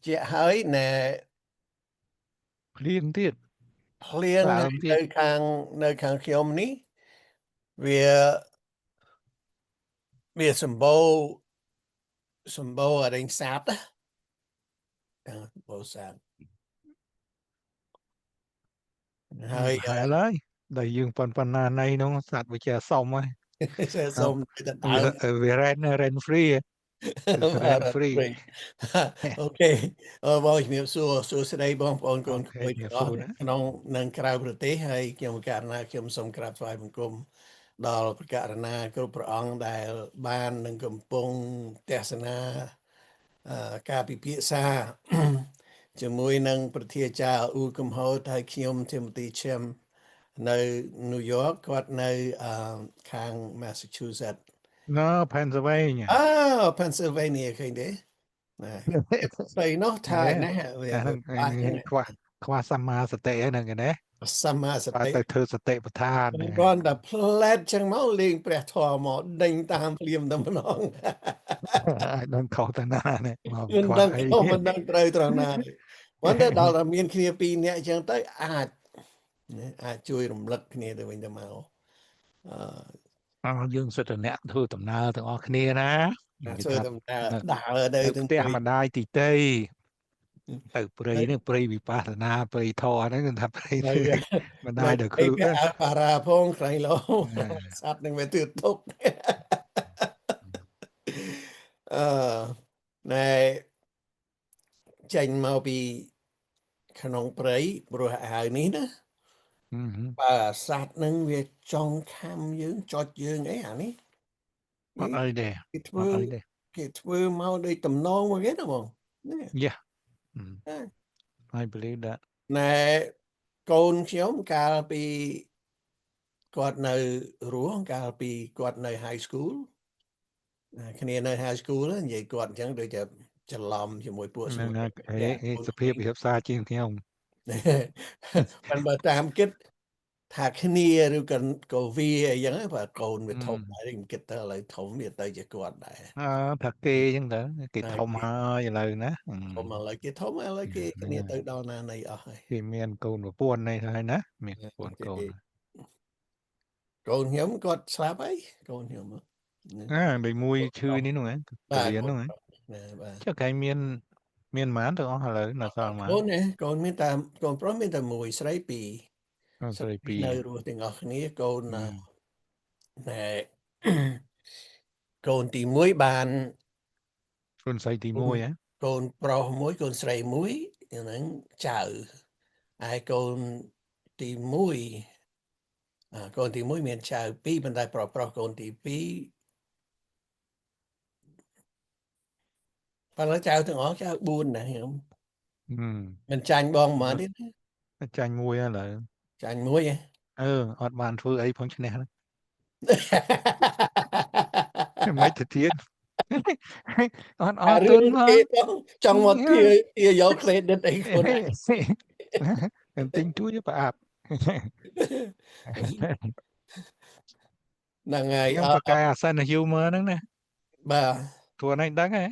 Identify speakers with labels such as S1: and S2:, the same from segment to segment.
S1: ជាហើយណែ
S2: ភ្លៀងទៀត
S1: ភ្លៀងនៅខាងខ្ញុំនេះវាសម្បូរអរិញសាបសម្បូរសាបហើយ
S2: ហើយឡើយដែលយើងប៉ុណ្ណាណៃនោះសត្វវាជាសុំហើយ
S1: សូមទៅដើម
S2: វា rent free
S1: បាទអូខេបងជំរាបសួរស្ដីបងប្អូនកូនក្មួយទាំងអស់ក្នុងនិងក្រៅប្រទេសហើយខ្ញុំករណីខ្ញុំសូមក្រាបថ្វាយបង្គំដល់ព្រះករុណាគ្រប់ព្រះអង្គដែលបាននឹងកំពុងទេសនាការពិភាក្សាជាមួយនឹងប្រធាចារ្យអ៊ូកំហូតហើយខ្ញុំ Timothy Chem នៅ New York គាត់នៅខាង Massachusetts
S2: No Pennsylvania
S1: Pennsylvania ឃើញទេស្អីនោះថាណាវា
S2: ខ្វះសម្មាសតិហ្នឹងណា
S1: សម្មាសតិ
S2: ទៅធ្វើសតិប្បដ្ឋាន
S1: គាត់តែផ្លែតចឹងមកលេងព្រះធម៌មកដេញតាមភ្លាមតែម្ដង
S2: អាចដឹងខុសទៅណានេះមក
S1: ខ្វះអីមិនដឹងត្រូវត្រង់ណាប៉ុន្តែដល់តែមានគ្នាពីរនាក់អញ្ចឹងទៅអាចជួយរំលឹកគ្នាទៅវិញទៅមក
S2: យើងសិតតែអ្នកធ្វើដំណើរទាំងអស់គ្នាណា
S1: ធ្វើដំណើរដើរទៅ
S2: ផ្ទះម្ដាយទីតីទៅព្រៃនេះព្រៃវិបស្សនាព្រៃធរហ្នឹងគឺថាព្រៃម្ដាយដល់គឺ
S1: បារាផងក្រៃលោសត្វនឹងវាទឿទុកណែចេញមកពីក្នុងព្រៃព្រោះអាវនេះណាបើសត្វនឹងវាចង់ខំយើងចុចយើងអីអានេះ
S2: អត់អីទេ
S1: គេធ្វើមកដោយតំណងមកគេណាបង
S2: Yeah I believe that
S1: ណែកូនខ្ញុំកាលពីគាត់នៅរស់កាលពីគាត់នៅ high school គ្នានៅ high school និយាយគាត់អញ្ចឹងដូចជាច្រឡំជាមួយពួកស្មួយ
S2: សភាពវិភាសាជាងខ្ញុំ
S1: មិនបើតាមគិតថាគ្នាឬក៏វាអីចឹងបើកូនវាធំហើយគិតទៅឥឡូវធំវាទៅជាគាត់ដែរ
S2: ថាគេអញ្ចឹងទៅគេធំហើយឥឡូវណា
S1: ធំឥឡូវគេធំឥឡូវគេគ្នាទៅដល់ណានៃអស់ហើយ
S2: គេមានកូនប្រពន្ធនេះហើយណាមានកូន
S1: ខ្ញុំគាត់ស្លាប់ហើយកូនខ្ញុំ
S2: ដូចមួយឈឺនេះនោះហ៎កលៀននោះហ៎ចុះគេមានម៉ានទាំងអស់ឥឡូវនៅសល់ម៉ានក
S1: ូនមានតែកូនប្រុសមានតែមួយស្រីពីរ
S2: ស្រីពីរ
S1: នៅរស់ទាំងអស់គ្នាកូនតែកូនទី1បាន
S2: ខ្លួនស្រីទី1ហ៎
S1: កូនប្រុស1កូនស្រី1ហ្នឹងចៅហើយកូនទី1កូនទី1មានចៅ2ប៉ុន្តែប្រុសកូនទី2ប៉ុន្តែចៅទាំងអស់ចៅ4ដែរខ្ញុំមិនចាញ់បងមកទេ
S2: ចាញ់មួយឥឡូវ
S1: ចាញ់មួយ
S2: អត់បានធ្វើអីផងឈ្នះហ្នឹងមិនទៅទៀតអត់ទុនមក
S1: ចង់មកទាយក credit អីខ្លួន
S2: ឯងទិញទួយប្រអាប់
S1: ហ្នឹងហើយ
S2: ខ្ញុំប្រកែអាសិន humor ហ្នឹងណា
S1: បាទ
S2: ខ្លួនឯងដឹងហ៎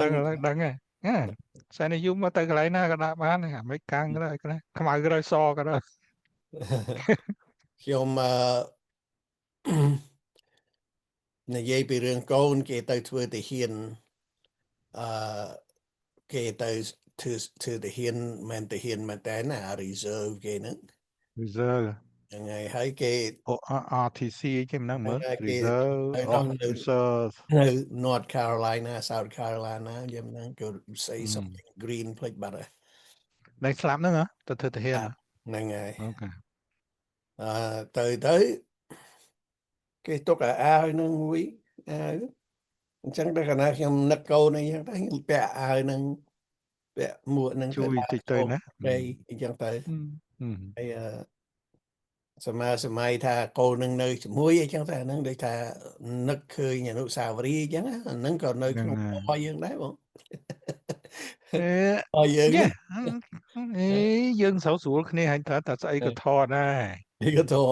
S2: ដឹងហ៎សិន humor ទៅកន្លែងណាក៏ដាក់បានអាមេរិកកាំងក៏ដែរខ្មៅក៏ដែរសក៏ដែរ
S1: ខ្ញុំនិយាយពីរឿងកូនគេទៅធ្វើទាហានគេទៅធ្វើទាហានមិនទាហានមែនតើណា reserve គេហ្នឹង
S2: reserve
S1: ហ្នឹងហើយគេ
S2: RTC គេមិនដឹងមើល reserve officer
S1: នៅ North Carolina South Carolina យ៉ាងហ្នឹងគេ say something green ផ្លេចបាត់ហើយ
S2: ដែលស្លាប់ហ្នឹងទៅធ្វើទាហាន
S1: ហ្នឹងហើយ
S2: អូខេ
S1: ទៅគេទុកអាវនឹងមួយអញ្ចឹងតែកាលណាខ្ញុំនឹកកូនអីចឹងទៅខ្ញុំពាក់អាវនឹងពាក់មួកនឹង
S2: ជួយតិចទៅណា
S1: អញ្ចឹងទៅហើយសម័យថាកូននឹងនៅជាមួយអីចឹងតែហ្នឹងដូចថានឹកឃើញអនុស្សាវរីយ៍អញ្ចឹងអាហ្នឹងក៏នៅក្នុងពណ៌យើងដែរបង
S2: យើងស្រួលគ្នាហើយថាស្អីក៏ថតដែរ
S1: នេះក៏ធរ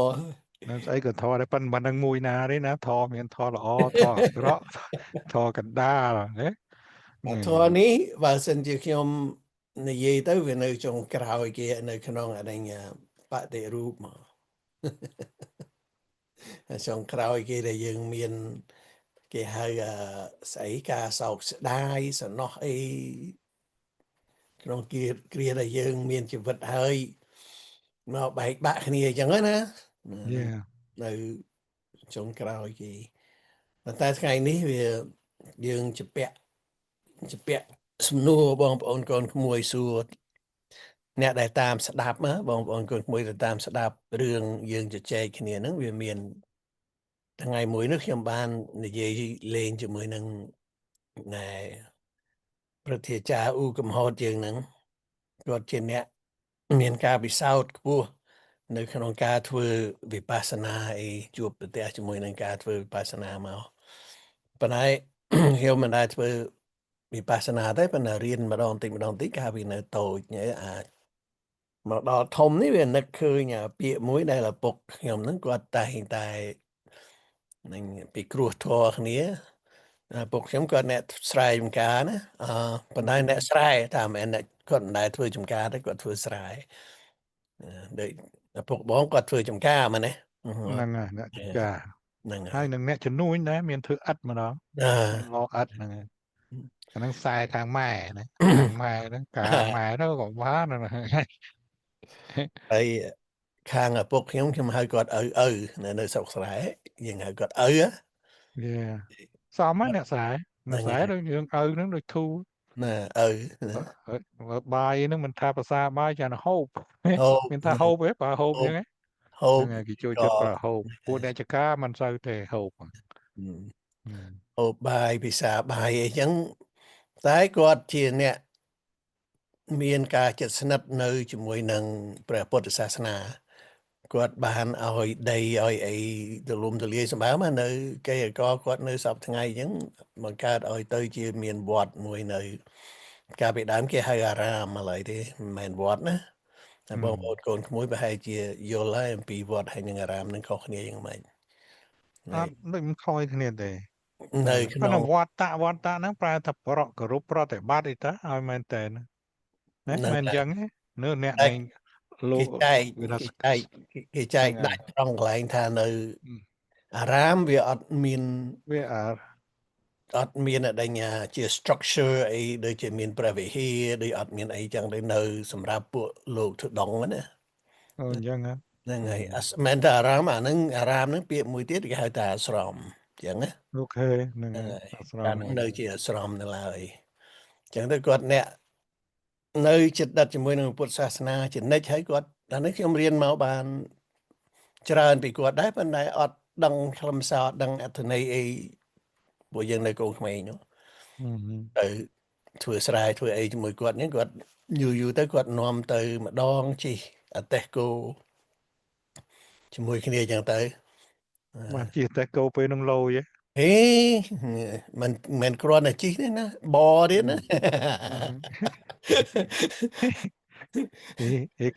S2: nó ấy còn thò đấy phân mà đang mùi nà đấy ná thò miền thò là o thò rõ thò cần đa rồi đấy
S1: ធម៌នេះបើសិនជាខ្ញុំនិយាយទៅវានៅចុងក្រោយគេនៅក្នុងអរិញបតិរូបមកចុងក្រោយគេដែលយើងមានគេហៅស្អីការសោកស្ដាយសំណោះអីក្នុងគ្រាដែលយើងមានជីវិតហើយមកបែកបាក់គ្នាអញ្ចឹងណា
S2: yeah
S1: នៅចុងក្រោយគេប៉ុន្តែថ្ងៃនេះវាយើងជពាក់សំណួរបងប្អូនកូនក្មួយសួរអ្នកដែលតាមស្ដាប់បងប្អូនកូនក្មួយដែលតាមស្ដាប់រឿងយើងជជែកគ្នាហ្នឹងវាមានថ្ងៃមួយនោះខ្ញុំបាននិយាយលេងជាមួយនឹងណែប្រធាចារ្យអ៊ូកំហុតយើងហ្នឹងគាត់ជាអ្នកមានការពិសោធន៍ខ្ពស់នៅក្នុងការធ្វើវិបស្សនាអីជួបប្រទះជាមួយនឹងការធ្វើវិបស្សនាមកប៉ុន្តែខ្ញុំមិនដែលធ្វើវិបស្សនាទេប៉ុន្តែរៀនម្ដងតិចកាលពីនៅតូចអាចមកដល់ធំនេះវានឹកឃើញពាក្យមួយដែលឪពុកខ្ញុំហ្នឹងគាត់តែងតែនឹងពីគ្រោះធរគ្នាឪពុកខ្ញុំគាត់អ្នកស្រែចម្ការណាប៉ុន្តែអ្នកស្រែថាមិនមែនគាត់មិនដែលធ្វើចម្ការទេគាត់ធ្វើស្រែដូចឪពុកបងគាត់ធ្វើចម្ការមែនទេ
S2: ហ្នឹងហើយអ្នកចម្ការ
S1: ហ្នឹងហើ
S2: ហើយ យនឹងអ្នកជំនួញដែរមានធ្វើឥតម្ដងមានឡឥតហ្នឹងហើយអាហ្នឹងខ្សែខាងម៉ែណាខាងម៉ែហ្នឹងការម៉ែនោះក៏បានណា
S1: ហើយខាងឪពុកខ្ញុំហៅគាត់ឪនៅស្រុកស្រែយើងហៅគាត់ឪ
S2: Yeah សមហ្នឹងអ្នកស្រែដូចយើងឪហ្នឹងដូចធូ
S1: ណាឪ
S2: បាយហ្នឹងមិនថាភាសាបាយចាហូបមានថាហូបទេបើហូបអញ្ចឹង
S1: ហូប
S2: ហ្នឹងគេចូលចិត្តប្រើហូបពួកអ្នកចការមិនសូវទេហូប
S1: ហូបបាយភាសាបាយអីចឹងតែគាត់ជាអ្នកមានការជិតស្និទ្ធនៅជាមួយនឹងព្រះពុទ្ធសាសនាគាត់បានឲ្យដីឲ្យអីទូលំទូលាយសម្បើមនៅគេអកគាត់នៅសពថ្ងៃអញ្ចឹងបង្កើតឲ្យទៅជាមានវត្តមួយនៅកាលពីដើមគេហៅអារាមឥឡូវទេមិនមែនវត្តណាតែបងប្អូនកូនក្មួយប្រហែលជាយល់ហើយអំពីវត្តហើយនឹងអារាមនឹងខុសគ្នាយ៉ាងម៉េច
S2: អត់ដូចមិនខុសគ្នាទេ
S1: នៅក្នុង
S2: វត្តតាហ្នឹងប្រែថាប្រកគោរពប្រតិបត្តិអីតាឲ្យមែនតើណាមែនអញ្ចឹងនៅអ្នកនៃលោក
S1: គេចែកដាច់ត្រង់កន្លែងថានៅអារាមវាអត់មានអដេញជា structure អីដូចជាមានព្រះវិហារដូចអត់មានអីចឹងទៅនៅសម្រាប់ពួកលោកធុដងណា
S2: អូអញ្ចឹង
S1: ហ្នឹងហើយមែនតែអារាមហ្នឹងពាក្យមួយទៀតគេហៅថាអាស្រមអញ្ចឹងណា
S2: អូខេហ្នឹងអាស្រម
S1: នៅជាអាស្រមនៅឡើយអញ្ចឹងទៅគាត់អ្នកនៅចិត្តដិតជាមួយនឹងពុទ្ធសាសនាជានិច្ចហើយគាត់អានេះខ្ញុំរៀនមកបានច្រើនពីគាត់ដែរប៉ុន្តែអត់ដឹងខ្លឹមសារអត់ដឹងអត្ថន័យអីព្រោះយើងនៅកូនក្មេងនោះទៅធ្វើស្រែធ្វើអីជាមួយគាត់ហ្នឹងគាត់យូរទៅគាត់នាំទៅម្ដងជិះអតេះគោជាមួយគ្នាអញ្ចឹងទៅ
S2: បានជិះតែគោពេលនឹងលោយ
S1: ហេមិនគ្រាន់តែជិះទេណាបទៀតណា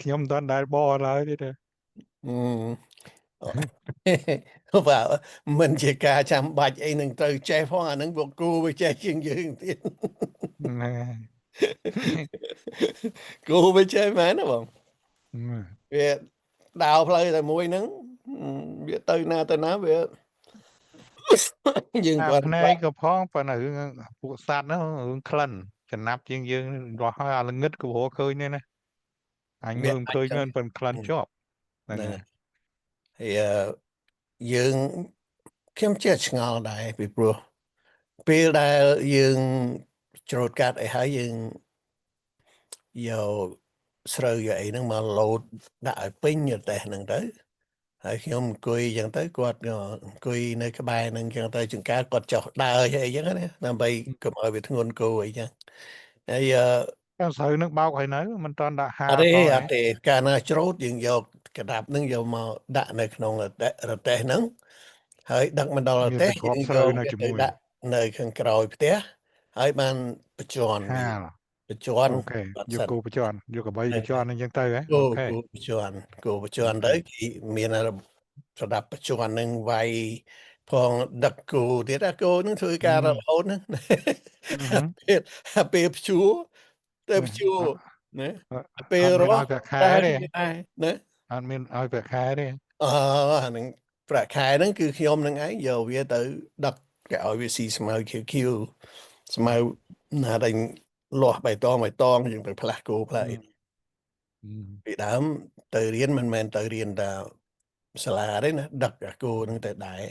S2: ខ្ញុំមិនដែលបឡើយទេ
S1: បាទមិនជាការចាំបាច់អីនឹងត្រូវចេះផងអានឹងពួកគូវាចេះជាងយើងទៀតគូវាចេះមែនណាបងវាដើរផ្លូវតែមួយហ្នឹងវាទៅណាវា
S2: យើងគាត់ភ្នែកក៏ផងប៉ុន្តែរឿងពួកសត្វហ្នឹងរឿងក្លិនចំណាប់ជាងយើងរស់ហើយអាល្ងឹតក៏ព្រោះឃើញដែរណាអញមើលឃើញមិនប៉ុនក្លិនជាប់ហ្នឹង
S1: ហើយយើងខ្ញុំចេះឆ្ងល់ដែរពីព្រោះពេលដែលយើងច្រូតកាត់អីហើយយើងយកស្រូវយកអីហ្នឹងមកលោតដាក់ឲ្យពេញរទេះហ្នឹងទៅហើយខ្ញុំអង្គុយអញ្ចឹងទៅគាត់អង្គុយនៅក្បែរហ្នឹងអញ្ចឹងទៅចង្ការគាត់ចុះដើរអីចឹងណាដើម្បីកុំឲ្យវាធ្ងន់គោអីចឹងហើយ
S2: តែស្រូវនឹងបោកហើយនៅមិនតាន់ដាក់ហាល
S1: អត់ទេកាលណាច្រូតយើងយកកដាប់ហ្នឹងយកមកដាក់នៅក្នុងរទេះហ្នឹងហើយដឹកមកដល់រទេះយើងយកទៅដាក់នៅខាងក្រោយផ្ទះហើយបានបញ្ជាន់
S2: អូខេយកគោបញ្ជាន់យកកបីបញ្ជាន់អញ្ចឹងទៅហ៎
S1: អូខេគោបញ្ជាន់ទៅគេមាន សម្រាប់បច្ចុប្បន្ននឹងវាយផងដឹកគោទៀតគោនឹងធ្វើការរហូតហ្នឹងពេលព្យួរទៅព្យួរណាពេលរស់តែដែរណា
S2: អត់មានឲ្យប្រាក់ខែទេ
S1: អានឹងប្រាក់ខែហ្នឹងគឺខ្ញុំនឹងឯងយកវាទៅដឹកគេឲ្យវាស៊ីស្មៅខៀវស្មៅណាដែលលាស់បៃតងយើងទៅផ្លាស់គោផ្លាស់អីពីដើមទៅរៀនមិនមែនទៅរៀនតែសាលាទេណាដឹកអាគោហ្នឹងទៅដែរ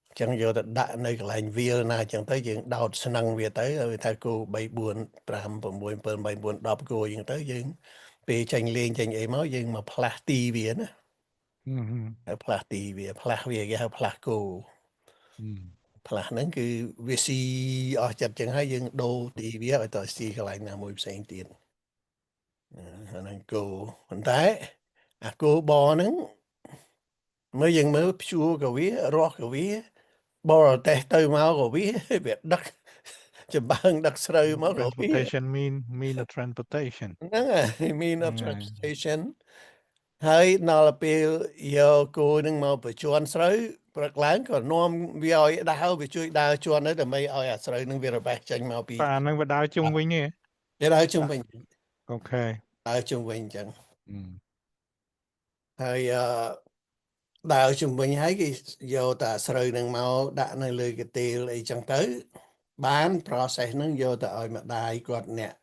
S1: អញ្ចឹងយកទៅដាក់នៅកន្លែងវាលណាអញ្ចឹងទៅយើងដោតស្នឹងវាទៅឲ្យថាគោ3 4 5 6 7 8 9 10គោអញ្ចឹងទៅយើងពេលចាញ់លេងចាញ់អីមកយើងមកផ្លាស់ទីវាណាផ្លាស់ទីវាផ្លាស់វាគេហៅផ្លាស់គោផ្លាស់ហ្នឹងគឺវាស៊ីអស់ចិត្តចឹងហើយយើងដូរទីវាឲ្យទៅស៊ីកន្លែងណាមួយផ្សេងទៀតអាហ្នឹងគោប៉ុន្តែអាគោបហ្នឹងយើងមើលព្យួរក៏វារស់ក៏វាបរទេសទៅមកក៏វាដឹកចម្បាំងដឹកស្រូវមកក៏វា
S2: transportation mean a transportation
S1: ហ្នឹងហើយ mean of transportation ហើយដល់ពេលយកគោនឹងមកបញ្ជាន់ស្រូវព្រឹកឡើងក៏នាំវាឲ្យដើរវាជួយដើរជាន់ទៅដើម្បីឲ្យអាស្រូវនឹងវារបេះចេញមកពី
S2: បាទហ្នឹងវាដើរជុំវិញទេ
S1: វាដើរជុំវិញ
S2: អូខេ
S1: ដើរជុំវិញអញ្ចឹងហើយដើរជុំវិញហើយគេយកតាស្រូវនឹងមកដាក់នៅលើកាទៀលអីចឹងទៅបាន process ហ្នឹងយកទៅឲ្យម្ដាយគាត់អ្នក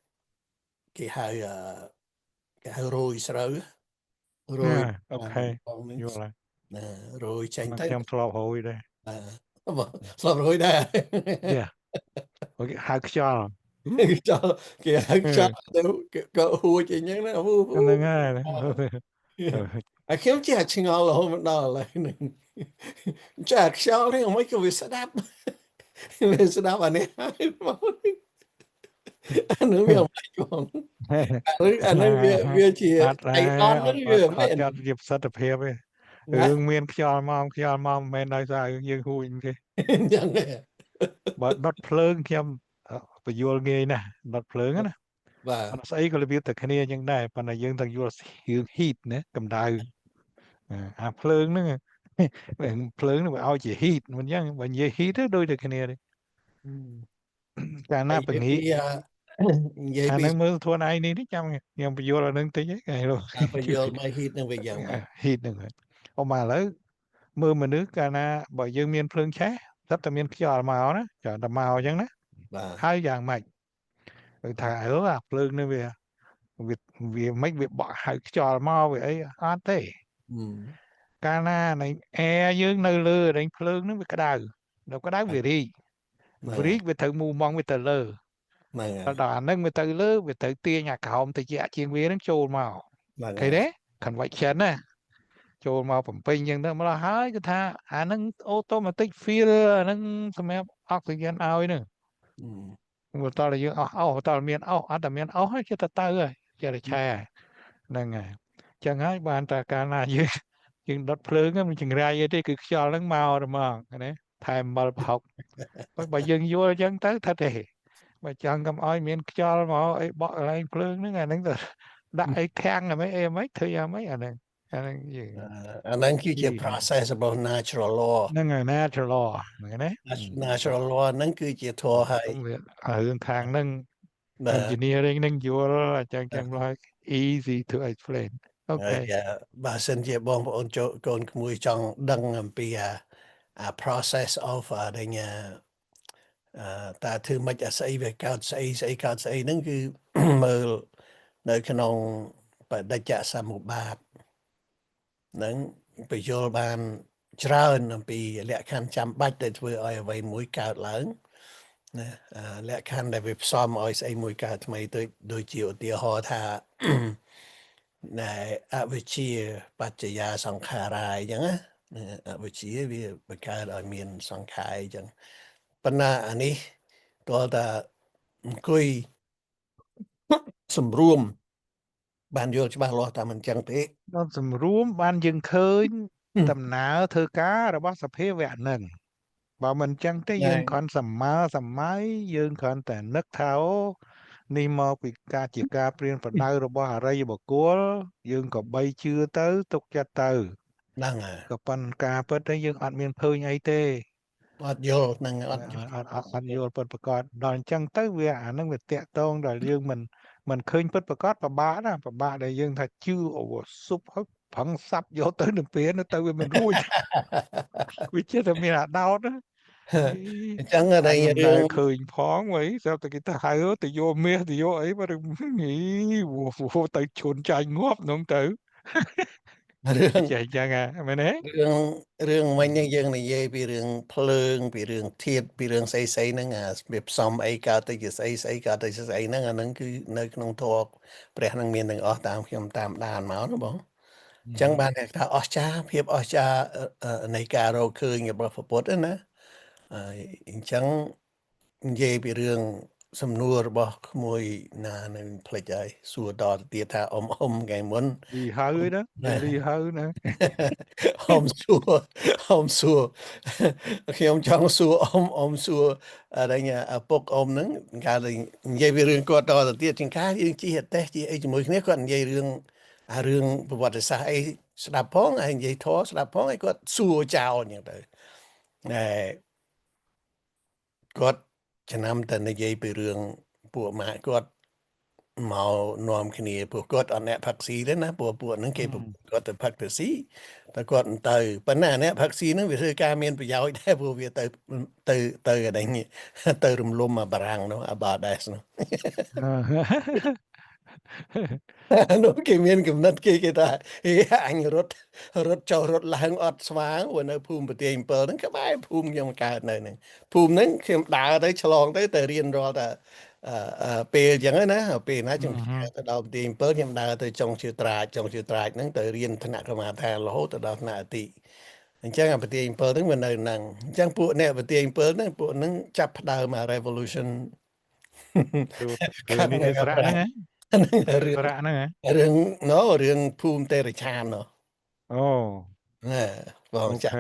S1: គេហៅរោយស្រូវរោយ
S2: អូខេយល់ហើយ
S1: ណារោយចេញទៅ
S2: ខ្ញុំធ្លាប់រោយដែរ
S1: ធ្លាប់រោយដែរ
S2: អូខេហៅខ្យល់
S1: គេហៅខ្យល់ទៅក៏ហួចអីចឹងណា
S2: ហ្នឹងហើយ
S1: ខ្ញុំចេះឆ្ងល់រហូតមកដល់ឥឡូវហ្នឹងចាខ្យល់នេះមិនក៏វាស្ដាប់អានេះហើយមកអានោះវាមិនផងអានោះវាជា
S2: អីអត់ហ្នឹងវាមិនអត់ជាប្រសិទ្ធភាពទេរឿងមានខ្យល់មកមិនមែនដោយសារយើងហួចទេ
S1: អញ្ចឹង
S2: បើដុតភ្លើងខ្ញុំបញ្យល់ងាយណាស់ដុតភ្លើងណា
S1: បាទ
S2: ស្អីក៏របៀបតែគ្នាអញ្ចឹងដែរប៉ុន្តែយើងត្រូវយល់រឿង heat ណាកម្ដៅអាភ្លើងហ្នឹងភ្លើងហ្នឹងវាឲ្យជា heat មិនអញ្ចឹងបើនិយាយ heat ទៅដូចតែគ្នាទេកាលណាពងា
S1: និយាយ
S2: ពីអាហ្នឹងមើលខ្លួនឯងនេះចាំខ្ញុំបញ្យល់អាហ្នឹងតិចហ្នឹង
S1: បញ្យល់មក heat ហ្នឹងវាយ៉ាងម៉េច
S2: heat ហ្នឹងអូមកឥឡូវមើលមនុស្សកាលណាបើយើងមានភ្លើងឆេះស្រាប់តែមានខ្យល់មកណាចាំតែមកអញ្ចឹងណាហើយយ៉ាងម៉េចគឺថាអាភ្លើងនេះវាមិនវាបក់ហៅខ្យល់មកវាអីអត់ទេកាលណានៃអែយើងនៅលើដេញភ្លើងហ្នឹងវាក្តៅដល់ក្តៅវារីកវាត្រូវមូម៉ងវាទៅលើ
S1: ហ្នឹងហើយ
S2: ដល់អាហ្នឹងវាទៅលើវាត្រូវទាញអាក្រោមតិចជាងវាហ្នឹងចូលមកឃើញទេ convection ណាចូលមកបំពេញអញ្ចឹងទៅម្ល៉េះហើយគឺថាអាហ្នឹង automatic fill អាហ្នឹងសម្រាប់ oxygen ឲ្យហ្នឹងបើតើយើងអស់តើមានអត់តែមានហើយចេះទៅហើយចេះតែឆែហ្នឹងហើយអញ្ចឹងហើយបានតែកាលណាយើងដុតភ្លើងមិនចង្រៃអីទេគឺខ្យល់ហ្នឹងមកតែមកណាថែមអំបិលប្រហុកបើយើងយល់អញ្ចឹងទៅថាទេបើចង់កុំឲ្យមានខ្យល់មកអីបក់កន្លែងភ្លើងហ្នឹងអាហ្នឹងទៅដាក់អីខាំងអីធ្វើយ៉ាងម៉េចអាហ្នឹង
S1: ហ្នឹងគឺជា process របស់ natural law
S2: ហ្នឹងហើយ natural law ហ្នឹងណា
S1: natural law ហ្នឹងគឺជាធម៌ហើយ
S2: រឿងខាងហ្នឹង engineering ហ្នឹងយល់អញ្ចឹងមក easy to explain អូខេ
S1: បើសិនជាបងប្អូនកូនក្មួយចង់ដឹងអំពីអា process of តើធ្វើម៉េចស្អីវាកើតស្អីកើតស្អីហ្នឹងគឺមើលនៅក្នុងបដិច្ចសមុប្បាតនឹងបញ្យល់បានច្រើនអំពីលក្ខខណ្ឌចាំបាច់ដែលធ្វើឲ្យអ្វីមួយកើតឡើងណាលក្ខខណ្ឌដែលវាផ្សំឲ្យស្អីមួយកើតថ្មីទៅដូចជាឧទាហរណ៍ថាណែអវិជ្ជាបច្ចយាសង្ខារាយអញ្ចឹងណាអវិជ្ជាវាបង្កើតឲ្យមានសង្ខារអញ្ចឹងប៉ុន្តែអានេះតើតាអង្គុយសម្រួមបានយល់ច្បាស់លាស់តែមិនចឹងទេ
S2: ដល់សម្រួមបានយើងឃើញដំណើរធ្វើការរបស់សភាវៈហ្នឹងបើមិនចឹងទេយើងគ្រាន់សម័យយើងគ្រាន់តែនឹកថានេះមកពីជាការព្រៀនប្រដៅរបស់អរិយបុគ្គលយើងក៏បីជឿទៅទុកចិត្តទៅ
S1: ហ្នឹងហើយ
S2: ក៏ប៉ុន្តែការពិតទៅយើងអត់មានឃើញអីទេ
S1: អត់យល់ហ្នឹងអត់យល់
S2: អត់យល់ពិតប្រាកដដល់អញ្ចឹងទៅវាអានឹងវាតាក់ទងដល់យើងមិនឃើញពិតប្រាកដពិបាកណាពិបាកដែលយើងថាជឿអូស៊ុបហើយប្រឹងសាប់យកទៅនឹងពេលទៅវាមិនរួចវាចេះតែមានអាដោតណា
S1: អញ្ចឹងតែ
S2: អញមិន
S1: រឿង
S2: ដែលឃើញផងវិញស្រាប់តែគេទៅហៅទៅយកមាសទៅយកអីបើទៅឈុនចាញ់ងាប់ហ្នឹងទៅ
S1: រឿង
S2: ចេះអញ្ចឹងហ่ะមែនទេ
S1: រឿងមិញនេះយើងនិយាយពីរឿងភ្លើងពីរឿងធាតុពីរឿងស្អីហ្នឹងអាវាផ្សំអីកើតទៅជាស្អីកើតទៅជាស្អីហ្នឹងអាហ្នឹងគឺនៅក្នុងធម៌ព្រះនឹងមានទាំងអស់តាមខ្ញុំតាមដានមកណាបងអញ្ចឹងបានតែថាអស្ចារ្យភាពអស្ចារ្យនៃការរកឃើញរបស់ព្រះពុទ្ធណាអញ្ចឹងនិយាយពីរឿងសំណួររបស់ក្មួយណានៅផ្លេចហើយសួរតទៅទៀតថាថ្ងៃមុន
S2: លីហៅណាលីហៅណា
S1: អ៊ំសួរអ៊ំសួរខ្ញុំចង់សួរអ៊ំសួរអរញឪពុកអ៊ំហ្នឹងកាលនិយាយពីរឿងគាត់តទៅទៀតជាងការយើងជិះអតេសជិះអីជាមួយគ្នាគាត់និយាយរឿងប្រវត្តិសាស្ត្រអីស្ដាប់ផងហើយនិយាយធម៌ស្ដាប់ផងហើយគាត់សួរចោលអញ្ចឹងទៅគាត់ចំណាំតែនិយាយពីរឿងពួកម៉ាក់គាត់មកនាំគ្នាពួកគាត់អត់អ្នកផឹកស៊ីទេណាពួកហ្នឹងគេគាត់ទៅផឹកទៅស៊ីតែគាត់មិនទៅប៉ុន្តែអ្នកផឹកស៊ីហ្នឹងវាធ្វើការមានប្រយោជន៍ដែរព្រោះវាទៅអីនេះទៅរំលំអាបារាំងនោះអាបាដែសនោះនោះគេមានកំណត់គេថាអញរត់ចុះរត់ឡើងអត់ស្វាងនៅភូមិប្រទេស7ហ្នឹងក្បែរភូមិខ្ញុំកើតនៅហ្នឹងភូមិហ្នឹងខ្ញុំដើរទៅឆ្លងទៅរៀនរាល់តែពេលអញ្ចឹងណាពេលណាខ្ញុំទៅដល់ប្រទេស7ខ្ញុំដើរទៅចុងជើត្រាចហ្នឹងទៅរៀនថ្នាក់កម្មាឋានរហូតទៅដល់ថ្នាក់អតិអញ្ចឹងអាប្រទេស7ហ្នឹងវានៅហ្នឹងអញ្ចឹងពួកអ្នកប្រទេស7ហ្នឹងពួកហ្នឹងចាប់ផ្ដើមអា revolution
S2: រឿងនេះគឺសារៈហ្នឹង
S1: រឿង
S2: សារៈហ្នឹង
S1: រឿងភូមិទេរឆាន
S2: អូ
S1: ណាបងចាស់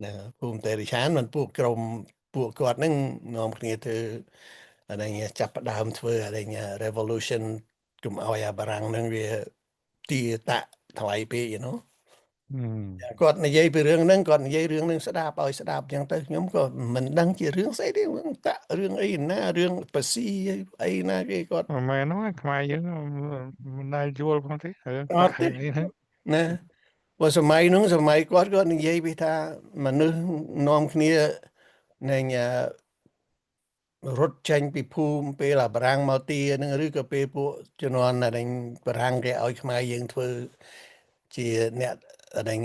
S1: ណាភូមិទេរឆានมันពួកក្រុមពួកគាត់ហ្នឹងនាំគ្នាធ្វើអីចាប់ផ្ដើមធ្វើអី revolution កុំឲ្យអាបារាំងហ្នឹងវាទាតាក់ថ្លៃពេកគាត់និយាយពីរឿងហ្នឹងគាត់និយាយរឿងហ្នឹងស្ដាប់ឲ្យស្ដាប់អញ្ចឹងទៅខ្ញុំក៏មិនដឹងជារឿងស្អីទេតាក់រឿងអីណារឿងបស៊ីអីណាគេគាត់
S2: មិនមែនហ្នឹងខ្មែរយើងមិនដែលយល់ផងទេរឿងតាក់រឿងអីហ្នឹង
S1: ណាព្រោះសម័យគាត់និយាយពីថាមនុស្សនាំគ្នានឹងរត់ចេញពីភូមិពេលអាបារាំងមកទានឹងឬក៏ពេលពួកជំនាន់ដែលបារាំងគេឲ្យខ្មែរយើងធ្វើជាអ្នកដែល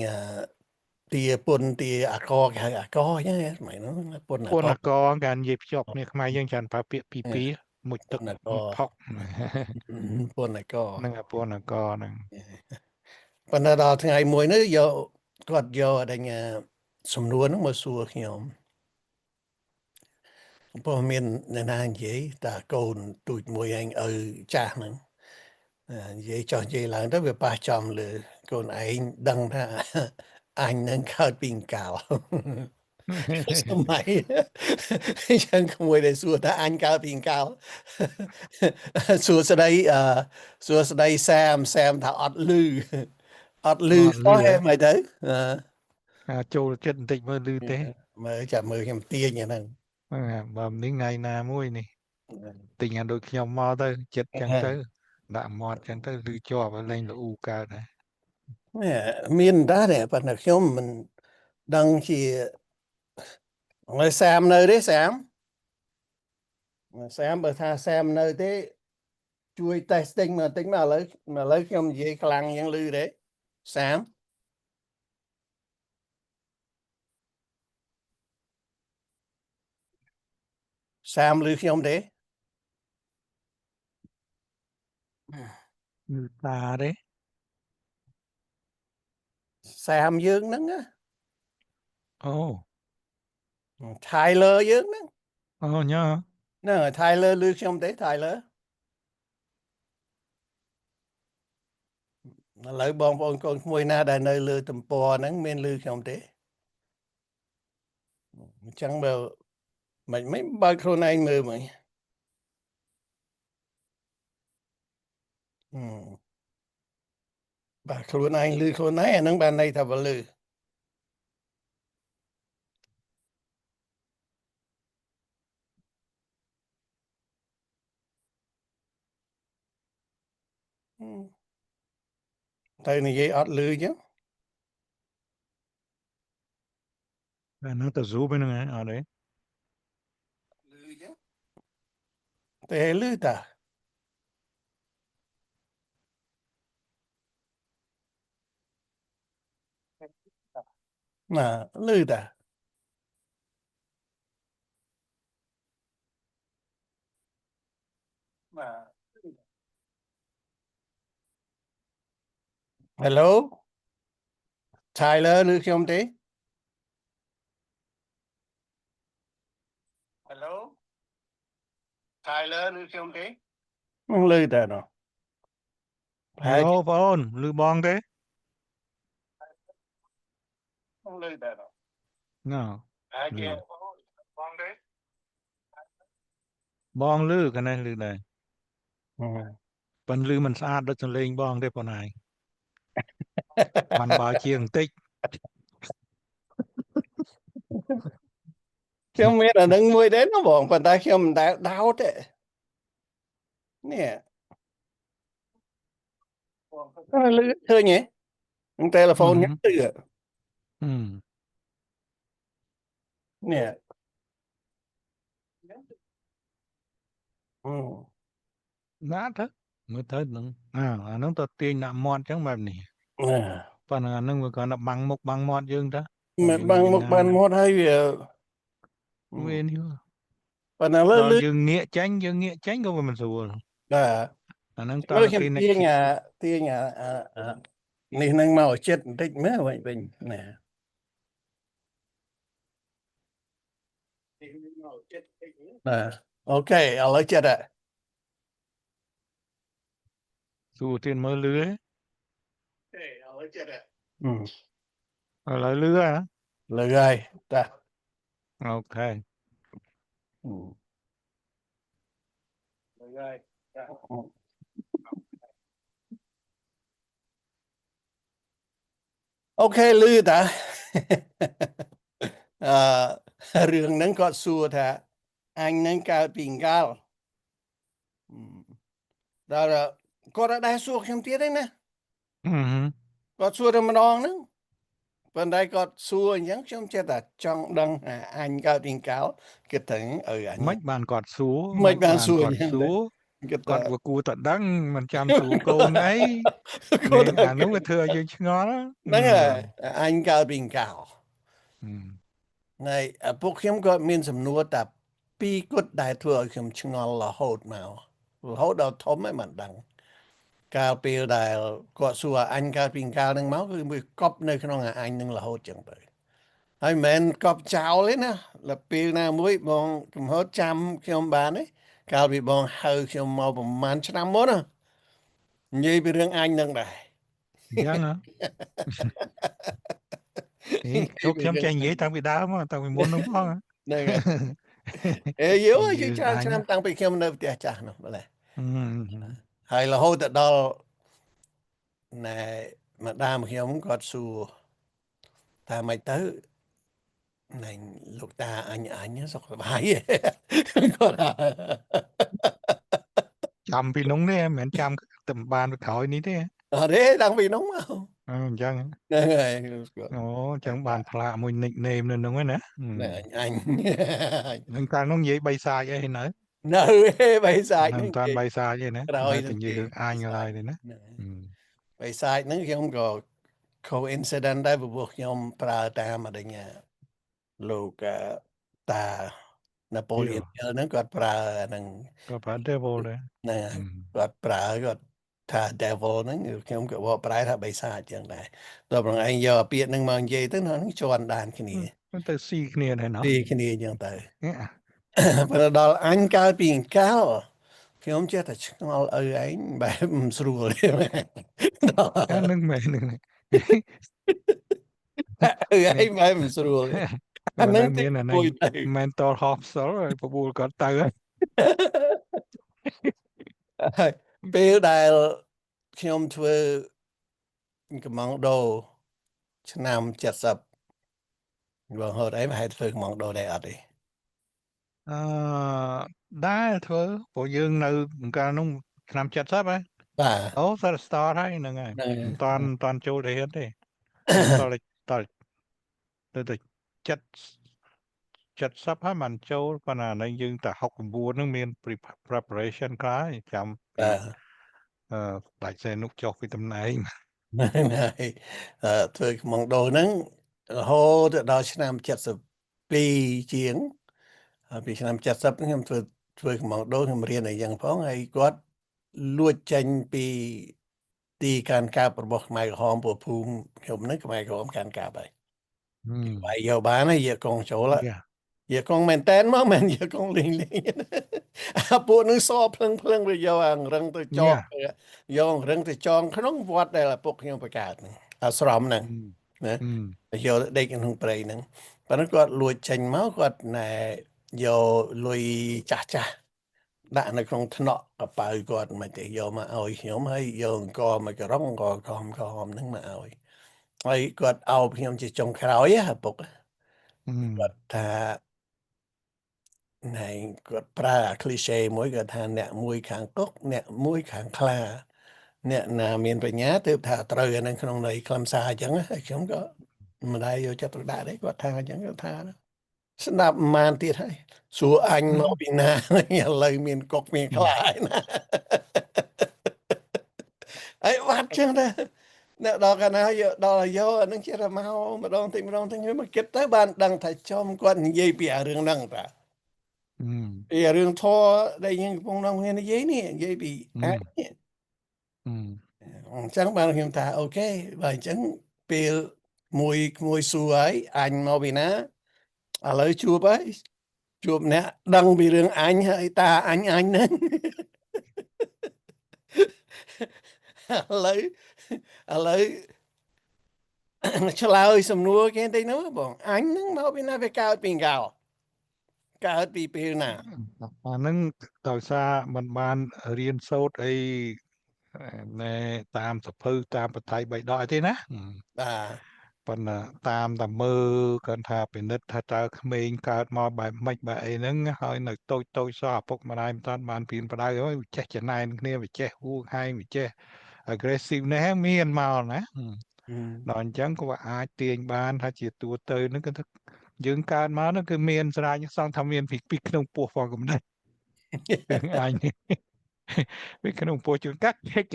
S1: ទាពុនទាអាកគេហៅអាកអញ្ចឹងស្មៃនោះពុនអាក
S2: ការនិយាយភ្ជាប់គ្នាខ្មែរយើងច្រើនប្រើពាក្យពីមុជទឹកផុក
S1: ពុនអាក
S2: នឹងពុនអាកហ្នឹង
S1: ប៉ុន្តែដល់ថ្ងៃមួយនេះគាត់យកសំណួរហ្នឹងមកសួរខ្ញុំព្រោះមានអ្នកណានិយាយតាកូនទូចមួយឯងឪចាស់ហ្នឹងនិយាយចោះនិយាយឡើងទៅវាប៉ះចំលើកូនឯងដឹងថាអញនឹងកើតពីកាលសម័យយ៉ាងក្មួយដែលសួរថាអញកើតពីកាលសួស្ដីសាមថាអត់លឺសោះហេមិនទៅ
S2: ចូលចិត្តបន្តិចមើលលឺទេ
S1: មើលចាំមើលខ្ញុំទាញអាហ្នឹង
S2: បើនេះថ្ងៃណាមួយនេះទិញឲ្យដូចខ្ញុំមកទៅចិត្តចឹងទៅដាក់មាត់ចឹងទៅលឺជាប់លេងលូកើតហើយ
S1: មានដែរប៉ុន្តែខ្ញុំមិនដឹងជាហើយសាមនៅទេសាមបើថាសាមនៅទេជួយ testing មកតិចមកឥឡូវខ្ញុំនិយាយខ្លាំងយ៉ាងលឺទេសាមឮខ្ញុំទេ
S2: លឺតាទេ
S1: សាមយើងហ្នឹងណា
S2: អូ
S1: Tyler យើងហ្នឹង
S2: អូញ៉ា
S1: ហ្នឹង Tyler ឮខ្ញុំទេ Tyler ឥឡូវបងប្អូនកូនក្មួយណាដែលនៅលើទំព័រហ្នឹងមានឮខ្ញុំទេអញ្ចឹងបើមិនបើកខ្លួនឯងមើលមើលបើខ្លួនឯងឮខ្លួនឯងអាហ្នឹងបានន័យថាបើឮ Tại này ọt lư chứ.
S2: Nó tự rú bên này ở đấy.
S1: Lư chứ. Tại lư ta. Nà, lư ta. Nà. Hello. Tyler lư không tí? Hello. Tyler lư không tí? Không lư ta nó.
S2: Hello phone, lư bong thế.
S1: Không lư ta nó.
S2: Nào.
S1: Lư. Bong đấy.
S2: Bong lư cái này lư này. Phần lư mình xa đó cho lên bong đây bọn này. Mình bảo chiêng tích.
S1: Không biết là nâng mùi đến nó bọn phần ta khi mình đau thế. Nè. Nó là lư thôi nhỉ? Telephone nhé lư à? Nè.
S2: Nát hết. Mới thấy nó. Nó tao tiên nạm mọt chẳng mà nè. Phần là nó còn là bằng mọt dương đó.
S1: Mà bằng một bàn một hay vì
S2: Quên đi.
S1: phần là lư
S2: Đó
S1: lư.
S2: dương nghĩa tránh có mình sủa. Nó
S1: Lư
S2: tao
S1: khiêm
S2: cái này
S1: tia nhà này nâng màu chết tích mấy vậy bình nè. Ok, ở lấy chết ạ.
S2: sủa trên mơ lưới.
S1: Ok, ở lấy chết ạ.
S2: Ở lại lưới hả?
S1: Lư gai, ta.
S2: Ok.
S1: Lư gai. Ok, lư ta. Rường nâng có xua ta. Anh nâng cao bình cao. Đó là có đã đa xua không tiết đấy nè. Có xua ra mà đòn nữa. Phần đây có xua nhắn trong chết là trong đăng anh cao bình cao. Cái thằng ở anh.
S2: Mách bàn quạt xú.
S1: Mạch bàn
S2: Bàn
S1: xua
S2: quạt
S1: nhắn đấy.
S2: xú. Quạt của cụ tận đăng. Mình chăm xú câu ấy.
S1: Cô
S2: Nên
S1: ta
S2: nó mới thừa chứ ngon đó.
S1: đúng rồi. Anh cao bình cao. ในพวกខ្ញុំក៏មានសំណួរតែពីរគត់ដែលធ្វើឲ្យខ្ញុំឆ្ងល់រហូតមករហូតដល់ធំឯងមិនដឹងកាលពេលដែលគាត់សួរអញកាលពីកាលហ្នឹងមកគឺវាកប់នៅក្នុងអាអញហ្នឹងរហូតចឹងទៅហើយមិនមែនកប់ចោលទេណាដល់ពេលណាមួយបងកំហុតចាំខ្ញុំបានទេកាលពីបងហៅខ្ញុំមកប្រហែលឆ្នាំមុនណានិយាយពីរឿងអញហ្នឹងដែរ
S2: ចឹងហ៎ Thôiខ្ញុំចេះនិយាយតាំងពីដើមតាំងពីមុនហ្នឹងផង
S1: ហ្នឹងហើយយូរច្រើនឆ្នាំតាំងពីខ្ញុំនៅផ្ទះចាស់នោះម្ល៉េះហើយរហូតទៅដល់ណែម្ដាមខ្ញុំគាត់សួរថាម៉េចទៅណែលោកតាអញសុខសប្បាយគាត់
S2: ចាំពីនោះទេមិនមែនចាំតែបានទៅក្រោយនេះទេ
S1: អត់ទេតាំងពីនោះមក
S2: អញ្ចឹង
S1: ហ្នឹងហើយ
S2: អូចឹងបានផ្លាកមួយ nickname នៅនោះណា
S1: អញ
S2: នឹងកាលនោះនិយាយបីសាច់អីនៅ
S1: នៅបីសាច់
S2: ហ្នឹងតាន់បីសាច់ឯណា
S1: ក្រោយ
S2: តែនិយាយរឿងអញឡើយទេណា
S1: បីសាច់ហ្នឹងខ្ញុំក៏ coincident ដែរព្រោះខ្ញុំប្រើតាមអដិញ្ញាលោកតាណាប៉ូលីនហ្នឹងគាត់ប្រើហ្នឹង
S2: ក៏ប្រើ devil ដែរ
S1: ហ្នឹងគាត់ប្រើគាត់ថា devil ហ្នឹងខ្ញុំក៏បកប្រែថាបិសាចចឹងដែរដល់ប្រងឯងយកពាក្យហ្នឹងមកនិយាយទៅហ្នឹងជាន់ដានគ្នា
S2: ទៅស៊ីគ្នាដែរណោះ
S1: ស៊ីគ្នាចឹងទៅប៉ុន្តែដល់អញកើតពីអង្កលខ្ញុំចេះតែឆ្ងល់ឪឯងបែបមិនស្រួលទេ
S2: ហ្នឹងមែនហ្នឹង
S1: ឪឯងបែបមិនស្រួលទេអាហ្នឹងមានអាហ្នឹង
S2: mental hospital ហើយបបួលគាត់ទៅ
S1: ហើយពេលដែលខ្ញុំធ្វើកំងដូឆ្នាំ70បងហត់អីប្រហែលធ្វើកំងដូដែរអត់ទេ
S2: ដែរធ្វើព្រោះយើងនៅកាលនោះឆ្នាំ70ហ៎ អូសិត start ហើយហ្នឹងហើយមិនតាន់ចូលទៅហ៊ានទេខ្ញុំតទៅ70ហើយមិនចូលប៉ុន្តែនៅយើងតែ69ហ្នឹងមាន preparation ខ្លះចាំពីដាច់សេនុកចុះពីតំណែង
S1: ហ្នឹងហើយធ្វើខ្មងដូរហ្នឹងរហូតដល់ឆ្នាំ72ជាងពីឆ្នាំ70ខ្ញុំធ្វើខ្មងដូរខ្ញុំរៀនអីយ៉ាងផងហើយគាត់លួចចេញពីទីការកាប់របស់ខ្មែរក្រហមពួកភូមិខ្ញុំហ្នឹងខ្មែរក្រហមការកាប់ហើយវាយយកបានហើយយកកងចូលយកកងមែនតែនមកមិនយកកងលេងអាពួកនឹងសភ្លឹងវាយកអារឹងទៅចងយករឹងទៅចងក្នុងវត្តដែលឪពុកខ្ញុំបង្កើតហ្នឹងអាស្រមហ្នឹងណាយកដេកក្នុងព្រៃហ្នឹងប៉ុន្តែគាត់លួចចេញមកគាត់ណែយកលុយចាស់ដាក់នៅក្នុងថ្នាក់កប៉ៅគាត់មិនទេយកមកឲ្យខ្ញុំហើយយកអង្គមកក្រុងអង្គក្រហមហ្នឹងមកឲ្យហើយគាត់អោបខ្ញុំជាចុងក្រោយឪពុកគាត់ថាណែគាត់ប្រើ cliché មួយគាត់ថាអ្នកមួយខាងកុកអ្នកមួយខាងខ្លាអ្នកណាមានបញ្ញាទើបថាត្រូវអានឹងក្នុងន័យខ្លឹមសារអញ្ចឹងហើយខ្ញុំក៏មិនដែរយកចិត្តទុកដាក់ទេគាត់ថាអញ្ចឹងគាត់ថាស្ដាប់ម៉ានទៀតហើយសួរអញមកពីណាឥឡូវមានកុកមានខ្លាហើយណាហើយបាត់ចឹងដែរអ្នកដល់កាលណាដល់យកអានឹងចេះតែមកម្ដងតិចមកគិតទៅបានដឹងថាចំគាត់និយាយពីអារឿងហ្នឹងតាពីរឿងធរដែលយើងកំពុងនាំគ្នានិយាយនេះនិយាយពីអាចនេះអញ្ចឹងបានខ្ញុំថាអូខេបើអញ្ចឹងពេលមួយសួរហើយអញមកពីណាឥឡូវជួបអ្នកដឹងពីរឿងអញហើយតាអញហ្នឹងឥឡូវឆ្លើយសំណួរគេតិចនោះបងអញហ្នឹងមកពីណាវាកើតពីកោកើតពីពេលណា
S2: អាហ្នឹងដោយសារមិនបានរៀនសូត្រអីណែតាមសភៅតាមបថៃបៃដកអីទេណាប៉ុន្តែតាមតែមើលគាត់ថាពិនិត្យថាតើក្មេងកើតមកបែបម៉េចបែបអីហ្នឹងហើយនៅតូចសោះឪពុកម្ដាយមិនតាន់បានព្រៀនបដៅហើយវាចេះចំណែនគ្នាវាចេះហួងហែងវាចេះ aggressive នេះមានមកណាដល់អញ្ចឹងក៏អាចទាញបានថាជាតួទៅហ្នឹងគឺយើងកើតមកហ្នឹងគឺមានស្រាចសង្ឃថាមានពីក្នុងពោះផងកំណត់អញពីក្នុងពោះជួនកាត់ខិច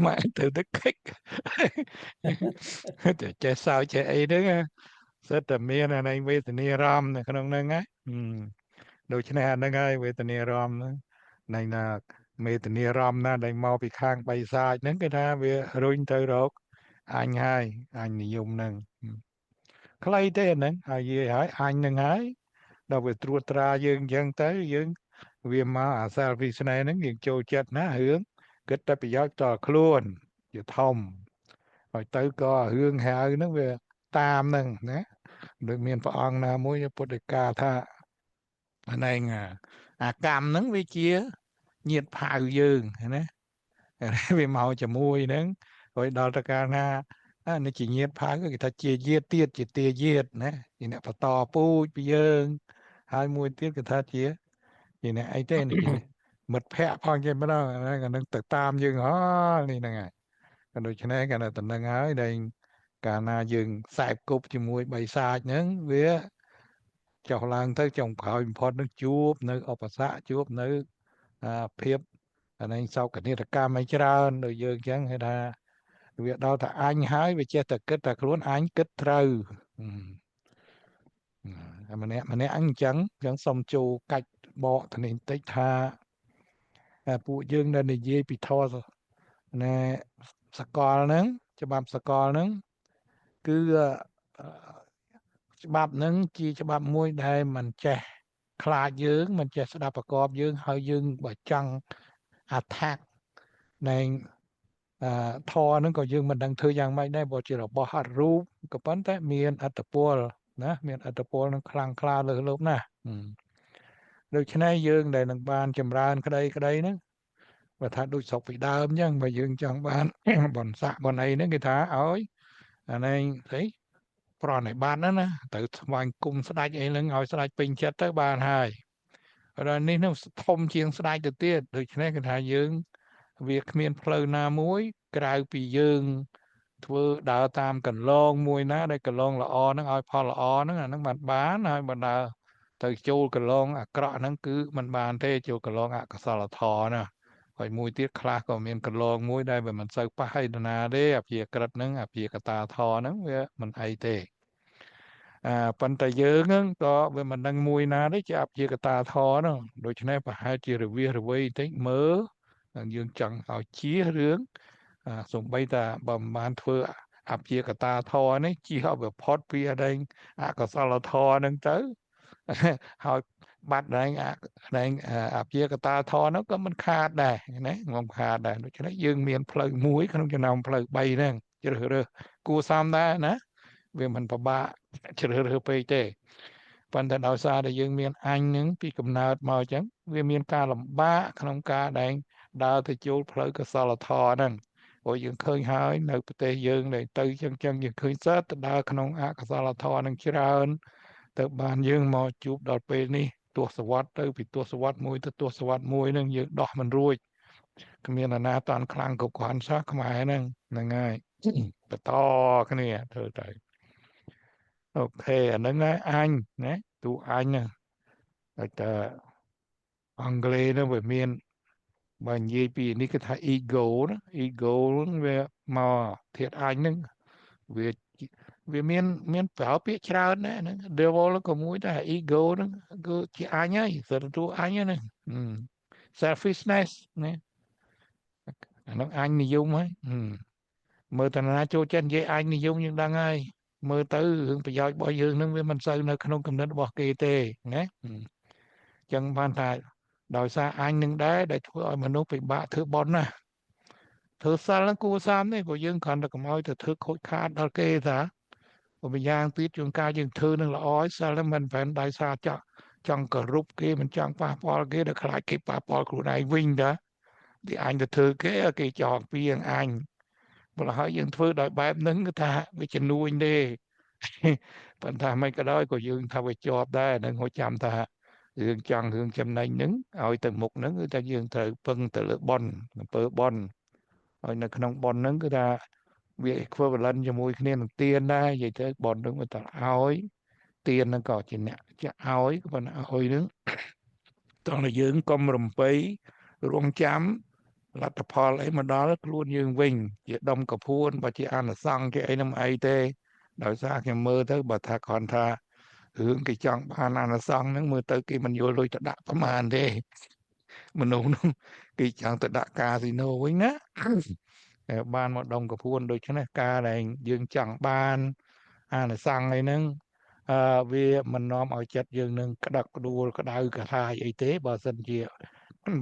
S2: មកទៅខិចតែចេះសើចចេះអីហ្នឹងសិតតែមានអានេះវេទនាអារម្មណ៍នៅក្នុងហ្នឹងណាដូច្នេះអាហ្នឹងហើយវេទនាអារម្មណ៍ហ្នឹងនៃណាវេទនាអារម្មណ៍ណាដែលមកពីខាងបិសាចហ្នឹងគឺថាវារុញទៅរកអញហើយអញនិយមហ្នឹងខ្លីទេអាហ្នឹងហើយនិយាយហើយអញហ្នឹងហើយដល់វាត្រួតត្រាយើងអញ្ចឹងទៅយើងវាមកអាសាលវិស្នេហ៍ហ្នឹងយើងចូលចិត្តណារឿងគិតតែប្រយោជន៍តខ្លួនជាធំហើយទៅក៏រឿងហៅហ្នឹងវាតាមហ្នឹងណាដូចមានព្រះអង្គណាមួយពុទ្ធដីកាថាអាហ្នឹងអាកម្មហ្នឹងវាជាញាតផៅយើងណាវាមកជាមួយហ្នឹងហើយដល់ទៅកាលណានេះជាញាតផៅគេថាជាយាតទៀតជាទាយាតណាជាអ្នកបន្តពូជពីយើងហើយមួយទៀតគេថាជាអ្នកអីទេជាមិត្តភ័ក្តិផងជាម្ដងហ្នឹងអានឹងទៅតាមយើងនេះហ្នឹងហើយក៏ដូច្នេះកាលណាតំណឹងហើយដែលកាលណាយើងខ្សែគប់ជាមួយបិសាចហ្នឹងវាចុះឡើងទៅចុងក្រោយបំផុតនឹងជួបនៅឧបសគ្គជួបនៅភាពអានេះសោកនាដកម្មឲ្យច្រើនដូចយើងអញ្ចឹងគេថាវាដល់តែអញហើយវាចេះតែគិតតែខ្លួនអញគិតត្រូវម្នាក់អញ្ចឹងសុំចូលកាច់បកទៅនេះបន្តិចថាពួកយើងដែលនិយាយពីធម៌ណែសកលហ្នឹងច្បាប់សកលហ្នឹងគឺច្បាប់ហ្នឹងជាច្បាប់មួយដែលមិនចេះខ្លាចយើងមិនចេះស្ដាប់ប្រកបយើងហើយយើងបើចង់attack នៃធរហ្នឹងក៏យើងមិនដឹងធ្វើយ៉ាងម៉េចដែរបើជារបស់អត់រូបក៏ប៉ុន្តែមានអត្តពលណាមានអត្តពលនឹងខ្លាំងក្លាលើសលប់ណាស់ដូច្នេះយើងដែលនឹងបានចម្រើនក្តីហ្នឹងបើថាដូចស្រុកពីដើមអញ្ចឹងបើយើងចង់បានបនស័កបនអីហ្នឹងគេថាឲ្យអានេះស្អីប្រណិប័តណាទៅស្វែងគុំស្ដាច់អីហ្នឹងឲ្យស្ដាច់ពេញចិត្តទៅបានហើយដល់នេះនឹងធំជាងស្ដាច់ទៅទៀតដូច្នេះគេថាយើង វាគ្មានផ្លូវណាមួយក្រៅពីយើងធ្វើដើរតាមកន្លងមួយណាដែលកន្លងល្អហ្នឹងឲ្យផលល្អហ្នឹងអាហ្នឹងបានហើយបើដើរទៅចូលកន្លងអាក្រក់ហ្នឹងគឺมันបានទេចូលកន្លងអកុសលធម៌ណាហើយមួយទៀតខ្លះក៏មានកន្លងមួយដែលវាមិនសូវប៉ះអីណាទេអភិក្រិតហ្នឹងអភិកតាធម៌ហ្នឹងវាមិនអីទេប៉ុន្តែយើងហ្នឹងក៏វាមិនដឹងមួយណាទេជាអភិកតាធម៌ហ្នឹងដូច្នេះប្រហែលជារវាសរវៃបន្តិចមើលយើងចង់ឲ្យជារឿងសំបីតាបើមិនបានធ្វើអភិកតាធម៌នេះជិះឲ្យវាផុតពីអកុសលធម៌ហ្នឹងទៅហើយបាត់ដែងអភិកតាធម៌ហ្នឹងក៏មិនខាតដែរណាមិនខាតដែរដូច្នេះយើងមានផ្លូវមួយក្នុងចំណោមផ្លូវ3ហ្នឹងជ្រើសរើសគួរសមដែរណាវាមិនពិបាកជ្រើសរើសពេកទេប៉ុន្តែដោយសារតែយើងមានអញនឹងពីកំណើតមកអញ្ចឹងវាមានការលំបាកក្នុងការដែលដើរទៅចូលផ្លូវកុសលធម៌ហ្នឹងព្រោះយើងឃើញហើយនៅប្រទេសយើងដែលទៅអញ្ចឹងយើងឃើញសិតទៅដើរក្នុងអកុសលធម៌ហ្នឹងច្រើនទៅបានយើងមកជួបដល់ពេលនេះទស្សវត្សទៅពីទស្សវត្សមួយទៅទស្សវត្សមួយហ្នឹងយើងដោះមិនរួចគ្មានអាណាតាន់ខ្លាំងគ្រប់គ្រាន់សោះខ្មែរហ្នឹងហើយបន្តគ្នាធ្វើទៅអូខេអាហ្នឹងហើយអញណាទូអញហ្នឹងតែអង់គ្លេសហ្នឹងវាមានបើនិយាយពីនេះគេថា ego ណា ego ហ្នឹងវាមកធាតុអញហ្នឹងវាមានប្រើពាក្យច្រើនណាស់ហ្នឹង devil ក៏មួយដែរ ego ហ្នឹងគឺជាអញហើយសត្វទូអញហ្នឹង selfishness ណាអាហ្នឹងអញនិយមហើយមើលតាណាចូលចិត្តនិយាយអញនិយមយើងដឹងហើយមើលទៅរឿងប្រយោជន៍របស់យើងនឹងវាមិនសូវនៅក្នុងគំនិតរបស់គេទេណាអញ្ចឹងបានថាដោយសារអញនឹងដែរដែលធ្វើឲ្យមនុស្សពិបាកធ្វើបន់ណាធ្វើសិលនឹងគួរសមទេព្រោះយើងគ្រាន់តែកុំឲ្យទៅធ្វើខូចខាតដល់គេថាម្យ៉ាងទៀតជួនកាលយើងធ្វើនឹងល្អឲ្យសិលនឹងមិនមែនដោយសារចង់គោរពគេមិនចង់ប៉ះពាល់គេដល់ខ្លាចគេប៉ះពាល់ខ្លួនឯងវិញតាទីអញទៅធ្វើគេចោលពីអញបើហើយយើងធ្វើដោយបែបហ្នឹងគឺថាវាជំនួញទេប៉ុន្តែមិនក៏ដោយក៏យើងថាវាជាប់ដែរនឹងហូចចាំថារឿងចង់រឿងចំណេញហ្នឹងឲ្យទៅមុខហ្នឹងគឺថាយើងត្រូវពឹងទៅលើបនអំពើបនហើយនៅក្នុងបនហ្នឹងគឺថាវា equivalent ជាមួយគ្នានឹងទានដែរនិយាយទៅបនហ្នឹងវាតឲ្យទានហ្នឹងក៏ជាអ្នកជាឲ្យក៏ប៉ុន្តែឲ្យហ្នឹងត្រង់តែយើងកុំរំពៃរងចាំលទ្ធផលអីមកដល់ខ្លួនយើងវិញជាដុំកពួនបើជាអនុសង្ឃជាអីនឹងអីទេដោយសារខ្ញុំមើលទៅបើថាគ្រាន់ថារឿងគេចង់បានអនុសង្ឃហ្នឹងមើលទៅគេមិនយល់លុយទៅដាក់ប្រមាណទេមនុស្សនោះគេចង់ទៅដាក់កាស៊ីណូវិញណាបានមកដុំកពួនដូច្នេះការដែលយើងចង់បានអានិសង្ឃអីហ្នឹងវាមិននាំឲ្យចិត្តយើងនឹងក្តាក់ក្ដួលក្តៅក្រហាយអីទេបើសិនជា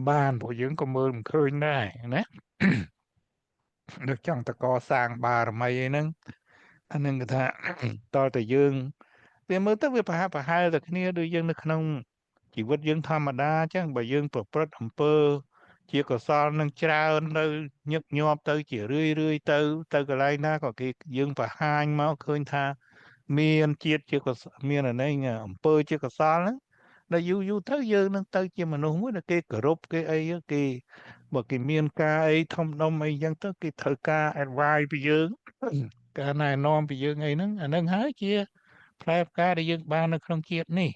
S2: បានព្រោះយើងក៏មើលមិនឃើញដែរណាដូចចង់តកសាងបារមីអីហ្នឹងអានឹងគេថាតើតើយើងវាមើលទៅវាប្រហែលតែគ្នាដូចយើងនៅក្នុងជីវិតយើងធម្មតាអញ្ចឹងបើយើងប្រព្រឹត្តអំពើជាកុសលនឹងច្រើននៅញឹកញាប់ទៅជារឿយទៅកន្លែងណាក៏គេយើងបង្ហាញមកឃើញថាមានជាតិជាកុសលមានអានេះអំពើជាកុសលហ្នឹងដល់យូរទៅយើងនឹងទៅជាមនុស្សមួយដែលគេគោរពគេអីគេបើគេមានការអីធំដុំអីចឹងទៅគេត្រូវការ advice ពីយើងការណែនាំពីយើងអីហ្នឹងអាហ្នឹងហើយជាផ្លែផ្កាដែលយើងបាននៅក្នុងជាតិនេះ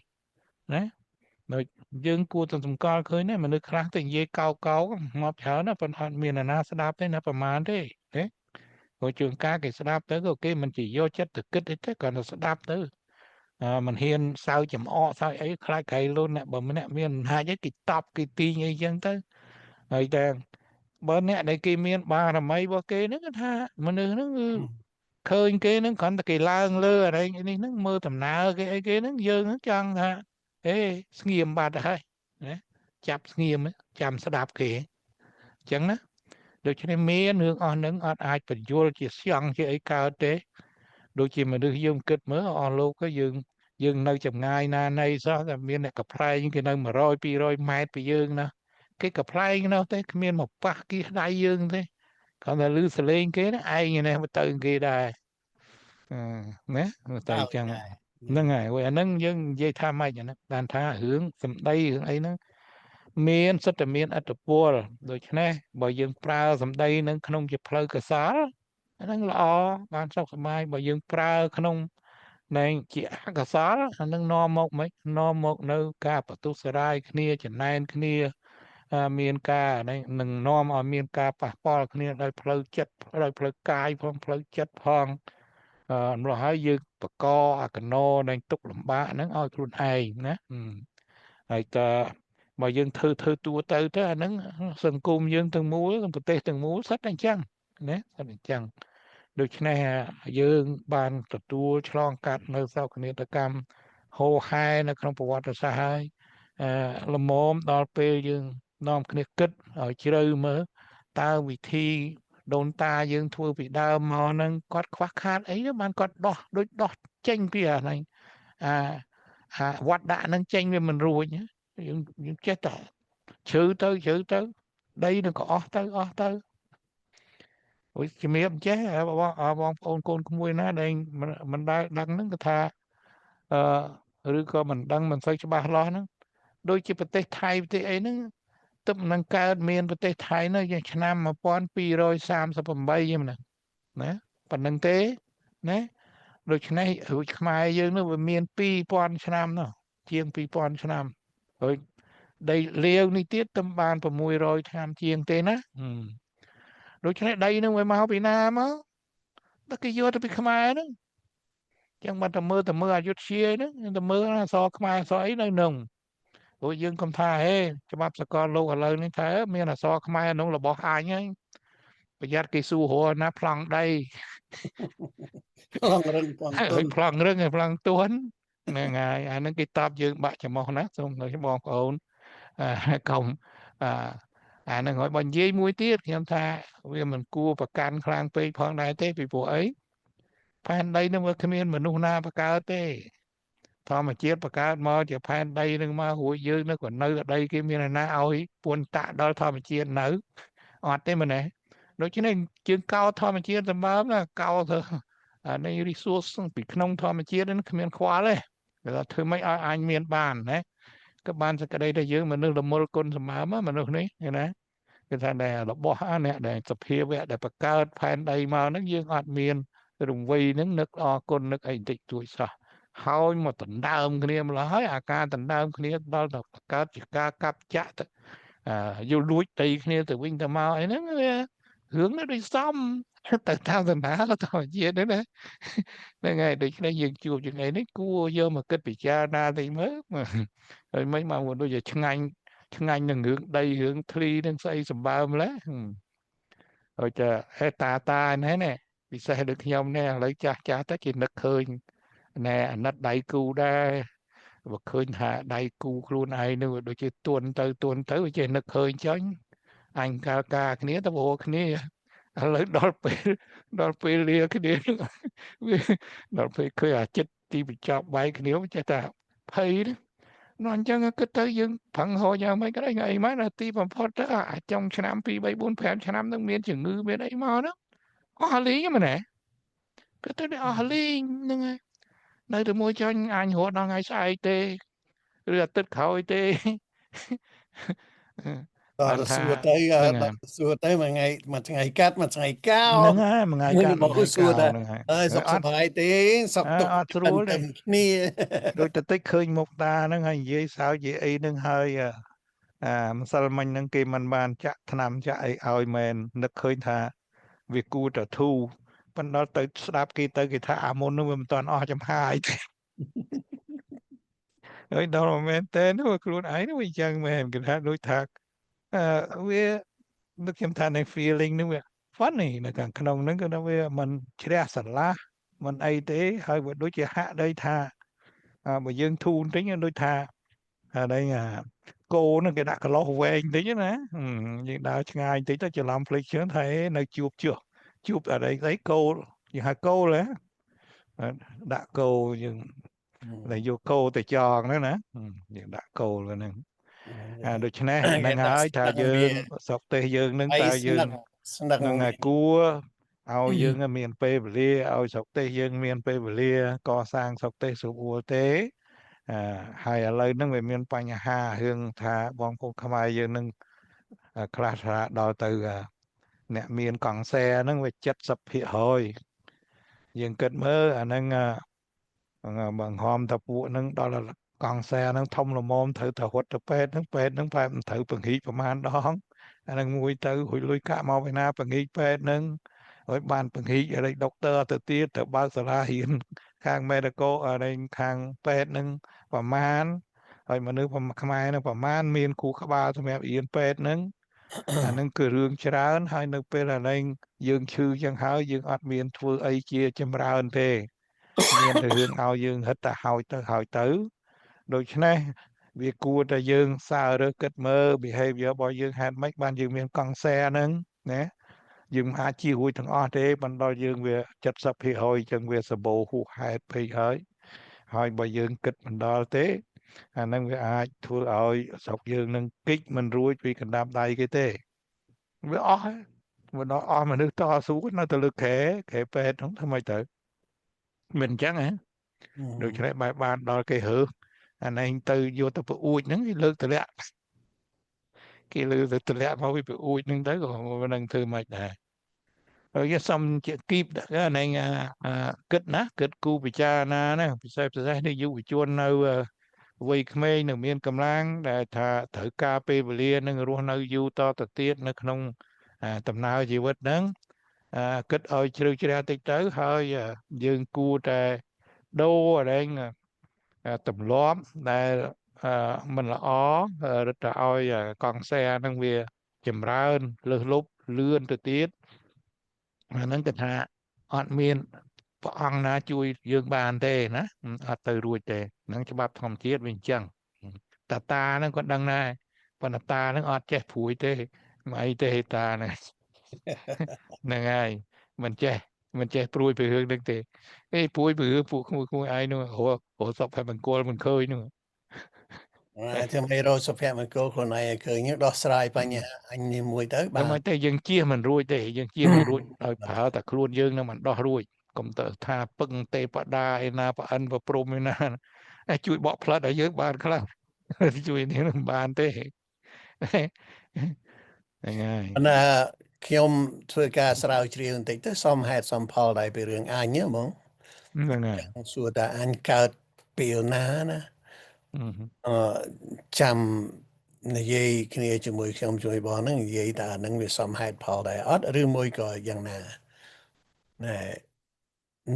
S2: ណាដូចយើងគួរតែសម្គាល់ឃើញដែរមនុស្សខ្លះទៅនិយាយកោកមកច្រើនណាប៉ុន្តែអត់មានណាស្ដាប់ទេណាប្រមាណទេណាព្រោះជួនកាលគេស្ដាប់ទៅក៏គេមិនជាយកចិត្តទៅគិតអីទេគាត់ទៅស្ដាប់ទៅមិនហ៊ានសើចចំអកសើចអីខ្លាចក្រៃលូនអ្នកបើម្នាក់មានអំណាចអីគេតប់គេទីងអីចឹងទៅហើយតែបើអ្នកដែលគេមានបារមីរបស់គេហ្នឹងគឺថាមនុស្សហ្នឹងគឺឃើញគេហ្នឹងគ្រាន់តែគេឡើងលើអីនេះហ្នឹងមើលដំណើរគេអីគេហ្នឹងយើងហ្នឹងចង់ថាស្ងៀមបាត់ហើយណាចាប់ស្ងៀមចាំស្ដាប់គេអញ្ចឹងណាដូច្នេះមានរឿងអស់ហ្នឹងអត់អាចបញ្យល់ជាស្យងជាអីកើតទេដូចជាមនុស្សយើងគិតមើលអស់លោកយើងនៅចម្ងាយណានៃសោះតែមានអ្នកកប្លែងគេនៅ100 200ម៉ែត្រពីយើងណាគេកប្លែងនោះទេគ្មានមកប៉ះគៀសដៃយើងទេគាត់តែលឺសលេងគេណាឯងនេះមកទៅគេដែរណាមកទៅអញ្ចឹងហ្នឹងហើយអាហ្នឹងយើងនិយាយថាម៉េចអាហ្នឹងបានថារឿងសម្ដីរឿងអីហ្នឹង មានសិទ្ធិមានអត្តពលដូច្នេះបើយើងប្រើសម្ដីនឹងក្នុងជាផ្លូវកសលអាហ្នឹងល្អបានសុខសប្បាយបើយើងប្រើក្នុងនៃជាអកុសលអានឹងនាំមកមិននាំមកនៅការបទុសរាយគ្នាចំណែនគ្នាមានការនឹងនាំឲ្យមានការប៉ះពាល់គ្នាដោយផ្លូវចិត្តដោយផ្លូវកាយផងផ្លូវចិត្តផងម្ល៉េះហើយយើងបកអកណោនៃទុកលំបាកហ្នឹងឲ្យខ្លួនឯងណាហើយក៏បើយើងធ្វើទួទៅអាហ្នឹងសង្គមយើងទាំងមូលប្រទេសទាំងមូលសិតតែអញ្ចឹងណាសិតអញ្ចឹងដូច្នេះយើងបានទទួលឆ្លងកាត់នៅសោកនាដកម្មហូរហែនៅក្នុងប្រវត្តិសាស្ត្រហើយល្មមដល់ពេលយើងនាំគ្នាគិតឲ្យជ្រៅមើលតើវិធីដូនតាយើងធ្វើពីដើមមកហ្នឹងគាត់ខ្វះខាតអីបានគាត់ដោះដូចដោះចេញពីអាហ្នឹងវត្តដាក់ហ្នឹងចេញវាមិនរួចយើងចេះតែជ្រៅទៅដីនឹងក៏អស់ទៅអូយជំរាបចេះបងប្អូនកូនក្មួយណាដែលមិនដែលដឹងហ្នឹងគឺថាឬក៏មិនដឹងមិនសូវច្បាស់លាស់ហ្នឹងដូចជាប្រទេសថៃប្រទេសអីហ្នឹងទើបនឹងកើតមានប្រទេសថៃនៅឆ្នាំ1238ហ្នឹងណាប៉ុណ្្នឹងទេណាដូច្នេះរួចខ្មែរយើងនោះវាមាន2000ឆ្នាំនោះជាង2000ឆ្នាំហើយដីលាវនេះទៀតទំបាន600ឆ្នាំជាងទេណាដូច្នេះដីនឹងវាមកពីណាមកតែគេយកទៅពីខ្មែរហ្នឹងចឹងបាត់តែមើលអយុធ្យាហ្នឹងតែមើលអសរខ្មែរអសរអីនៅនឹងព្រោះយើងកុំថាហេច្បាប់សកលលោកឥឡូវនេះថាមានអសរខ្មែរក្នុងរបស់អញហើយប្រយ័ត្នគេសួររហណាប្លង់ដី
S1: ប្លង់រឹង
S2: ប្លង់រឹងប្លង់ទួនហ្នឹងហើយអាហ្នឹងគេតបយើងបាក់ច្រមុះណាសូមបងប្អូនកុំអាហ្នឹងហើយបើនិយាយមួយទៀតខ្ញុំថាវាមិនគួរប្រកាន់ខ្លាំងពេកផងដែរទេពីព្រោះអីផែនដីនឹងវាគ្មានមនុស្សណាបង្កើតទេធម្មជាតិបង្កើតមកជាផែនដីនឹងមករួចយើងនៅក៏នៅដីគេមានណាឲ្យពួនតាក់ដល់ធម្មជាតិនៅអត់ទេមែនទេដូច្នេះជើងកោធម្មជាតិសម្បើមណាកោទៅអានេះ resource ពីក្នុងធម្មជាតិនឹងគ្មានខ្វល់ទេគេថាធ្វើម៉េចឲ្យអញមានបានណាក៏បានសក្តីថាយើងមនុស្សល្មុលគុណសម្បើមមនុស្សនេះណាគឺថាដែលរបស់អ្នកដែលសភាវៈដែលបង្កើតផែនដីមកហ្នឹងយើងអត់មានរង្វៃហ្នឹងនឹកអរគុណនឹកអីបន្តិចតួចសោះហើយមកដណ្ដើមគ្នាម្ល៉េះហើយអាការដណ្ដើមគ្នាដល់តែបង្កើតជាការកាប់ចាក់ទៅយល់លួចដីគ្នាទៅវិញទៅមកអីហ្នឹងវារឿងនេះដូចសមទៅតាមសណ្ដាលធម្មជាតិហ្នឹងណាហ្នឹងហើយដូច្នេះយើងជួបជាថ្ងៃនេះគួរយកមកគិតពិចារណាតិចមើលហើយមិនមកដូចជាឆ្ងាញ់នឹងរឿងដីរឿងធ្លីនឹងស្អីសម្បើម្ល៉េះហើយចាហេតានេះពិសេសដូចខ្ញុំនេះឥឡូវចាស់ទៅគេនឹកឃើញណែអាណិតដៃគូដែរបើឃើញថាដៃគូខ្លួនឯងនោះដូចជាទួនទៅវាចេះនឹកឃើញចាញ់អញកាលការគ្នាទៅព្រោះគ្នាឥឡូវដល់ពេលលាគ្នាវាដល់ពេលឃើញអាចិត្តទីបញ្ចប់បែកគ្នាចេះតែភ័យនោះអញ្ចឹងគិតទៅយើងប្រឹងហោយ៉ាងម៉េចក៏ได้អីមកទីបំផុតទៅអាចុងឆ្នាំ2 3 4 5ឆ្នាំនឹងមានជំងឺមានអីមកហ្នឹងអស់លីងមែនទេគិតទៅអស់លីងហ្នឹងហើយនៅតែមួយចាញ់អញរត់ដល់ថ្ងៃស្អែកទេឬអាទិត្យក្រោយទេ
S1: ដល់សួរទៅមួយថ្ងៃកាត់មួយថ្ងៃកោ
S2: ហ្នឹងហើយមួយថ្ងៃកាត់
S1: មកសួរហ្នឹងហើយសុខសប្បាយទេសុខទុក្ខ
S2: អត់ស្រួលទេ
S1: គ្នា
S2: ដូចតែតិចឃើញមុខតាហ្នឹងហើយនិយាយសើចនិយាយអីហ្នឹងហើយម្សិលមិញហ្នឹងគេមិនបានចាក់ថ្នាំចាក់អីឲ្យមែននឹកឃើញថាវាគួរតែធូរប៉ុន្តែទៅស្ដាប់គេថាអាមុននោះវាមិនតាន់អស់ចំហាយទេហើយដល់មែនតើនោះខ្លួនឯងនោះវាអញ្ចឹងមែនគេថាដូចថាវានឹកខ្ញុំថានៅ feeling នោះវា funny នៅខាងក្នុងហ្នឹងគឺថាវាមិនជ្រះស្រឡះមិនអីទេហើយវាដូចជាហាក់ដីថាបើយើងធូរបន្តិចដូចថាហើយគោហ្នឹងគេដាក់កន្លោះវែងបន្តិចណាយើងដើរឆ្ងាយបន្តិចទៅច្រឡំភ្លេចជើងថានៅជួបអីគោយើងហៅគោហ៎ដាក់គោយើងតែយកគោទៅចងហ្នឹងណាយើងដាក់គោហ្នឹងដូច្នេះហ្នឹងហើយថាយើងស្រុកទេសយើងហ្នឹងតើយើងនឹងគួរឲ្យយើងមានពេលវេលាឲ្យស្រុកទេសយើងមានពេលវេលាកសាងស្រុកទេសស្រួលទេ ហើយឥឡូវហ្នឹងវាមានបញ្ហារឿងថាបងប្អូនខ្មែរយើងនឹងខ្លះថាដល់ទៅអ្នកមានកង់សែហ្នឹងវា70%យើងគិតមើលអាហ្នឹងបង្ហំតាពួកហ្នឹងដល់កង់សែហ្នឹងធំល្មមត្រូវទៅរត់ទៅពេទ្យហ្នឹងពេទ្យហ្នឹងប្រែមិនត្រូវពង្រីកប្រមាណដងអាហ្នឹងមួយទៅហួយលុយកាក់មកពីណាពង្រីកពេទ្យហ្នឹងហើយបានពង្រីកអីដុកទ័រទៅទៀតទៅបើកសាលារៀនខាង medical អីខាងពេទ្យហ្នឹងប្រមាណហើយមនុស្សខ្មែរហ្នឹងប្រមាណមានគ្រូក្បាលសម្រាប់រៀនពេទ្យហ្នឹងអាហ្នឹងគឺរឿងច្រើនហើយនៅពេលអានេះយើងឈឺចឹងហើយយើងអត់មានធ្វើអីជាចម្រើនទេមានតែរឿងឲ្យយើងហិតតែហើយទៅដូច្នេះវាគួរតែយើងសាររើសគិតមើល behavior របស់យើងហេតុម៉េចបានយើងមានកង់សែហ្នឹងណាយើងមិនអាចជារួចទាំងអស់ទេបណ្ដោយយើងវា70%ចឹងវាសម្បូរហួសហេតុពេកហើយបើយើងគិតបណ្ដល់ទេអាហ្នឹងវាអាចធ្វើឲ្យស្រុកយើងនឹងគិចមិនរួចពីកណ្ដាប់ដៃគេទេវាអស់ហើយមិនដល់អស់មនុស្សតស៊ូនៅទៅលើខែពេទ្យហ្នឹងធ្វើម៉េចទៅមិនអញ្ចឹងហ៎ដូច្នេះបែបបានដល់គេរើសអានេះទៅយកទៅប្រអួចហ្នឹងគេលើកតម្លាក់មកពីប្រអួចហ្នឹងទៅក៏មិនដឹងធ្វើម៉េចដែរហើយយើងសុំជាគីបហ្នឹងគិតណាគិតគូពិចារណាណាពិសេសនេះយុវជននៅវ័យក្មេងនៅមានកម្លាំងដែលថាត្រូវការពេលវេលានឹងរស់នៅយូរតទៅទៀតនៅក្នុងដំណើរជីវិតហ្នឹងគិតឲ្យជ្រៅជ្រះតិចទៅហើយយើងគួរតែដូរអីទម្លាប់ដែលមិនល្អរត់ទៅឲ្យកង់សែហ្នឹងវាចម្រើនលើសលប់លឿនទៅទៀតអាហ្នឹងគេថាអត់មានព្រះអង្គណាជួយយើងបានទេណាអត់ទៅរួចទេហ្នឹងច្បាប់ធម្មជាតិវាអញ្ចឹងតាហ្នឹងក៏ដឹងដែរប៉ុន្តែតាហ្នឹងអត់ចេះព្រួយទេមិនអីទេតាហ្នឹងហើយមិនចេះព្រួយពីរឿងហ្នឹងទេព្រួយពីរឿងពួកក្មួយឯងនោះរកសុភមង្គលមិនឃើញនោះ
S1: ចាំឲ្យរកសុភមង្គលខ្លួនឯងឃើញដោះស្រាយបញ្ហាអញនេះមួយទៅ
S2: បាទតែយើងជៀសមិនរួចទេយើងជៀសមិនរួចដោយប្រើតែខ្លួនយើងនឹងមិនដោះរួចកុំទៅថាពឹងទេវតាឯណាប្រអិនប្រព្រំឯណាជួយបកផ្លិតឲ្យយើងបានខ្លះជួយនេះមិនបានទេហ្នឹងហើយ
S1: ណាខ្ញុំធ្វើការស្រាវជ្រាវបន្តិចទៅសមហេតុសមផលដែរពីរឿងអញហ្មង
S2: ហ្នឹងហើយ
S1: សួរថាអញកើតពេលណាណាចាំនិយាយគ្នាជាមួយខ្ញុំជួយបងហ្នឹងនិយាយថាហ្នឹងវាសមហេតុផលដែរអត់ឬមួយក៏យ៉ាងណាណែ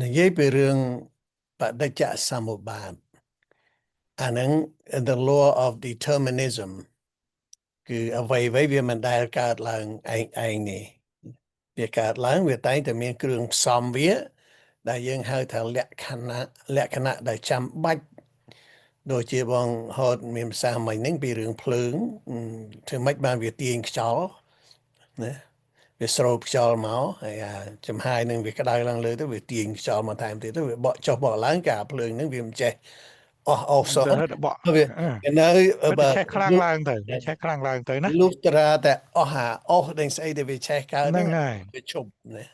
S1: និយាយពីរឿងបដិច្ចសមុប្បាតអាហ្នឹង the law of determinism គឺអ្វីៗវាមិនដែលកើតឡើងឯងនេះវាកើតឡើងវាតែងតែមានគ្រឿងផ្សំវាដែលយើងហៅថាលក្ខណៈដែលចាំបាច់ដូចជាបងហត់មានភាសាមិញហ្នឹងពីរឿងភ្លើងធ្វើម៉េចបានវាទាញខ្យល់ណាវាស្រោបខ្យល់មកហើយចំហាយនឹងវាក្តៅឡើងលើទៅវាទាញខ្យល់មកថែមទៀតទៅវាបក់ចុះបក់ឡើងការភ្លើងហ្នឹងវាមិនចេះអស់សោះវានៅ
S2: បើឆេះខ្លាំងឡើងទៅឆេះខ្លាំងឡើងទៅណា
S1: លុះត្រាតែអស់ដែលស្អីដែលវាឆេះកើត
S2: ហ្នឹងហើយ
S1: វាឈប់ណា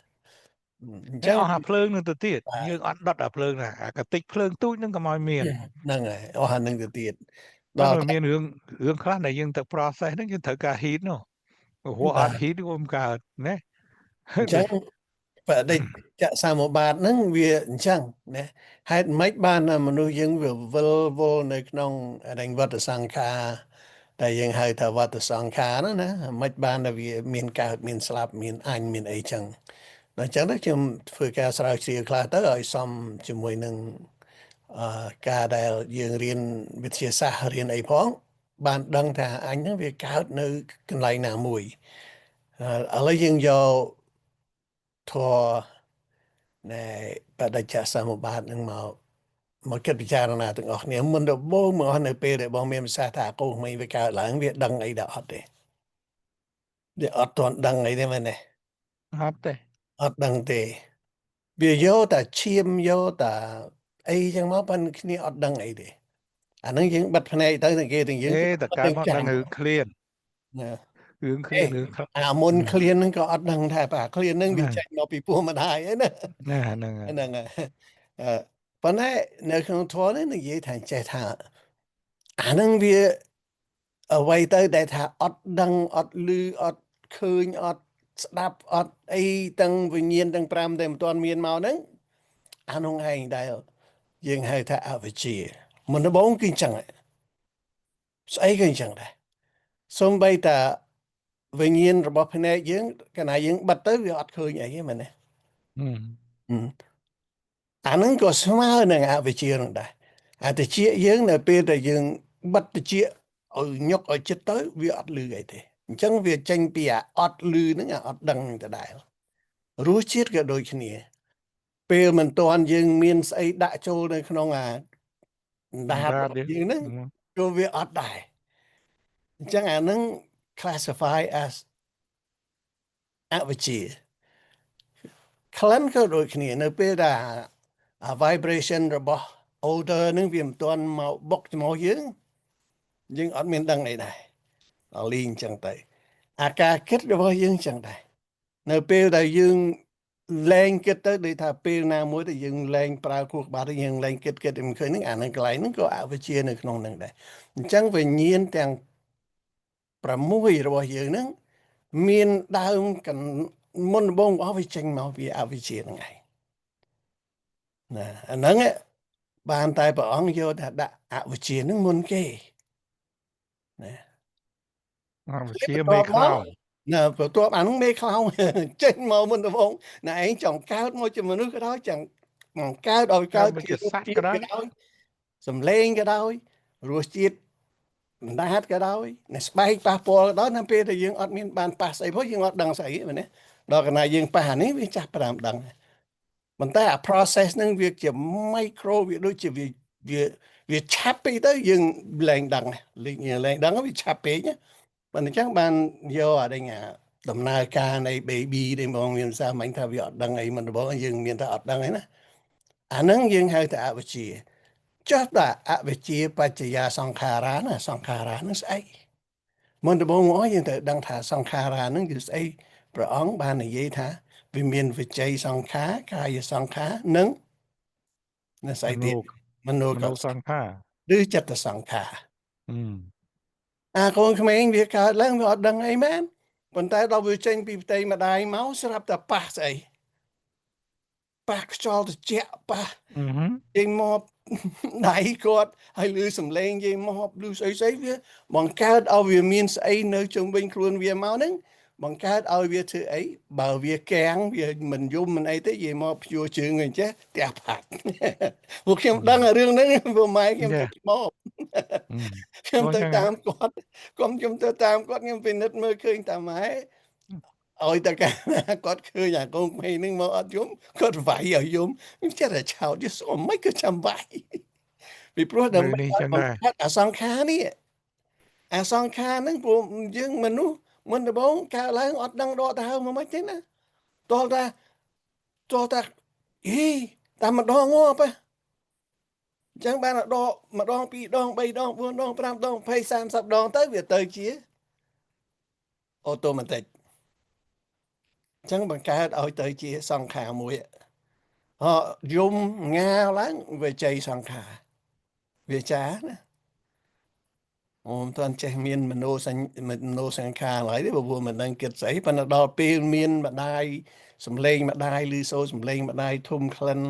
S2: អញ្ចឹងអស់អាភ្លើងនឹងទៅទៀតយើងអត់ដុតអាភ្លើងណាអាកតិចភ្លើងទូចនឹងក៏មកមាន
S1: ហ្នឹងហើយអស់អានឹងទៅទៀត
S2: ដល់មានរឿងខ្លះដែលយើងទៅ process ហ្នឹងយើងត្រូវការ heat នោះព្រោះអត់ heat ក៏មិនកើតណា
S1: អញ្ចឹងបដិច្ចសមុប្បាតហ្នឹងវាអញ្ចឹងណាហេតុម៉េចបានមនុស្សយើងវាវិលវល់នៅក្នុងរញ្ញវត្តសង្ខារតែយើងហៅថាវត្តសង្ខារហ្នឹងណាមិនបានវាមានកើតមានស្លាប់មានអញមានអីចឹងដល់អញ្ចឹងទៅខ្ញុំធ្វើការស្រាវជ្រាវខ្លះទៅឲ្យសមជាមួយនឹងការដែលយើងរៀនវិទ្យាសាស្ត្ររៀនអីផងបានដឹងថាអញហ្នឹងវាកើតនៅកន្លែងណាមួយឥឡូវយើងយកធម៌នៃបដិច្ចសមុប្បាតនឹងមកគិតពិចារណាទាំងអស់គ្នាមិនដំបូងមកអស់នៅពេលដែលបងមានប្រសាសន៍ថាកូនក្មេងវាកើតឡើងវាដឹងអីដល់អត់ទេវាអត់ទាន់ដឹងអីទេមែនទេ
S2: អត់ទេ
S1: អត់ដឹងទេវាយកតែឈាមយកតែអីចឹងមកប៉ុន្តែគ្នាអត់ដឹងអីទេអានឹងយើងបិទភ្នែកទៅតែគេទាំងយើង
S2: តែកើតមកដឹងរឿងឃ្លានរឿងឃ្លានរឿង
S1: អាមុនឃ្លានហ្នឹងក៏អត់ដឹងដែរបាទឃ្លានហ្នឹងវាចេញមកពីពោះម្ដាយហ្នឹងណា
S2: ហ្នឹង
S1: ហ្នឹង ប៉ុន្តែនៅក្នុងធម៌នេះនិយាយថាចេះថាអានឹងវាអ្វីទៅដែលថាអត់ដឹងអត់ឮអត់ឃើញអត់ស្ដាប់អត់អីទាំងវិញ្ញាណទាំង5ដែលមិនទាន់មានមកហ្នឹងអានោះឯងដែលយើងហៅថាអវិជ្ជាមុនដំបូងគឺអញ្ចឹងស្អីក៏អញ្ចឹងដែរសូម្បីតាវិញ្ញាណរបស់ភ្នែកយើងកាលណាយើងបិទទៅវាអត់ឃើញអីទេមែនទេអានឹងក៏ស្មើនឹងអវិជ្ជានឹងដែរអាតិចយើងនៅពេលដែលយើងបិទតិចឲ្យញុកឲ្យចិត្តទៅវាអត់លឺអីទេអញ្ចឹងវាចេញពីអាអត់លឺហ្នឹងអាអត់ដឹងហ្នឹងទៅដែររសជាតិក៏ដូចគ្នាពេលមិនទាន់យើងមានស្អីដាក់ចូលនៅក្នុងអាដាតរបស់យើងហ្នឹងក៏វាអត់ដែរអញ្ចឹងអាហ្នឹង classify as អវិជ្ជាក្លិនក៏ដូចគ្នានៅពេលដែល vibration របស់ odor ហ្នឹងវាមិនទាន់មកបុកចំហយើងអត់មានដឹងអីដែរដល់លីងចឹងទៅអាការគិតរបស់យើងចឹងដែរនៅពេលដែលយើងលែងគិតទៅដូចថាពេលណាមួយដែលយើងលែងប្រើខួរក្បាលទៅយើងលែងគិតមិនឃើញហ្នឹងអានឹងកន្លែងហ្នឹងក៏អវិជ្ជានៅក្នុងហ្នឹងដែរអញ្ចឹងវិញ្ញាណទាំង6របស់យើងហ្នឹងមានដើមមុនដំបូងរបស់វាចេញមកវាអវិជ្ជាហ្នឹងឯងណាអាហ្នឹងបានតែព្រះអង្គយកថាដាក់អវិជ្ជាហ្នឹងមុនគេណា
S2: អវិជ្ជាមេខ្លោង
S1: ណាបន្ទាប់អានោះមេខ្លោងចេញមកមុនដំបូងណាឯងចង់កើតមកជាមនុស្សក៏ដោយចង់កើតឲ្យកើត
S2: ជាសត្វក៏ដោយ
S1: សំឡេងក៏ដោយរសជាតិបណ្ដាតក៏ដោយអ្នកស្បែកប៉ះពាល់ក៏ដោយនៅពេលដែលយើងអត់មានបានប៉ះស្អីព្រោះយើងអត់ដឹងស្អីមែនទេដល់កណាយើងប៉ះអានេះវាចាស់5ដឹងប៉ុន្តែអា process ហ្នឹងវាជា micro វាដូចជាវាឆាប់ពេកទៅយើងលែងដឹងលែងដឹងវាឆាប់ពេកណាបើអញ្ចឹងបានយកអានេះដំណើរការនៃ baby ដែលបងមានសាមិញថាវាអត់ដឹងអីមិនដំបូងយើងមានតែអត់ដឹងឯណាអាហ្នឹងយើងហៅថាអវិជ្ជាចុះតាអវិជ្ជាបច្ចយាសង្ខារាណាសង្ខារានឹងស្អីមុនដំបូងមកយើងត្រូវដឹងថាសង្ខារានឹងគឺស្អីព្រះអង្គបាននិយាយថាវាមានវិជ័យសង្ខារកាយសង្ខារនិងស្អីទៀតមនោ
S2: សង្ខារ
S1: ឬចិត្តសង្ខារអាកូនក្មេងវាកើតឡើងវាអត់ដឹងអីមែនប៉ុន្តែដល់វាចេញពីផ្ទៃម្ដាយមកស្រាប់តែប៉ះស្អីប៉ះខ្យល់ត្រជាក់ប៉ះចេញមកដៃគាត់ហើយឮសំឡេងយាយមកឮស្អីវាបង្កើតឲ្យវាមានស្អីនៅជុំវិញខ្លួនវាមកហ្នឹងបង្កើតឲ្យវាធ្វើអីបើវាកាំងវាមិនយំមិនអីទេយាយមកព្យួរជើងអញ្ចេះផ្ទះផាត់ពួកខ្ញុំដឹងរឿងហ្នឹងព្រោះម៉ែខ្ញុំទៅមកខ្ញុំទៅតាមគាត់ខ្ញុំទៅតាមគាត់ខ្ញុំពិនិត្យមើលឃើញតាម៉ែឲ្យតែគាត់ឃើញអាកូនក្មេងហ្នឹងមកអត់យំគាត់វាយឲ្យយំខ្ញុំចេះតែឆោតយសមិនក៏ចាំវាយពីព្រោះដើម្បីអាសង្ខារនេះអាសង្ខារហ្នឹងព្រោះយើងមនុស្សមុនដំបូងកើតឡើងអត់ដឹងដកដៅមកមិនទេណាតោះតាតែម្ដងងាប់អញ្ចឹងបានដកម្ដងពីរដង3ដង4ដង5ដង20 30ដងទៅវាទៅជាអូតូម៉ាទិកអញ្ចឹងបង្កើតឲ្យទៅជាសង្ខារមួយយំងាឡើងវិជ័យសង្ខារវាចាណាអូមិនទាន់ចេះមានមនោសង្ខារឡើយទេព្រោះមិនដឹងគិតស្អីប៉ុន្តែដល់ពេលមានម្ដាយសំឡេងម្ដាយឬសូរសំឡេងម្ដាយធំក្លិន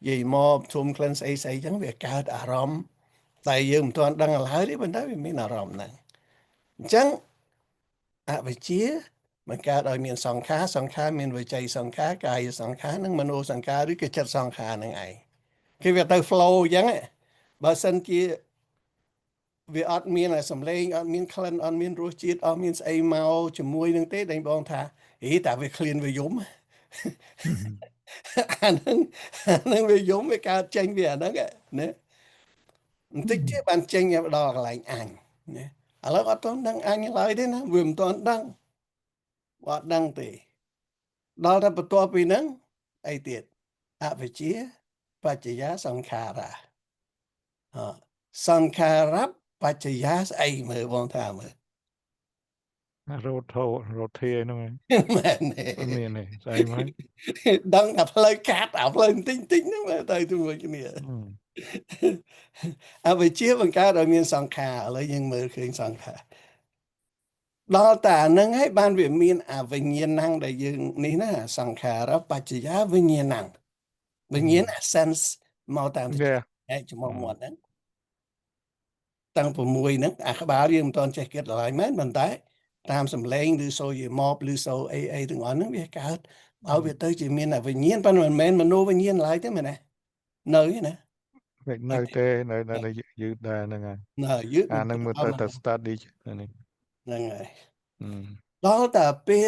S1: យាយមកធំក្លិនស្អីអញ្ចឹងវាកើតអារម្មណ៍តែយើងមិនទាន់ដឹងឡើយទេប៉ុន្តែវាមានអារម្មណ៍ហ្នឹងអញ្ចឹងអវិជ្ជាបង្កើតឲ្យមានសង្ខារមានវិជ័យសង្ខារកាយសង្ខារនិងមនោសង្ខារឬក៏ចិត្តសង្ខារហ្នឹងឯងគេវាទៅ flow អញ្ចឹងបើសិនជាវាអត់មានសំឡេងអត់មានក្លិនអត់មានរសជាតិអត់មានស្អីមកជាមួយនឹងទេដែលបងថាតែវាឃ្លានវាយំអាហ្នឹងវាយំវាកើតចេញវាអាហ្នឹងណាបន្តិចទៀតបានចេញដល់កន្លែងអញណាឥឡូវអត់ទាន់ដឹងអញឡើយទេណាវាមិនទាន់ដឹងអត់ដឹងទេដល់តែបន្ទាប់ពីហ្នឹងអីទៀតអវិជ្ជាបច្ចយាសង្ខារាសង្ខារបច្ចយាស្អីមើលបងថាមើល
S2: rốt thia nó mày miền này sai mấy
S1: đang đập lời cát ảo lên tinh tinh đó mà tay tôi mới cái này về chia bằng cá rồi miền song khà lấy những mưa khơi song khà đó ta nâng ấy ban viện miền về nhiên năng để dừng ní nè song khà đó bà chỉ giá về nhiên năng về nhiên sense màu tạm thì cái chúng mong muốn đó tăng vào mùi nữa các bạn riêng toàn chạy kết lại mấy mình tới tam sầm lên đưa sôi gì mop đưa sôi ai từng ngọn nó biết cả ở Việt tới chỉ miền là về nhiên ban mình nô về nhiên lại thế mà này nơi nè
S2: nơi tê nơi dự đà nè
S1: nơi dưới
S2: nâng mưa tờ study này
S1: đó là bê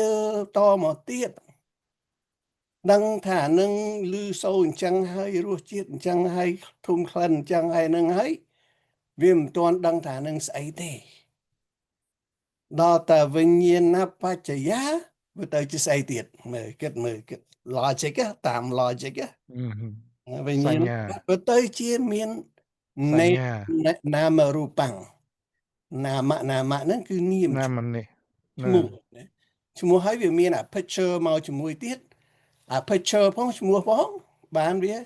S1: to một tiết đăng thả nâng lư sâu chẳng hay ruột chết chẳng hay thùng khăn chẳng hay nâng hay viêm toàn đăng thả nâng sấy tê đó là vinh nhiên nắp bá chạy giá với tới chứ sấy tiết mời kết logic á tạm logic á vinh nhiên với tới chia miền này nam rupang nama nó cứ niệm chúng hay về miền picture màu chúng mùi tiết picture phong chúng mùi phong bạn biết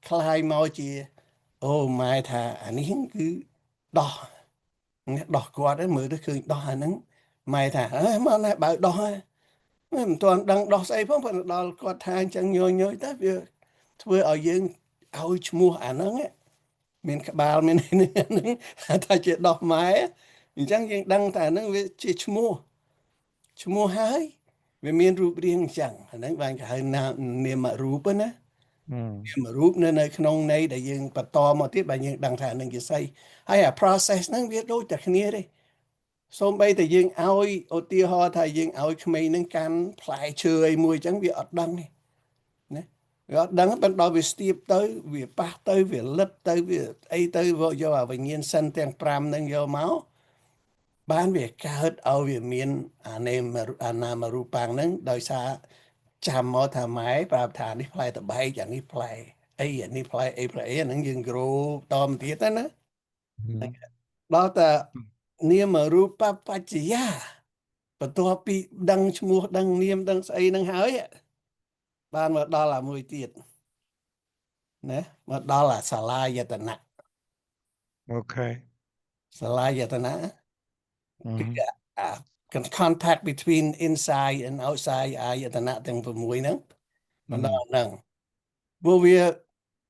S1: khai màu chỉ mai thà anh ấy cứ đo qua đấy mới được khơi đo nắng mai thà mà lại bảo đo mình toàn đang đo say phong phần đo qua thang chẳng nhoi tới việc vừa ở dương ôi mua nắng ấy mình các bà mình này ta chỉ đo máy mình chẳng đăng thà nắng về chỉ mua hai về miền rùp riêng chẳng nắng vàng cả niềm mà rùp á mà rút nên nơi khung này để dương bắt to một tiết bài dương đăng thả nên cái xây hay process năng viết đôi chặt nia đi xong bây thì dương oi ô tiêu ho thầy dương oi khmei nâng can phải chơi mùi chẳng việc ở đăng này ở đăng bắt đầu về step tới về pa tới về lấp tới về ấy tới vợ do về nhiên sân tiền pram nâng do máu bán về cả hết ở về miền nam mà rupang nâng đời xa chăm mò thà máy và thà đi play tập bay chẳng đi play ấy đi play nó dừng grow tom tiết đó đó ta niệm mà rupa pachiya và tôi bị đăng mua đăng niệm đăng say đăng hới ban mà đó là 10 tiết nè mà đó là salayatana
S2: ok
S1: salayatana contact between inside and outside ayatanaទាំង6ហ្នឹងmà đó nâng vô việc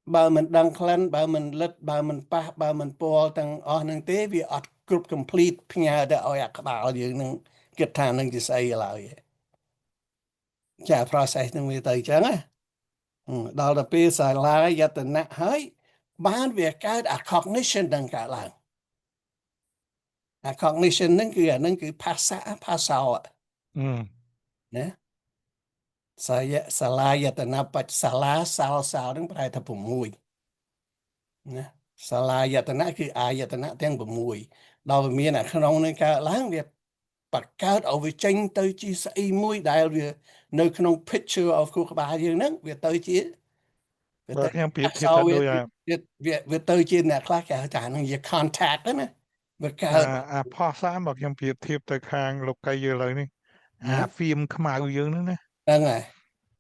S1: bà mình đăng khăn bà mình lật bà mình pa bà mình po tăng năng tế vì ở group complete nhà đã ở các bạn gì năng kết thàn năng chỉ xây lại chả process năng về tới chẳng á đó là bây giờ lại giờ tình nặng hơi bán việc cái cognition đằng cả là cognition năng cứ pass out nè salah giờ tình nặng bạch salah sao năng phải thập mùi nè salayatanaคืออายตนะទាំង6ដល់មានក្នុងនឹងកើតឡើងវាបង្កើតឲ្យវាចេញទៅជាស្អីមួយដែលវានៅក្នុង picture of ខួរក្បាលយើងហ្នឹងវាទៅជា
S2: វាទៅខ្ញុំប្រៀបធៀបថាដូច
S1: វាទៅជាអ្នកខ្លះគេហៅថានឹងជា contact ណាវាកើត
S2: ផោះសាមកខ្ញុំប្រៀបធៀបទៅខាងលោកកៃយើងឡើយនេះហ្វៀមខ្មៅយើងហ្នឹងណា
S1: ហ្នឹងហើយ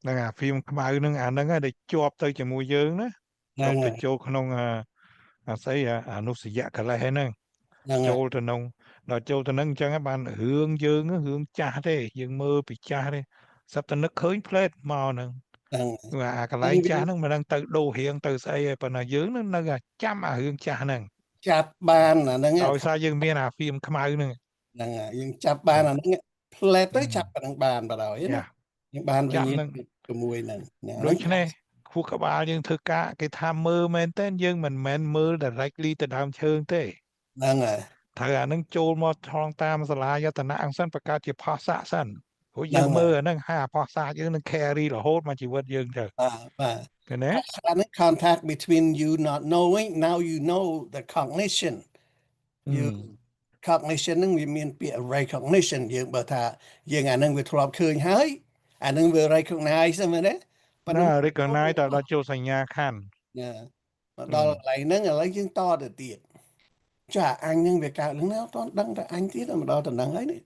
S2: ហ្នឹងហ្វៀមខ្មៅហ្នឹងហ្នឹងហើយដែលជាប់ទៅជាមួយយើងណាចូលទៅចូលក្នុងស្អីអនុស្សយៈកលេសហ្នឹងចូលទៅក្នុងដល់ចូលទៅហ្នឹងអញ្ចឹងបានរឿងយើងរឿងចាស់ទេយើងមើលពីចាស់ទេសត្វតនឹកឃើញផ្លេតមកហ្នឹងអាកន្លែងចាស់ហ្នឹងមិនដឹងទៅដូររៀងទៅស្អីទេប៉ុន្តែយើងនឹងនៅចាំអារឿងចាស់ហ្នឹង
S1: ចាប់បានអាហ្នឹង
S2: ដោយសារយើងមានអាហ្វៀមខ្មៅហ្នឹង
S1: យើងចាប់បានអាហ្នឹងផ្លេតទៅចាប់អាហ្នឹងបានបណ្ដោយណាយើងបានវិញជាមួយហ្នឹង
S2: ដូច្នេះខួរក្បាលយើងធ្វើការគេថាមើលមែនទេយើងមិនមែនមើល directly ទៅដើមឈើងទេ
S1: ហ្នឹងហើយ
S2: ត្រូវអានឹងចូលមកថងតាមសាលាយតនៈអង្គសិនបង្កើតជាផោះសាកសិនព្រោះយើងមើលអានឹងហើយអាផោះសាកយើងនឹង carry រហូតមកជីវិតយើងទៅ
S1: បាទ
S2: ឃើញទេ
S1: អានឹង contact between you not knowing now you know the cognition you cognition នឹងវាមានពាក្យ recognition យើងបើថាយើងអានឹងវាធ្លាប់ឃើញហើយអានឹងវា recognize ហ្នឹងណា
S2: ប៉ុន្តែ recognize តដល់ចូលសញ្ញាខណ្ឌ
S1: ណាមកដល់កន្លែងហ្នឹងឥឡូវយើងតទៅទៀត chả anh nhưng về cả lúc nào toàn đăng ra anh tí là mà đó toàn đăng ấy đấy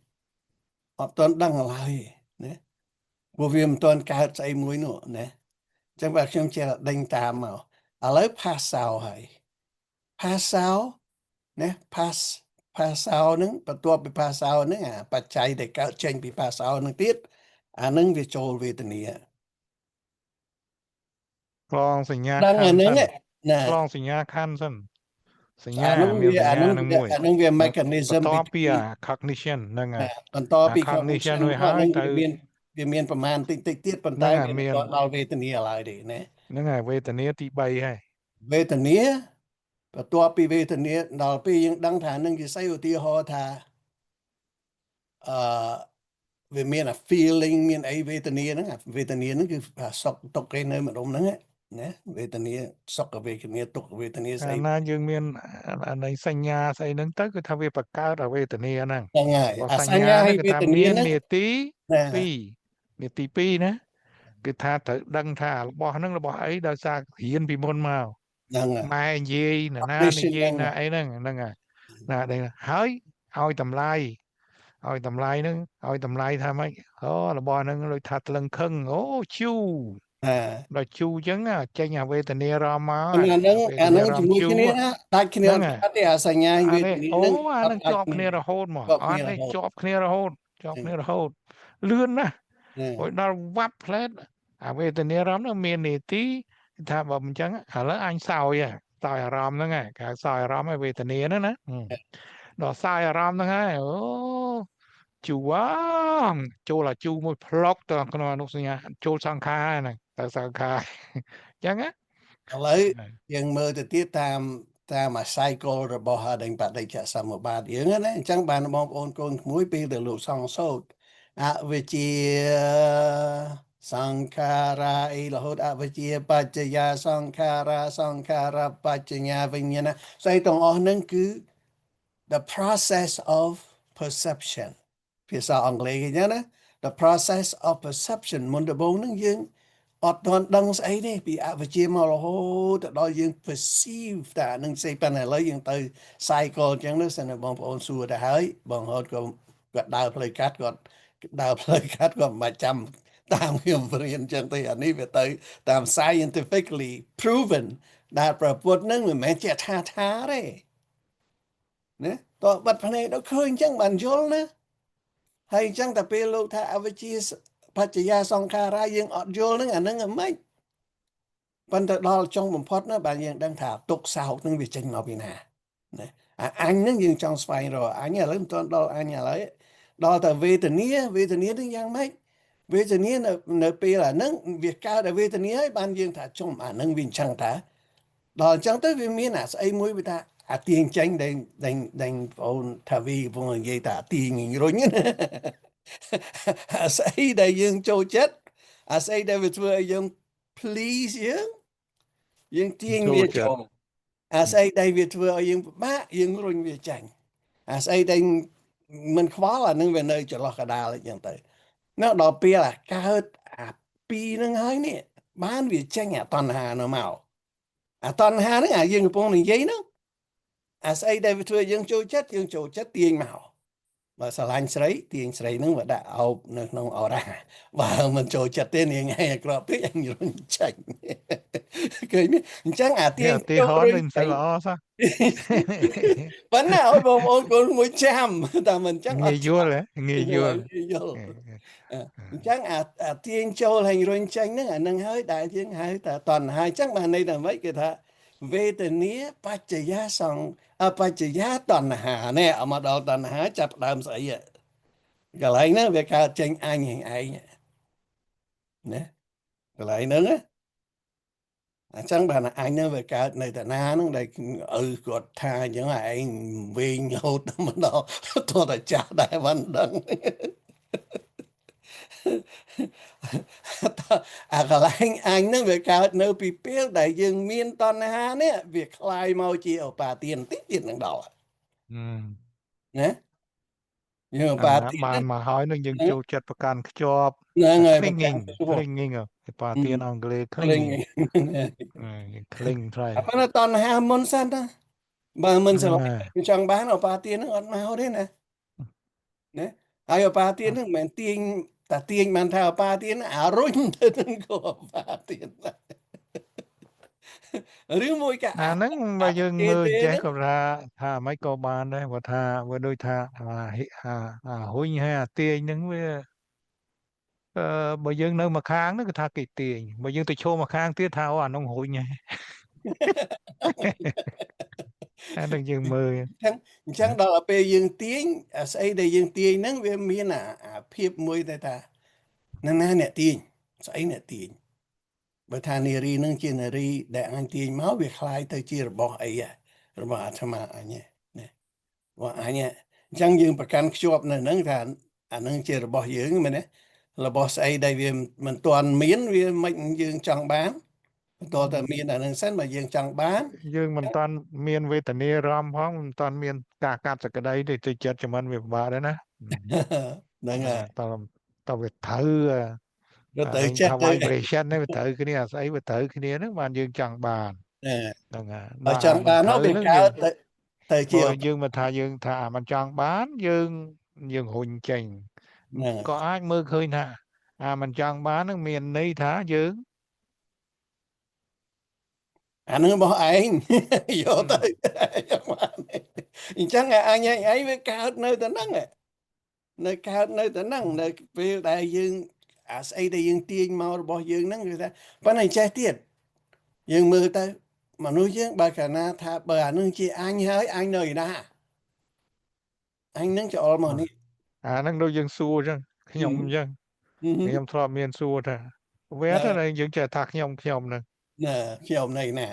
S1: họ toàn đăng lại nè vô viêm toàn cả chạy mũi nữa nè chẳng phải không chỉ là đánh tạm mà ở lấy pass sao hay pass sao nè pass sao nứng bắt tua bị pass sao nứng bắt chạy để cả tranh bị pass sao nứng tiết nứng về trôi về tình nghĩa
S2: กลองสัญญา
S1: đang
S2: คัน
S1: nứng
S2: สั้น
S1: ấy
S2: กล
S1: nè
S2: องสัญญาคันสั้นสัญญาមានសញ្ញានឹងមួយ
S1: nứng về
S2: បន្
S1: mechanism
S2: ទាប់ពី
S1: between
S2: cognition ហ្នឹងហើយ
S1: បន្តពី
S2: cognition
S1: cognition
S2: មួយ
S1: មក
S2: ហើយ
S1: នឹង
S2: ទៅ
S1: វាមានប្រមាណតិចទៀតប៉ុន្
S2: ហ្នឹ
S1: តែ
S2: ងហើយ
S1: វា
S2: មាន
S1: ដល់វេទនាឡើយទេណា
S2: ហ្នឹងហើយវេទនាទី3ហើយ
S1: វេទនាបន្ទាប់ពីវេទនាដល់ពេលយើងដឹងថានឹងជាស្អីឧទាហរណ៍ថាអឺវាមាន feeling មានអីវេទនាហ្នឹងវេទនាហ្នឹងគឺសុខទុក្ខឯនៅម្ដុំហ្នឹងណាវេទនាសុខវេទនាទុក្ខវេទនាស្អី
S2: ណាយើងមាននៃសញ្ញាស្អីហ្នឹងទៅគឺថាវាបង្កើតអវេទនាហ្នឹង
S1: ហ្នឹងហើយ
S2: បើ
S1: អា
S2: ស
S1: ស
S2: ញ្ញា
S1: ញ្ញា
S2: ហ្នឹង
S1: ឲ្យ
S2: គឺ
S1: វេ
S2: ថា
S1: ទនា
S2: មាន
S1: ហ្នឹង
S2: នាទី
S1: ណា
S2: 2នាទី2ណាគឺថាត្រូវដឹងថារបស់ហ្នឹងរបស់អីដោយសាររៀនពីមុនមក
S1: ហ្នឹងហើយ
S2: ម៉ែនិយាយណាណា
S1: Cognition
S2: និយាយ
S1: ហ្នឹង
S2: ណាអីហ្នឹងហ្នឹងហើយណាដែលហើយឲ្យតម្លៃហ្នឹងឲ្យតម្លៃថាម៉េចអូរបស់ហ្នឹងដូចថាថ្លឹងខឹងអូជូរ
S1: ណា
S2: ដល់ជូរអញ្ចឹងចេញអវេទនារមមក
S1: អាហ្នឹង
S2: វេទនារ
S1: ជា
S2: ម
S1: មួយ
S2: ជូ
S1: គ្នា
S2: រ
S1: ណាដាច់គ្នា
S2: ហ្នឹង
S1: អត់
S2: ហើយ
S1: ខាត់ទេអាសញ្ញាវេទនា
S2: អូ
S1: ហ្នឹង
S2: អា
S1: អ
S2: នឹង
S1: ត់ដា
S2: ជា
S1: ច់
S2: ប់
S1: គ្នា
S2: គ្នារហូតមក
S1: ជាប់
S2: អ
S1: គ្នា
S2: ត់
S1: រ
S2: នេះ
S1: ហូត
S2: ជាប់គ្នារហូតជាប់គ្នារហូតលឿនណាស់
S1: ណា
S2: ហើយដល់វ៉ាប់ផ្លែតអាវេទនារមណ៍នោះមាននីតិថាបើមិនចឹងឥឡូវអញសោយអារម្មណ៍ហ្នឹងហើយគេហៅសោយអារម្មណ៍ហើយវេទនាហ្នឹងណាដល់សោយអារម្មណ៍ហ្នឹងហើយអូជូរចូលអាជូរមួយផ្លុកទៅក្នុងអនុសញ្ញាចូលសង្ខារហ្នឹងទៅសង្ខារចឹងណា
S1: ឥឡូវយើងមើលទៅទៀតតាមអា cycle របស់ដេញបដិច្ចសមុបាទយើងណាអញ្ចឹងបានបងប្អូនកូនក្មួយពេលដែលលោកសង្ឃសូត្រអវិជ្ជាសង្ខារាអីរហូតអវិជ្ជាបច្ចយាសង្ខារាសង្ខារបច្ចញ្ញាវិញ្ញាណស្អីទាំងអស់ហ្នឹងគឺ the process of perception ភាសាអង់គ្លេសគេចឹងណា the process of perception មុនដំបូងហ្នឹងយើងអត់ទាន់ដឹងស្អីទេពីអវិជ្ជាមករហូតទៅដល់យើង perceive តែនឹងស្អីប៉ុន្តែឥឡូវយើងទៅ cycle ចឹងនោះសិនបងប្អូនសួរទៅហើយបងហត់ក៏គាត់ដើរផ្លូវកាត់គាត់ដើរផ្លូវកាត់គាត់មិនបាច់ចាំតាមខ្ញុំរៀនចឹងទេអានេះវាទៅតាម scientifically proven ដែលប្រពុតហ្នឹងមិនមែនជាថាទេណាតើបាត់ភ្នែកដល់ឃើញចឹងបានយល់ណាហើយអញ្ចឹងតែពេលលោកថាអវិជ្ជាបច្ចយាសង្ខារាយើងអត់យល់ហ្នឹងអាហ្នឹងអាម៉េចប៉ុន្តែដល់ចុងបំផុតណាបាទយើងដឹងថាទុកសោកហ្នឹងវាចេញមកពីណាណាអញហ្នឹងយើងចង់ស្វែងរកអញឥឡូវមិនទាន់ដល់អញឥឡូវដល់តែវេទនាហ្នឹងយ៉ាងម៉េចវេទនានៅពេលអាហ្នឹងវាកើតតែវេទនាហើយបានយើងថាចុំអាហ្នឹងវាអញ្ចឹងតាដល់អញ្ចឹងទៅវាមានអាស្អីមួយវាថាអាទាញចេញដែលបងអូនថាវីកំពុងនិយាយថាទាញរុញណាអាស្អីដែលយើងចូលចិត្តអាស្អីដែលវាធ្វើឲ្យយើង please យើងទាញវាចូលអាស្អីដែលវាធ្វើឲ្យយើងពិបាកយើងរុញវាចាញ់អាស្អីដែលមិនខ្វល់អានឹងវានៅចន្លោះកដាលអញ្ចឹងទៅនៅដល់ពេលអាកើតអាពីរហ្នឹងហើយនេះបានវាចេញអាតណ្ហានោះមកអាតណ្ហាហ្នឹងអាយើងកំពុងនិយាយហ្នឹងអាស្អីដែលវាធ្វើយើងចូលចិត្តទាញមកបើស្រឡាញ់ស្រីទាញស្រីហ្នឹងវាដាក់អោបនៅក្នុងអរ៉ាបើមិនចូលចិត្តទេនាងឯងអាក្រក់ពេកអញរុញចាញ់ឃើញទេអញ្ចឹងអាទាញ
S2: ទីហោមិនសូវល្អសោះ
S1: ប៉ុន្តែឲ្យបងប្អូនកូនមួយចាំតែមិនអញ្ចឹងអ
S2: ងាយ
S1: ត់
S2: យល់ងាយយល់
S1: អញ្ចឹងអាទាញចូលហើយរុញចេញហ្នឹងអានឹងហើយដែលយើងហៅថាតណ្ហាអញ្ចឹងបានន័យថាម៉េចគេថាវេទនាបច្ចយាបច្ចយាតណ្ហានេះអមកដល់តណ្ហាចាប់ដើមស្អីកន្លែងហ្នឹងវាកើតចេញអញឯងណាកន្លែងហ្នឹងណាអញ្ចឹងបានអញហ្នឹងវាកើតនៅតាណាហ្នឹងដែលគាត់ថាអញ្ចឹងឯងវិញរហូតមកដល់តោះតែចាស់ដែរមិនដឹងអាកន្លែងអញហ្នឹងវាកើតនៅពីពេលដែលយើងមានតណ្ហានេះវាคลายមកជាឧបាទានតិចទៀតនឹងដល់ណាយើងឧបាទាន
S2: បានមកហើយនឹងយើងចូលចិត្តប្រកាន់ខ្ជាប់ clinging ឧបាទានអង់គ្លេស clinging
S1: ប៉ុន្តែតណ្ហាមុនសិនណា Bà mình sẽ lại chẳng bán ở bà tiền nó ọt mau thế nè. Nè. Ai ở bà tiền nó mẹn tiền ta tiền mà thao bà tiền ả rung tên của bà tiền. Rứa môi cả
S2: nắng bây giờ mưa chế có ra thà mấy cô bạn đấy và thà vừa đôi thà hối hay tiền nắng với bây giờ nơi mà kháng nó thà kịp tiền bây giờ tôi show mà kháng tiết thao nông hối nhỉ đừng dừng mưa
S1: chẳng đó là bây dương tiền xây đây dương tiền nắng về miền phiếp môi ta ta nâng nè tiền xây nè tiền bởi thà nì ri nâng chi nì ri để anh tiền máu việc khai tới chi rồi bỏ ấy rồi bỏ thà mà anh nè và anh chẳng dương bà căn chụp nè nâng thà nâng chi rồi bỏ dưỡng mà nè là bỏ xây đây vì mình toàn miến vì mình dương chẳng bánตัวแต่มีอันหนึ่งเส้นมายังจังบ้าน
S2: dương mình toàn miền về tận này ram phong mình toàn miền cả cát cái đấy để tôi chết cho mình việc bà đấy nè
S1: ហ្នឹងហើយ
S2: តើវាត្រូវ
S1: រត់ទៅ
S2: លេងថា
S1: ចិត្តទៅ
S2: vibration នេះវាត្រូវគ្នាស្អីវាត្រូវគ្នាហ្នឹងបានយើងចង់បានហ្នឹងហើយ
S1: បើ
S2: ដល់
S1: ចង់បាននោះវាកើតទៅជា
S2: បើយើងមកថាយើងថាមិនចង់បានយើងរុញចេញក៏អាចមើលឃើញថាមិនចង់បានហ្នឹងមានន័យថាយើង
S1: អានឹងរបស់ឯងយកទៅយ៉ាងបានអញ្ចឹងអញឯងវាកើតនៅតែហ្នឹងនៅកើតនៅតែហ្នឹងនៅពេលដែលយើងអាស្អីដែលយើងទាញមករបស់យើងហ្នឹងគឺថាប៉ុន្តែចេះទៀតយើងមើលទៅមនុស្សយើងបើកាលណាថាបើអានឹងជាអញហើយអញនៅឯណាអញនឹងច្អល់មកនេះ
S2: ហ្នឹងដូចយើងសួរអញ្ចឹងខ្ញុំអញ្ចឹងខ្ញុំធ្លាប់មានសួរថាវាទៅយើងចេះថាខ្ញុំហ្នឹង
S1: nèខ្ញុំនៅណា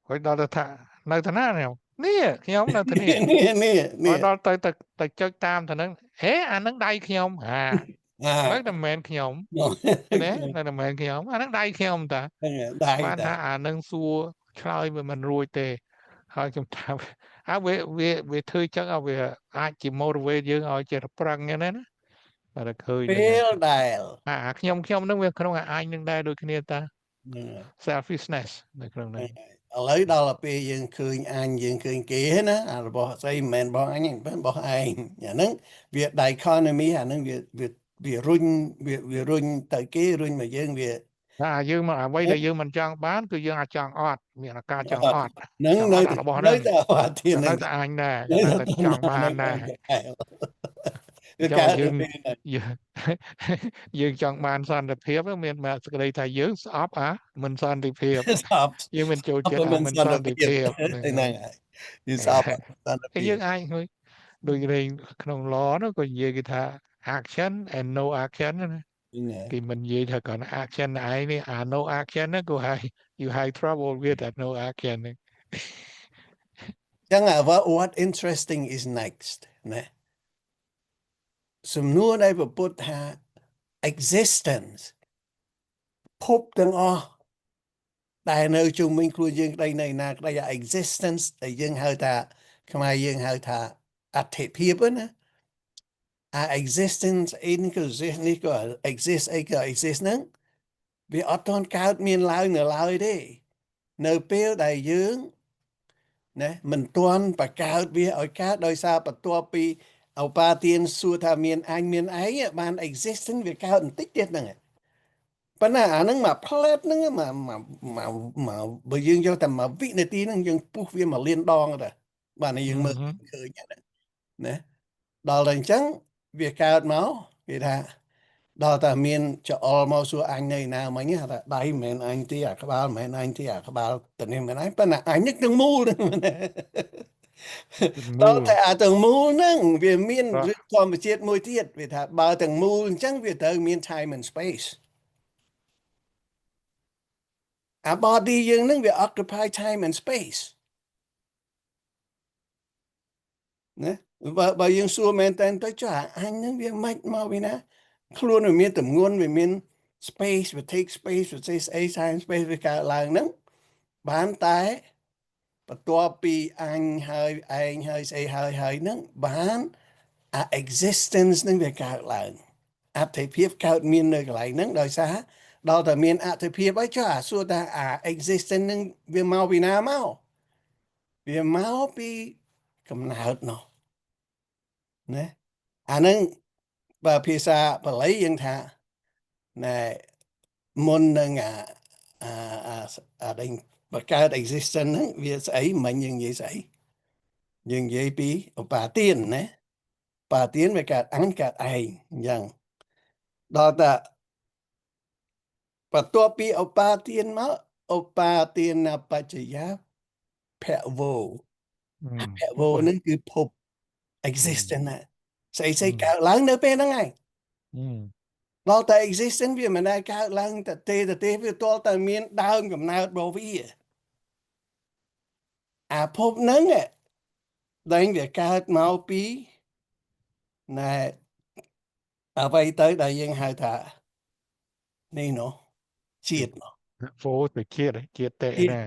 S2: ហើយដល់ទៅថានៅឋានៈនេះខ្ញុំនៅឋានៈ
S1: នេះ
S2: ដល់ទៅចុចតាមទៅហ្នឹងហេអាហ្នឹងដៃខ្ញុំនៅតែមិនមែនខ្ញុំណានៅតែមិនមែនខ្ញុំអាហ្នឹងដៃខ្ញុំតាបានថាអាហ្នឹងសួរឆ្លើយវាមិនរួចទេហើយខ្ញុំថាវាធ្វើចឹងឲ្យវាអាចជា motivate យើងឲ្យចេះប្រឹងហ្នឹងណាតែឃើញ
S1: ពេលដែល
S2: ខ្ញុំហ្នឹងវាក្នុងអាញនឹងដែរដូចគ្នាតា selfishness នៅក្នុងហ្នឹង
S1: ឥឡូវដល់ពេលយើងឃើញអញយើងឃើញគេណារបស់ស្អីមិនមែនរបស់អញទេរបស់ឯងអាហ្នឹងវា dichotomy អាហ្នឹងវារុញវារុញទៅគេរុញមកយើងវា
S2: យើងមកអ្វីដែលយើងមិនចង់បានគឺយើងអាចចង់អត់មានអាការចង់អត់
S1: ហ្នឹងនៅ
S2: របស់ហ្នឹង
S1: នៅតែអត់ទៀត
S2: នៅតែអញដែរនៅតែចង់បានដែរវាកើតយើងចង់បានសន្តិភាពមានមកសេចក្តីថាយើងស្អប់មិនសន្តិភាពយើងមិនចូលចិត្តមិនសន្តិភាព
S1: ហ្នឹងហើយវាស្អប់សន្តិភាព
S2: យើងអាចឃើញដូចលេងក្នុង law នោះក៏និយាយគេថា action and no action ណាគេមិននិយាយថាគ្រាន់ action ឯងនេះno action ហ្នឹងក៏ហើយ you have trouble with that no action ហ្នឹង
S1: ចឹងwhat interesting is next ណាសំណួរដែលពុទ្ធថា existence ភពទាំងអស់ដែលនៅជុំវិញខ្លួនយើងក្តីនៅណាក្តី existence ដែលយើងហៅថាខ្មែរយើងហៅថាអត្ថិភាពណាexistence អីនេះក៏ exist នេះក៏ exist អីក៏ exist ហ្នឹងវាអត់ទាន់កើតមានឡើងនៅឡើយទេនៅពេលដែលយើងណាមិនទាន់បង្កើតវាឲ្យកើតដោយសារបន្ទាប់ពីឧបាទានសួរថាមានអញមានឯងបាន existence វាកើតបន្តិចទៀតហ្នឹងប៉ុន្តែអាហ្នឹងមកផ្លែតហ្នឹងមកបើយើងយកតែមួយវិនាទីហ្នឹងយើងពុះវា1លានដងទៅបាទយើងមើលឃើញណាដល់តែអញ្ចឹងវាកើតមកគេថាដល់តែមានច្អល់មកសួរអញនៅណាមិញថាដៃមិនមែនអញទេអាក្បាលមិនមែនអញទេអាក្បាលទៅនេះមិនអញប៉ុន្តែអញនេះទាំងមូលហ្នឹងដល់តែអាទាំងមូលហ្នឹងវាមានធម្មជាតិមួយទៀតវាថាបើទាំងមូលអញ្ចឹងវាត្រូវមាន time and space អា body យើងហ្នឹងវា occupy time and space ណាបើយើងសួរមែនតើទៅចុះអញហ្នឹងវាមិនមកពីណាខ្លួនវាមានទម្ងន់វាមាន space វា take space វា say ស្អី time space វាកើតឡើងហ្នឹងបានតែបន្ទាប់ពីអញហើយឯងហើយស្អីហើយហ្នឹងបានអា existence ហ្នឹងវាកើតឡើងអត្ថិភាពកើតមាននៅកន្លែងហ្នឹងដោយសារដល់តែមានអត្ថិភាពហើយចុះសួរថាអា existence ហ្នឹងវាមកពីណាមក វាមកពីកំណើតនោះណាអានឹងបើភាសាបាលីយើងថាណែមុននឹងដេញបង្កើត existence ហ្នឹងវាស្អីមិញយើងនិយាយស្អីយើងនិយាយពីឧបាទានណាឧបាទានវាកើតអញកើតឯងអញ្ចឹងដល់តែបន្ទាប់ពីឧបាទានមកឧបាទានបច្ចយាភវោភវោនឹងគឺភព existence ណាស្អីស្អីកើតឡើងនៅពេលហ្នឹងឯងដល់តែ existence វាមិនដែលកើតឡើងតែវាទាល់តែមានដើមកំណើតរបស់វាអាភពហ្នឹងដែលវាកើតមកពីណែអ្វីទៅដែលយើងហៅថានេះនោះជាតិនោះ
S2: ហ្វូទៅជាតិតេណា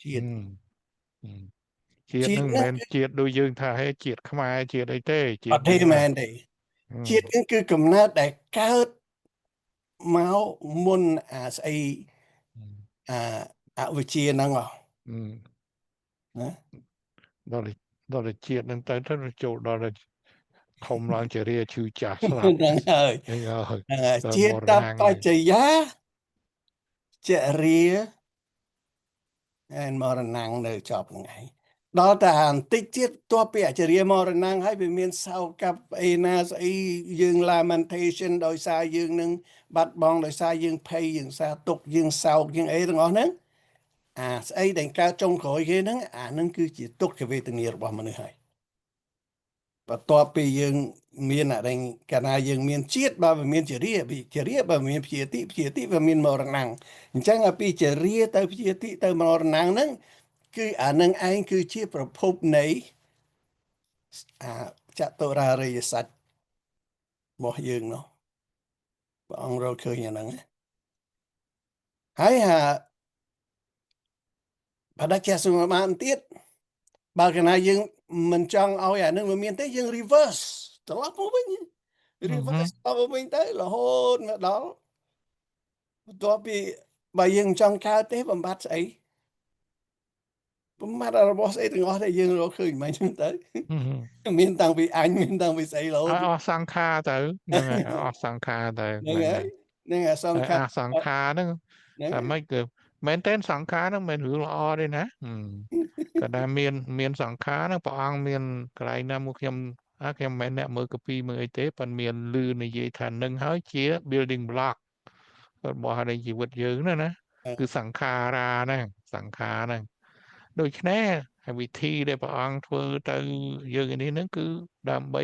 S1: ជាតិ
S2: ជាតិនឹងមិនមែនជាតិដូចយើងថាហេជាតិខ្មែរជាតិអីទេ
S1: ជាតិទេមែនទេជាតិហ្នឹងគឺកំណើតដែលកើតមកមុនអាស្អីអវិជ្ជាហ្នឹងណា
S2: ដល់ជាតិហ្នឹងទៅចូលដល់ធំឡើងជារាឈឺចាស់ស្លាប់
S1: ហ្នឹងហើយជាតិបច្ចយាចរាមរណាំងនៅចប់ហ្នឹងឯងដល់តែបន្តិចទៀតទោះពីអចរាមរណាំងហើយវាមានសោកអីណាស្អីយើង lamentation ដោយសារយើងនឹងបាត់បង់ដោយសារយើងភ័យយើងសារទុកយើងសោកយើងអីទាំងអស់ហ្នឹងអាស្អីដែលកើតចុងក្រោយគេហ្នឹងអាហ្នឹងគឺជាទុក្ខវេទនារបស់មនុស្សហើយបន្ទាប់ពីយើងមានអរិញកាលណាយើងមានជាតិបើវាមានចរិយាបើមានព្យាតិវាមានមរណាំងអញ្ចឹងពីចរិយាទៅព្យាតិទៅមរណាំងហ្នឹងគឺអានឹងឯងគឺជាប្រភពនៃចតុរារិយសច្ចរបស់យើងនោះព្រះអង្គរកឃើញអាហ្នឹងហើយបដិជាសមាបានទៀតបើកាលណាយើងមិនចង់ឲ្យអានឹងវាមានទេយើង reverse ត្រឡប់មកវិញ reverse ទៅវិញទៅរហូតមកដល់បន្ទាប់ពីបើយើងចង់កើតទេបំបត្តិស្អីបំបត្តិរបស់ស្អីទាំងអស់ដែលយើងរកឃើញមិនហ្នឹងទៅមានតាំងពីអញមានតាំងពីស្អីរហូត
S2: អស់សង្ខារទៅហ្នឹងហើយអស់សង្ខារទៅ
S1: ហ្នឹងហើយសង្ខារ
S2: ហ្នឹងតែមិនគឺមែនតើសង្ខារហ្នឹងមិនរឿងល្អទេណាក៏ដែលមានសង្ខារហ្នឹងព្រះអង្គមានកន្លែងណាមួយខ្ញុំមិនអ្នកមើលកាពីមើលអីទេប៉ុន្តែមានលឺនិយាយថានឹងហើយជា building block របស់នៃជីវិតយើងណាគឺសង្ខារាហ្នឹងសង្ខារហ្នឹងដូច្នេះវិធីដែលព្រះអង្គធ្វើទៅយើងនេះហ្នឹងគឺដើម្បី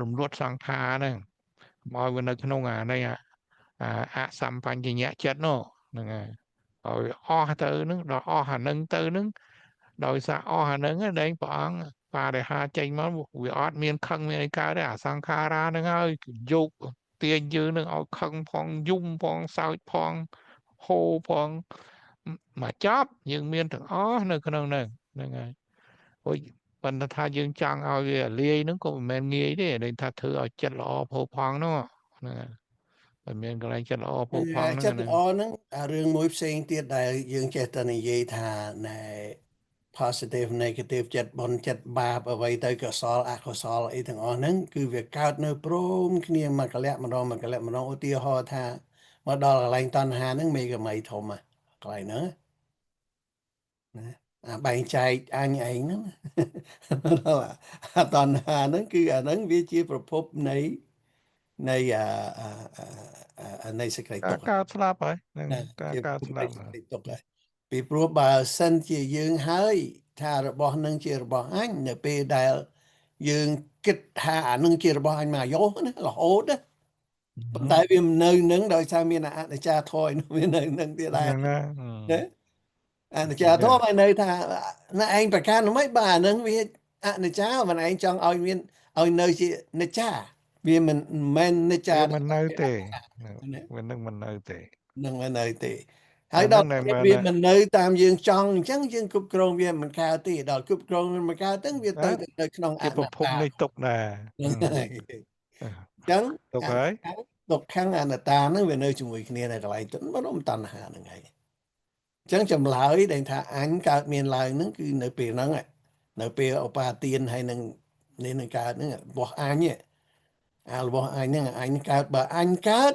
S2: រំលត់សង្ខារហ្នឹងមកវានៅក្នុងអសម្បញ្ញៈចិត្តនោះហ្នឹងហើយឲ្យអស់ទៅហ្នឹងដល់អស់អានឹងទៅហ្នឹងដោយសារអស់អានឹងដែលព្រះអង្គបរិហាចេញមកវាអត់មានខឹងមានអីកើតទេអាសង្ខារាហ្នឹងហើយយកទាញយើងនឹងឲ្យខឹងផងយំផងសើចផងហូរផងមកចប់យើងមានទាំងអស់នៅក្នុងហ្នឹងហើយអូយប៉ុន្តែថាយើងចង់ឲ្យវាលាយហ្នឹងក៏មិនមែនងាយទេដែលថាធ្វើឲ្យចិត្តល្អផូរផង់ហ្នឹងហើយមានកន្លែងចិត្តល្អផូរផង់ហ្នឹង
S1: ចិត្តល្អហ្នឹងរឿងមួយផ្សេងទៀតដែលយើងចេះតែនិយាយថាណែ positive negative ចិត្តបុណ្យចិត្តបាបអ្វីទៅកុសលអកុសលអីទាំងអស់ហ្នឹងគឺវាកើតនៅព្រមគ្នាមួយកលៈម្ដងឧទាហរណ៍ថាមកដល់កន្លែងតណ្ហាហ្នឹងមេកមីធំកន្លែងហ្នឹងណាបែងចែកអញឯងហ្នឹងតណ្ហាហ្នឹងគឺអាហ្នឹងវាជាប្រភពនៃសេចក្តីទុក្ខ
S2: កើតស្លាប់ហើយនឹងកើតស្លាប់
S1: ហើយទុក្ខហើយពីព្រោះបើសិនជាយើងហើយថារបស់នឹងជារបស់អញនៅពេលដែលយើងគិតថាអានឹងជារបស់អញមកយោណារហូតណាប៉ុន្តែវានៅនឹងដោយសារមានអនិច្ចាធម៌វានៅនឹងទៀតដែរណាអនិច្ចាធម៌ឲ្យនៅថាណាឯងប្រកាន់មិនបើអានឹងវាអនិច្ចាមិនឯងចង់ឲ្យមានឲ្យនៅជានិច្ចាវាមិនមែននិច្ចា
S2: មិននៅទេវានឹងមិននៅទេ
S1: នឹងមិននៅទេហើយដល់វាមិននៅតាមយើងចង់អញ្ចឹងយើងគ្រប់គ្រងវាមិនកើតទេដល់គ្រប់គ្រងមិនកើតទៅវាទៅនៅក្នុង
S2: ជាប្រភពនៃទុក្ខដែរ
S1: អញ្ចឹង
S2: ទុក្ខហើយ
S1: ទុក្ខខាងអនត្តាហ្នឹងវានៅជាមួយគ្នានៅកន្លែងទុនមិនតណ្ហាហ្នឹងហើយ chẳng chậm lại để thà anh cả miền lại nó cứ nợ bề nắng ạ nợ bề ở ba tiền hay nâng nên nâng cả nữa bỏ anh nhé bỏ anh nè anh cả bà anh cả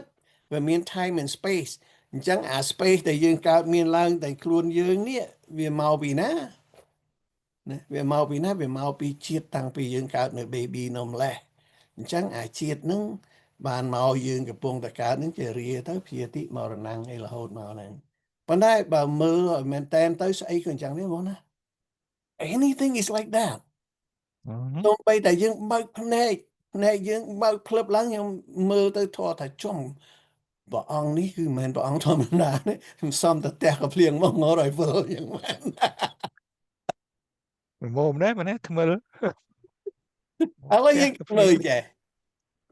S1: và miền time and space chẳng space để dương cả miền lang để luôn dương nè vì màu bị ná vì màu bị ná vì màu bị chết tăng bị dương cả nợ baby nôm lẹ chẳng chết nâng bàn màu dương cái bông tất cả nâng chơi ria tới phía tí màu năng hay là hột màu nàyวันได้บ่มือแมนแตนtới ấy còn chẳng biết món anything is like that ตรงไปแต่ยังบ่แน่ยังบ่คลับหลังยังมือtới ทอแต่จ้องบ่องนี้คือแมนบ่องธรรมดาเนี่ยซ้ำแต่แตกกับเพลียงบ่งอร่อยเฟอร์อย่างแมน
S2: mồm đấy mà nè thầm mơ
S1: อะไรยังเลยแก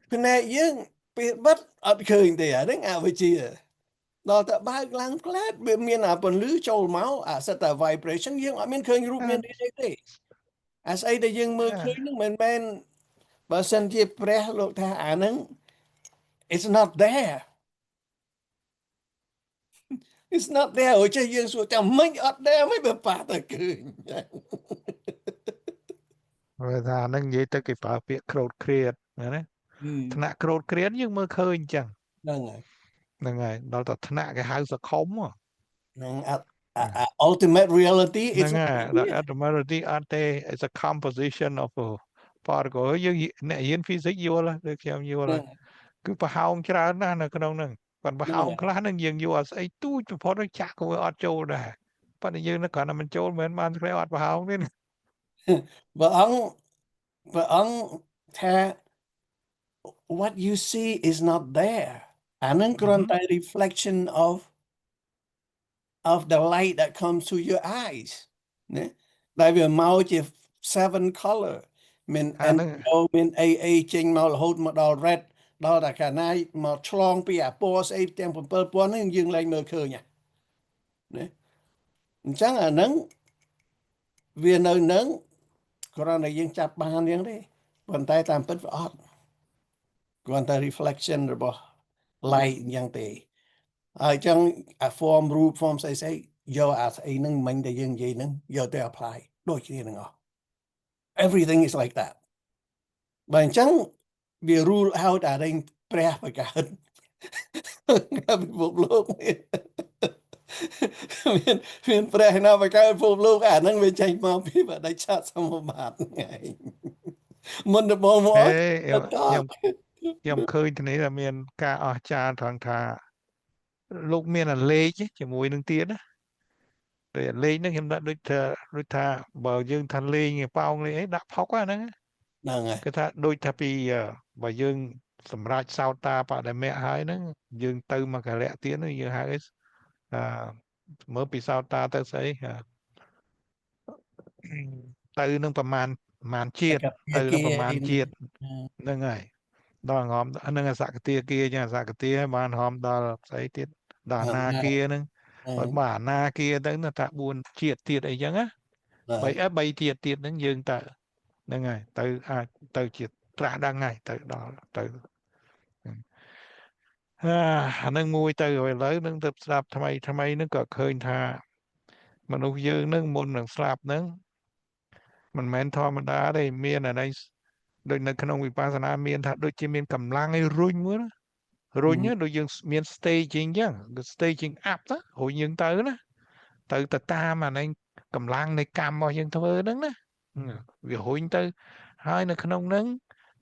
S1: คือแน่ยังไปบัดอัดเคยแต่ได้งาไปจีđó tại ba lang clad bên miền nào còn lứ châu máu sẽ tại vibration nhưng ở miền khơi rụp miền đi đây ấy để nhưng mơ khơi nước mình bên bà sân chia pre lộ tha nâng it's not there it's not there ở chơi dương số chẳng mấy ở there mấy bà bà ta cười
S2: rồi thà nâng vậy tới cái bảo việc crowd create nè thằng crowd create nhưng mơ khơi chẳng nâng này đó là thằng cái house khống à
S1: ultimate reality
S2: is ultimate reality is a composition of a particle như nè yên physics vô là được xem vô là cứ bảo hao chả ra là cái đâu nè còn bảo hao cái nâng dương vô ấy tu cho phó nó chắc của ở châu này bắt dương nó còn là mình châu mình mang cái ở bảo hao nên
S1: vợ ông tha what you see is not there anh còn tại reflection of the light that comes to your eyes. Tại vì màu chỉ 7 color. Mình mình A chinh màu là hốt mà đỏ red. Đó là cả này mà chlong bì bó sẽ tem phần bơ bó nó dừng lên mơ khờ nha. Chẳng là nâng. Vì nơi nâng. Còn này dừng chạp bàn dừng đi. Còn tay tạm bích vào ớt. Còn tay reflection rồi bỏ. Light dừng tì. Chẳng form, root form say do as a nâng mình để dân gì nâng do they apply đôi khi nâng everything is like that bởi chẳng vì rule out ở đây pre phải cả hình bị phục lúc miền pre nào phải cả phục lúc nâng về tranh mà bị bà đánh chát xong một bạt ngày mình được bỏ mỏ
S2: em khơi thì này là miền ca ở cha thằng thà lúc miền là lê chứ chỉ mùi nâng tiến á để lê nó em đã đôi thà bờ dương thành lê nghe bao lê ấy đã phóc á nó cái thà đôi thà bị bờ dương sầm rạch sao ta bà đại mẹ hai nó dương tư mà cả lẹ tiến nó dương hai mới bị sao ta tới xây tư nóประมาณ chiết tư nó ประมาณ chiết นั่นไงดอหอมนั่นไงสักเตียเกียเนี่ยสักเตียบ้านหอมดอใส่ติดดานาเกียนึงบ้านนาเกียตั้งแต่บุญเฉียดติดไอ้ยังอ่ะใบเฉียดติดนั้นยืนแต่นั่นไงตื่ตื่เฉียดตราดังไงตื่ดอตื่นั่งมวยตื่ไปเลยนั่งตับสลับทำไมนึกก็เคยท่ามนุษย์ยืนนั่งมนหนังสลับนั่งมันแมนทอมันได้ได้เมียนอะไรโดยในขนมวิปัสสนาเมียนถ้าโดยจะเมียนกำลังให้รุ่งมั้งรุ่งเนี่ยโดยยังเมียน staging ยัง staging up นะโหยังเต๋อนะเต๋อแต่ตามาในกำลังในกรรมมายังเธอนั้นนะvì hộiเต๋อhaiในขนมนั้น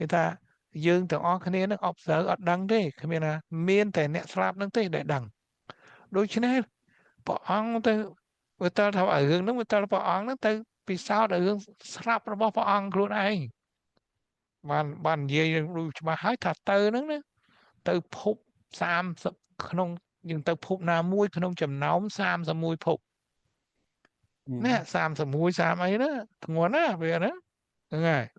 S2: người ta dương từ o khné nó ọp sở ọt đăng thế cái miền là miềnแต่เนี่ยสลับนั่นthế để đằng đôi khi này bỏ ăn từ người ta thảo ở hướng đó người ta bỏ ăn nó từ vì sao ở hướng sắp nó bỏ ăn luôn anh bàn gì mà hái thật từ nó từ phục sam không nhưng từ phục nào muối không chầm nóng sam sa muối phục nè sam sa muối sam ấy đó nguồn á về đó ngay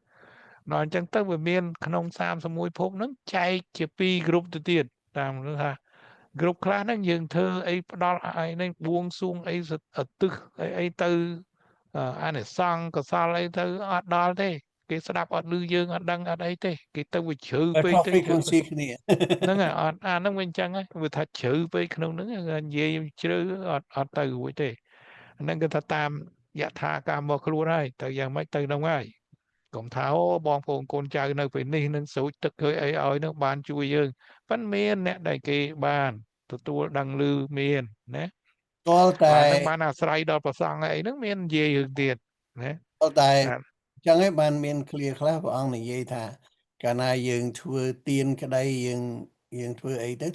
S2: nói chẳng tới về miền không sam sa muối phục nó chạy chỉ pi group tự tiền làm nữa ha group class nó dừng thơ ấy đó ấy nên buông xuống ấy ở tư ấy tư anh này sang có sao ấy tư đó thế គេស្ដាប់អត់ឮយើងអត់ដឹងអត់អីទេគេទៅវាជ្រៅពេកទៅ
S1: frequency គ្នា
S2: ហ្នឹងហើយអត់អាហ្នឹងវាអញ្ចឹងហើយវាថាជ្រៅពេកក្នុងហ្នឹងនិយាយជ្រៅអត់ទៅរួចទេហ្នឹងគឺថាតាមយថាកម្មមកខ្លួនហើយទៅយ៉ាងម៉េចទៅហ្នឹងហើយកុំថាអូបងប្អូនកូនចៅនៅពេលនេះនឹងស្រូចទឹកហើយអីឲ្យនឹងបានជួយយើងប៉ិនមានអ្នកដែលគេបានទទួលដឹងឮមានណា
S1: ទាល់តែ
S2: ហ្នឹងបានអាស្រ័យដល់ប្រសងអីហ្នឹងមាននិយាយរឿងទៀតណា
S1: ទាល់តែចឹងឯងបានមាន clear ខ្លះព្រះអង្គនិយាយថាកាលណាយើងធ្វើទៀនក្តីយើងធ្វើអីទៅ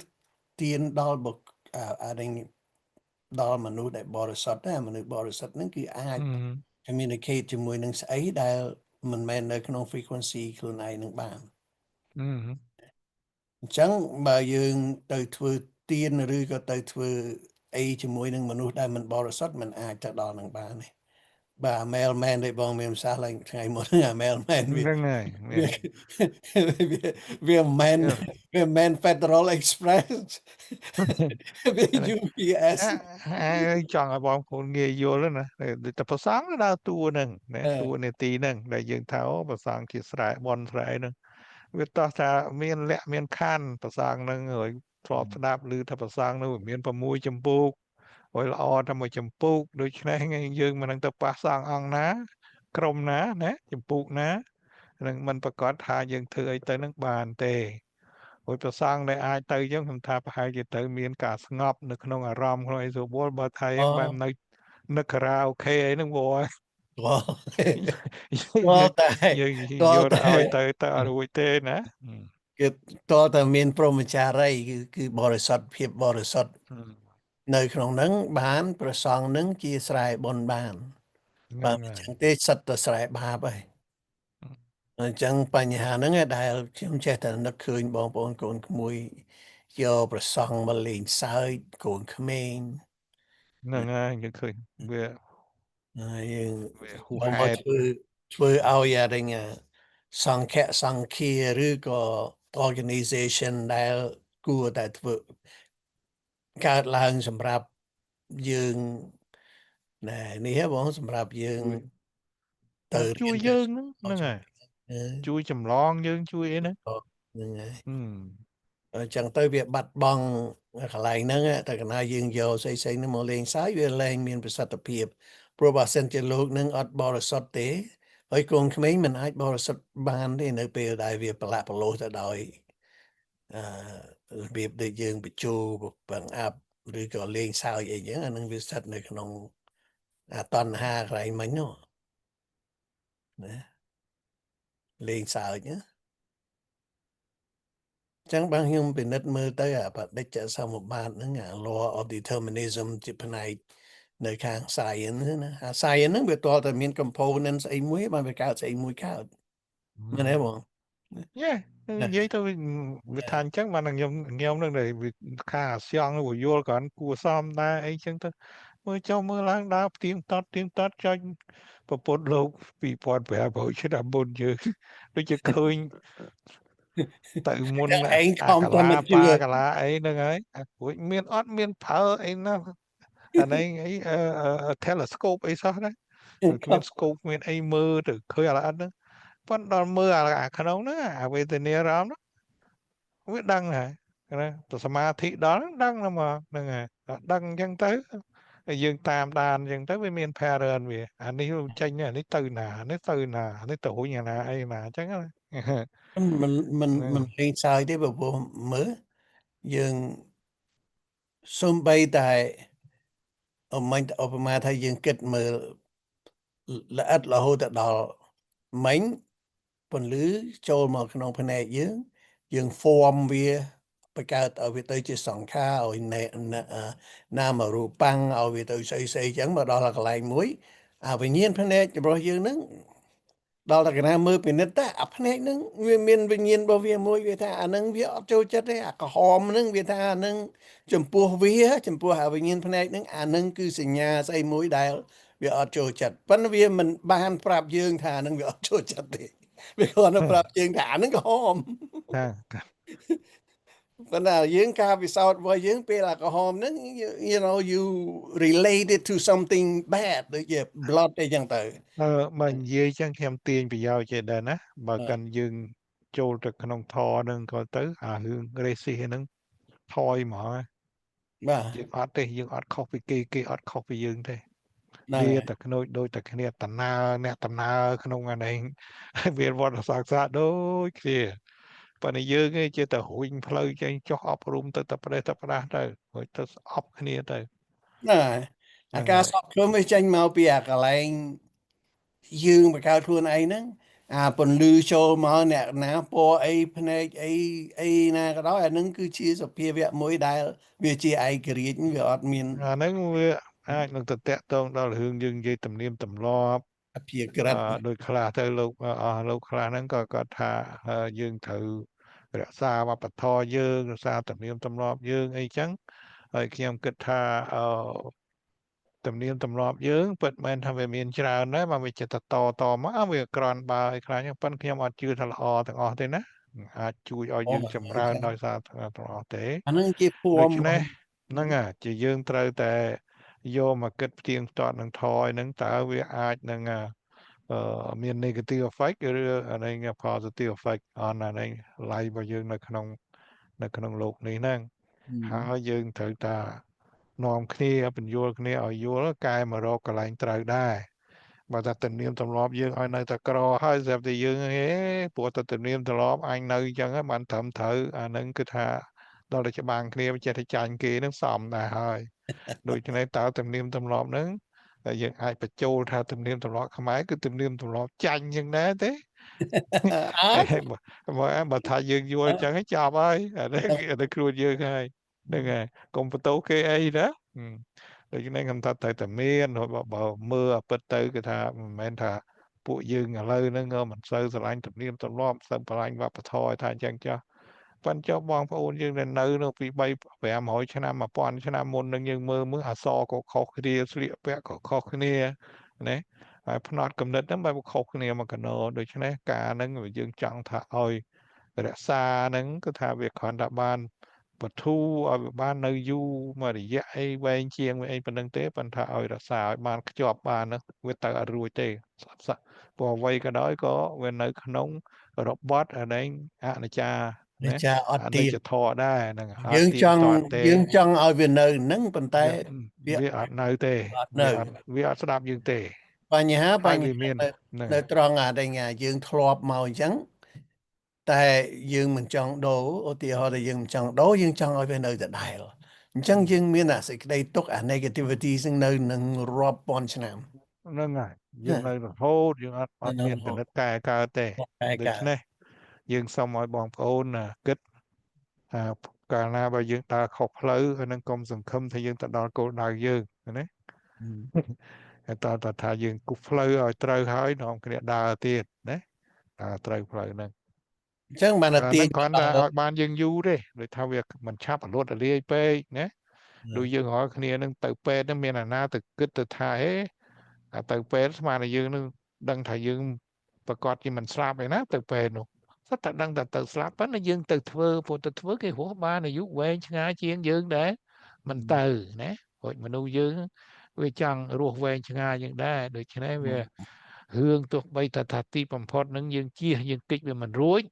S1: ទៀនដល់បុកអានេះដល់មនុស្សដែលបរិសុទ្ធណាមនុស្សបរិសុទ្ធហ្នឹងគឺអាច communicate ជាមួយនឹងស្អីដែលមិនមែននៅក្នុង frequency ខ្លួនឯងនឹងបានអញ្ចឹងបើយើងទៅធ្វើទៀនឬក៏ទៅធ្វើអីជាមួយនឹងមនុស្សដែលមិនបរិសុទ្ធមិនអាចទៅដល់នឹងបានទេបាទ mailman ដែលបងមានប្រសាសន៍ឡើងថ្ងៃមុនអា mailman
S2: ហ្នឹងហើយ
S1: វាមិន Federal Express វា UPS
S2: ចង់ឲ្យបងប្អូនងាយយល់ណាតែប្រសងដើរតួហ្នឹងណាតួនាទីហ្នឹងដែលយើងថាអូប្រសងជាស្រែបនស្រែហ្នឹងវាតោះថាមានលក្ខមានខណ្ឌប្រសងហ្នឹងហើយធ្លាប់ស្ដាប់ឮថាប្រសងនោះមាន6ចម្ពោះហើយល្អតែមួយចម្ពោះដូច្នេះយើងមិននឹងទៅប៉ះសងអង្គណាក្រុមណាណាចម្ពោះណានឹងមិនប្រកាសថាយើងធ្វើអីទៅនឹងបានទេហើយប្រសងដែលអាចទៅយើងខ្ញុំថាប្រហែលជាទៅមានការស្ងប់នៅក្នុងអារម្មណ៍ក្នុងអីសូវល់បើថាយើងបែបនៅនឹកខារ៉ាអូខេអីហ្នឹងវល់យើងយកឲ្យទៅអត់រួចទេណា
S1: គឺតើតែមានព្រមចារីគឺបរិសុទ្ធភាពបរិសុទ្ធនៅក្នុងហ្នឹងបានប្រសងហ្នឹងជាស្រែបុណ្យបានបើមិនចឹងទេសិតតែស្រែបាបហើយអញ្ចឹងបញ្ហាហ្នឹងដែលខ្ញុំចេះតែនឹកឃើញបងប្អូនកូនក្មួយយកប្រសងមកលេងសើចកូនក្មេង
S2: ហ្នឹងហើយយើងឃើញវា
S1: យើងមកធ្វើឲ្យអារញសង្ឃាឬក៏ organization ដែលគួរតែធ្វើកើតឡើងសម្រាប់យើងណែនេះបងសម្រាប់យើង
S2: ទៅជួយយើងហ្នឹងហើយជួយចម្លងយើងជួយអីហ្នឹង
S1: ហើយអញ្ចឹងទៅវាបាត់បង់កន្លែងហ្នឹងតែកណាយើងយកស្អីហ្នឹងមកលេងសើចវាលែងមានប្រសិទ្ធភាពព្រោះបើសិនជាលោកនឹងអត់បរិសុទ្ធទេហើយកូនក្មេងមិនអាចបរិសុទ្ធបានទេនៅពេលដែលវាប្រឡាក់ប្រឡូសទៅដោយរបៀបដែលយើងបញ្ជូបង្អាប់ឬក៏លេងសើចអីចឹងអានឹងវាស្ថិតនៅក្នុងអាតណ្ហាកន្លែងមិញនោះណាលេងសើចណាចឹងបងខ្ញុំពិនិត្យមើលទៅអាបដិច្ចសមុប្បាតហ្នឹងអា law of determinism ជាផ្នែកនៅខាង science ណាអា science ហ្នឹងវាតតែមាន component ស្អីមួយបានវាកើតស្អីមួយកើតមែនទេបង
S2: និយាយទៅវាថាអញ្ចឹងបានខ្ញុំនឹងវាខាស្យងវាយល់គ្រាន់គួសមដែរអីចឹងទៅមើលចុះមើលឡើងដើរទៀងតាត់ចាញ់ប្រពន្ធលោក2005ឆ្នាំមុនយើងដូចជាឃើញទៅមុន
S1: ឯងខំតែមិនជឿ
S2: កាឡាអីហ្នឹងហើយព្រោះមានអត់មានប្រើអីណាអានេះអីtelescope អីសោះណាគ្មាន scope មានអីមើលទៅឃើញអាអត់ហ្នឹងប៉ុន្តែដល់មើលអាក្នុងហ្នឹងអាវេទនាអារម្មណ៍វាដឹងហើយណាទៅសមាធិដល់ដឹងមកហ្នឹងហើយដឹងអញ្ចឹងទៅយើងតាមដានអញ្ចឹងទៅវាមាន pattern វាអានេះចេញអានេះទៅណានេះទៅណានេះទៅរុញណាអីណាអញ្ចឹងណា
S1: មិនលេងសើចទេបើមើលយើងសំបីតែឧបមាថាយើងគិតមើលល្អិតរហូតដល់មិញពន្លឺចូលមកក្នុងភ្នែកយើង form វាបង្កើតឲ្យវាទៅជាសង្ខារឲ្យនាមរូបាំងឲ្យវាទៅស្អីអញ្ចឹងមកដល់កន្លែងមួយអាវិញ្ញាណភ្នែករបស់យើងហ្នឹងដល់តែកណាមើលពិនិត្យតែអាភ្នែកហ្នឹងវាមានវិញ្ញាណរបស់វាមួយវាថាអាហ្នឹងវាអត់ចូលចិត្តទេអាក្រហមហ្នឹងវាថាអាហ្នឹងចំពោះអាវិញ្ញាណភ្នែកហ្នឹងអាហ្នឹងគឺសញ្ញាស្អីមួយដែលវាអត់ចូលចិត្តប៉ុន្តែវាមិនបានប្រាប់យើងថាអាហ្នឹងវាអត់ចូលចិត្តទេវាគ្រាន់តែប្រាប់យើងថាអាហ្នឹងក្រហម ប៉ុន្តែយើងការពិសោធន៍របស់យើងពេលអាល់កុហុលហ្នឹង you know you relate it to something bad ដូចជា blood អីចឹងទៅ
S2: បើនិយាយចឹងខ្ញុំទាញប្រយោជន៍ចេះដែរណាបើកាន់យើងចូលទៅក្នុងធរហ្នឹងក៏ទៅអារឿងរេស៊ីហ្នឹងថយហ្មង
S1: បាទ
S2: យើងអត់ទេយើងអត់ខុសពីគេអត់ខុសពីយើងទេ
S1: ហ្នឹង
S2: វា
S1: ហើយ
S2: តែខ្នើចដូចតែគ្នាតំណើអ្នកតំណើក្នុងអានេះ វាវត្តសាស្ត្រដូចគ្នាប៉ុន្តែយើងឯងជាតែរុញផ្លូវចេញចុះអប់រំទៅតែប្រទេសតែផ្ដាស់ទៅរួចទៅស្អប់គ្នាទៅ
S1: ហ្នឹងហើយអាការសក់ខ្លួនវាចេញមកពីអាកន្លែងយើងបង្កើតខ្លួនឯងហ្នឹងអាពន្លឺចូលមកអ្នកណាពណ៌អីភ្នែកអីណាក៏ដោយអាហ្នឹងគឺជាសភាវៈមួយដែលវាជាឯករាជ្យវាអត់មាន
S2: អាហ្នឹងវាអាចនឹងទៅតាក់ទងដល់រឿងយើងនិយាយទំនៀមទម្លាប់
S1: អភិក្រិត
S2: ដូចខ្លះទៅលោកខ្លះហ្នឹងក៏គាត់ថាយើងត្រូវរក្សាវប្បធម៌យើងរក្សាទំនៀមទម្លាប់យើងអីចឹងហើយខ្ញុំគិតថាទំនៀមទម្លាប់យើងពិតមែនថាវាមានច្រើនដែរបើវាចិត្តតមកវាក្រាន់បើឲ្យខ្លាចហ្នឹងប៉ុន្តែខ្ញុំអត់ជឿថាល្អទាំងអស់ទេណាអាចជួយឲ្យយើងចម្រើនដោយសារទាំងអស់ទេ
S1: អាហ្នឹងជាភ័
S2: ដូ
S1: ម
S2: ច្នេះហ្នឹងជាយើងត្រូវតែយកមកគិតផ្ទៀងផ្ទាត់នឹងថយហ្នឹងតើវាអាចនឹងមាន negative effect ឬអានេះ positive effect on អានេះ life របស់យើងនៅក្នុងโลกនេះហ្នឹងហើយយើងត្រូវតានាំគ្នាបញ្យល់គ្នាឲ្យយល់កែមករកកន្លែងត្រូវដែរបើតែទំនៀមទម្លាប់យើងឲ្យនៅតែក្រហើយស្រាប់តែយើងព្រោះតែទំនៀមទម្លាប់អញនៅអញ្ចឹងបានត្រឹមត្រូវអាហ្នឹងគឺថាដល់តែច្បាំងគ្នាចេះតែចាញ់គេនឹងសមដែរហើយដូច្នេះតើទំនៀមទម្លាប់ហ្នឹងយើងអាចបញ្ចូលថាទំនៀមទម្លាប់ខ្មែរគឺទំនៀមទម្លាប់ចាញ់យ៉ាងដែរទេបើថាយើងយល់អញ្ចឹងចប់ហើយអានេះខ្លួនយើងហើយហ្នឹងហើយកុំបន្ទោសគេអីណាដូច្នេះខ្ញុំថាតែមានបើមើលពិតទៅគឺថាមិនមែនថាពួកយើងឥឡូវហ្នឹងមិនសូវស្រឡាញ់ទំនៀមទម្លាប់សូវស្រឡាញ់វប្បធម៌ថាអញ្ចឹងចុះប៉ុន្តែចុះបងប្អូនយើងដែលនៅពី3 500ឆ្នាំ1000ឆ្នាំមុននឹងយើងមើលអក្សរក៏ខុសគ្នាស្លៀកពាក់ក៏ខុសគ្នាណាហើយផ្នត់កំណត់ហ្នឹងបែបខុសគ្នាមកកណោដូច្នេះការហ្នឹងយើងចង់ថាឲ្យរក្សាហ្នឹងគឺថាវាគ្រាន់តែបានបធូរឲ្យវាបាននៅយូរមករយៈអីវែងជាងវាអីប៉ុណ្្នឹងទេប៉ុន្តែឲ្យរក្សាឲ្យបានខ្ជាប់បានវាទៅអត់រួចទេស្អប់ព្រោះអ្វីក៏ដោយក៏វានៅក្នុងរបត់អានេះអនិច្ចាណា
S1: ចាអត់ទៀន
S2: ធរដែរហ្នឹងអ
S1: យើង
S2: ត់ទៀង
S1: ចង់
S2: ទាត់ទេ
S1: យើងចង់ឲ្យវានៅហ្នឹងប៉ុន្តែ
S2: វាអត់នៅទេ
S1: អត់នៅ
S2: វាអត់ស្ដាប់យើងទេ
S1: បញ្ហា
S2: ហើយវាមានហ្នឹង
S1: នៅត្រង់អាដែលយើងធ្លាប់មកអញ្ចឹងតែយើងមិនចង់ដូរឧទាហរណ៍ថាយើងមិនចង់ដូរយើងចង់ឲ្យវានៅដដែលអញ្ចឹងយើងមានអាសេចក្តីទុកអា negativity ហ្នឹងនៅនឹងរាប់ពាន់ឆ្នាំ
S2: ហ្នឹងហើយយើងនៅរហូតយើងអត់មានពិនិត្យកែកើតទេដូច្នេះយើងសូមឲ្យបងប្អូនគិតកាលណាបើយើងដើរខុសផ្លូវហើយនឹងកុំសង្ឃឹមថាយើងទៅដល់គោលដៅយើងណាតើថាយើងគូសផ្លូវឲ្យត្រូវហើយនាំគ្នាដើរទៀតណាដើរត្រូវផ្លូវហ្នឹង
S1: អញ្ចឹងបានតែទាញ
S2: គ្រាន់តែឲ្យបានយើងយូរទេដូចថាវាមិនឆាប់រលត់រលាយពេកណាដូចយើងរាល់គ្នានឹងទៅពេទ្យនឹងមានអាណាទៅគិតទៅថាទៅពេទ្យស្មានតែយើងនឹងដឹងថាយើងប្រកាសជាមិនស្លាប់ឯណាទៅពេទ្យនោះស្ទើរតែដឹងតែទៅស្លាប់ប៉ុន្តែយើងទៅធ្វើព្រោះទៅធ្វើគេរស់បានអាយុវែងឆ្ងាយជាងយើងដែរមិនទៅណាព្រោះមនុស្សយើងវាចង់រស់វែងឆ្ងាយយ៉ាងដែរដូច្នេះវារឿងទោះបីថាទីបំផុតនឹងយើងជៀសយើងតិចវាមិនរួច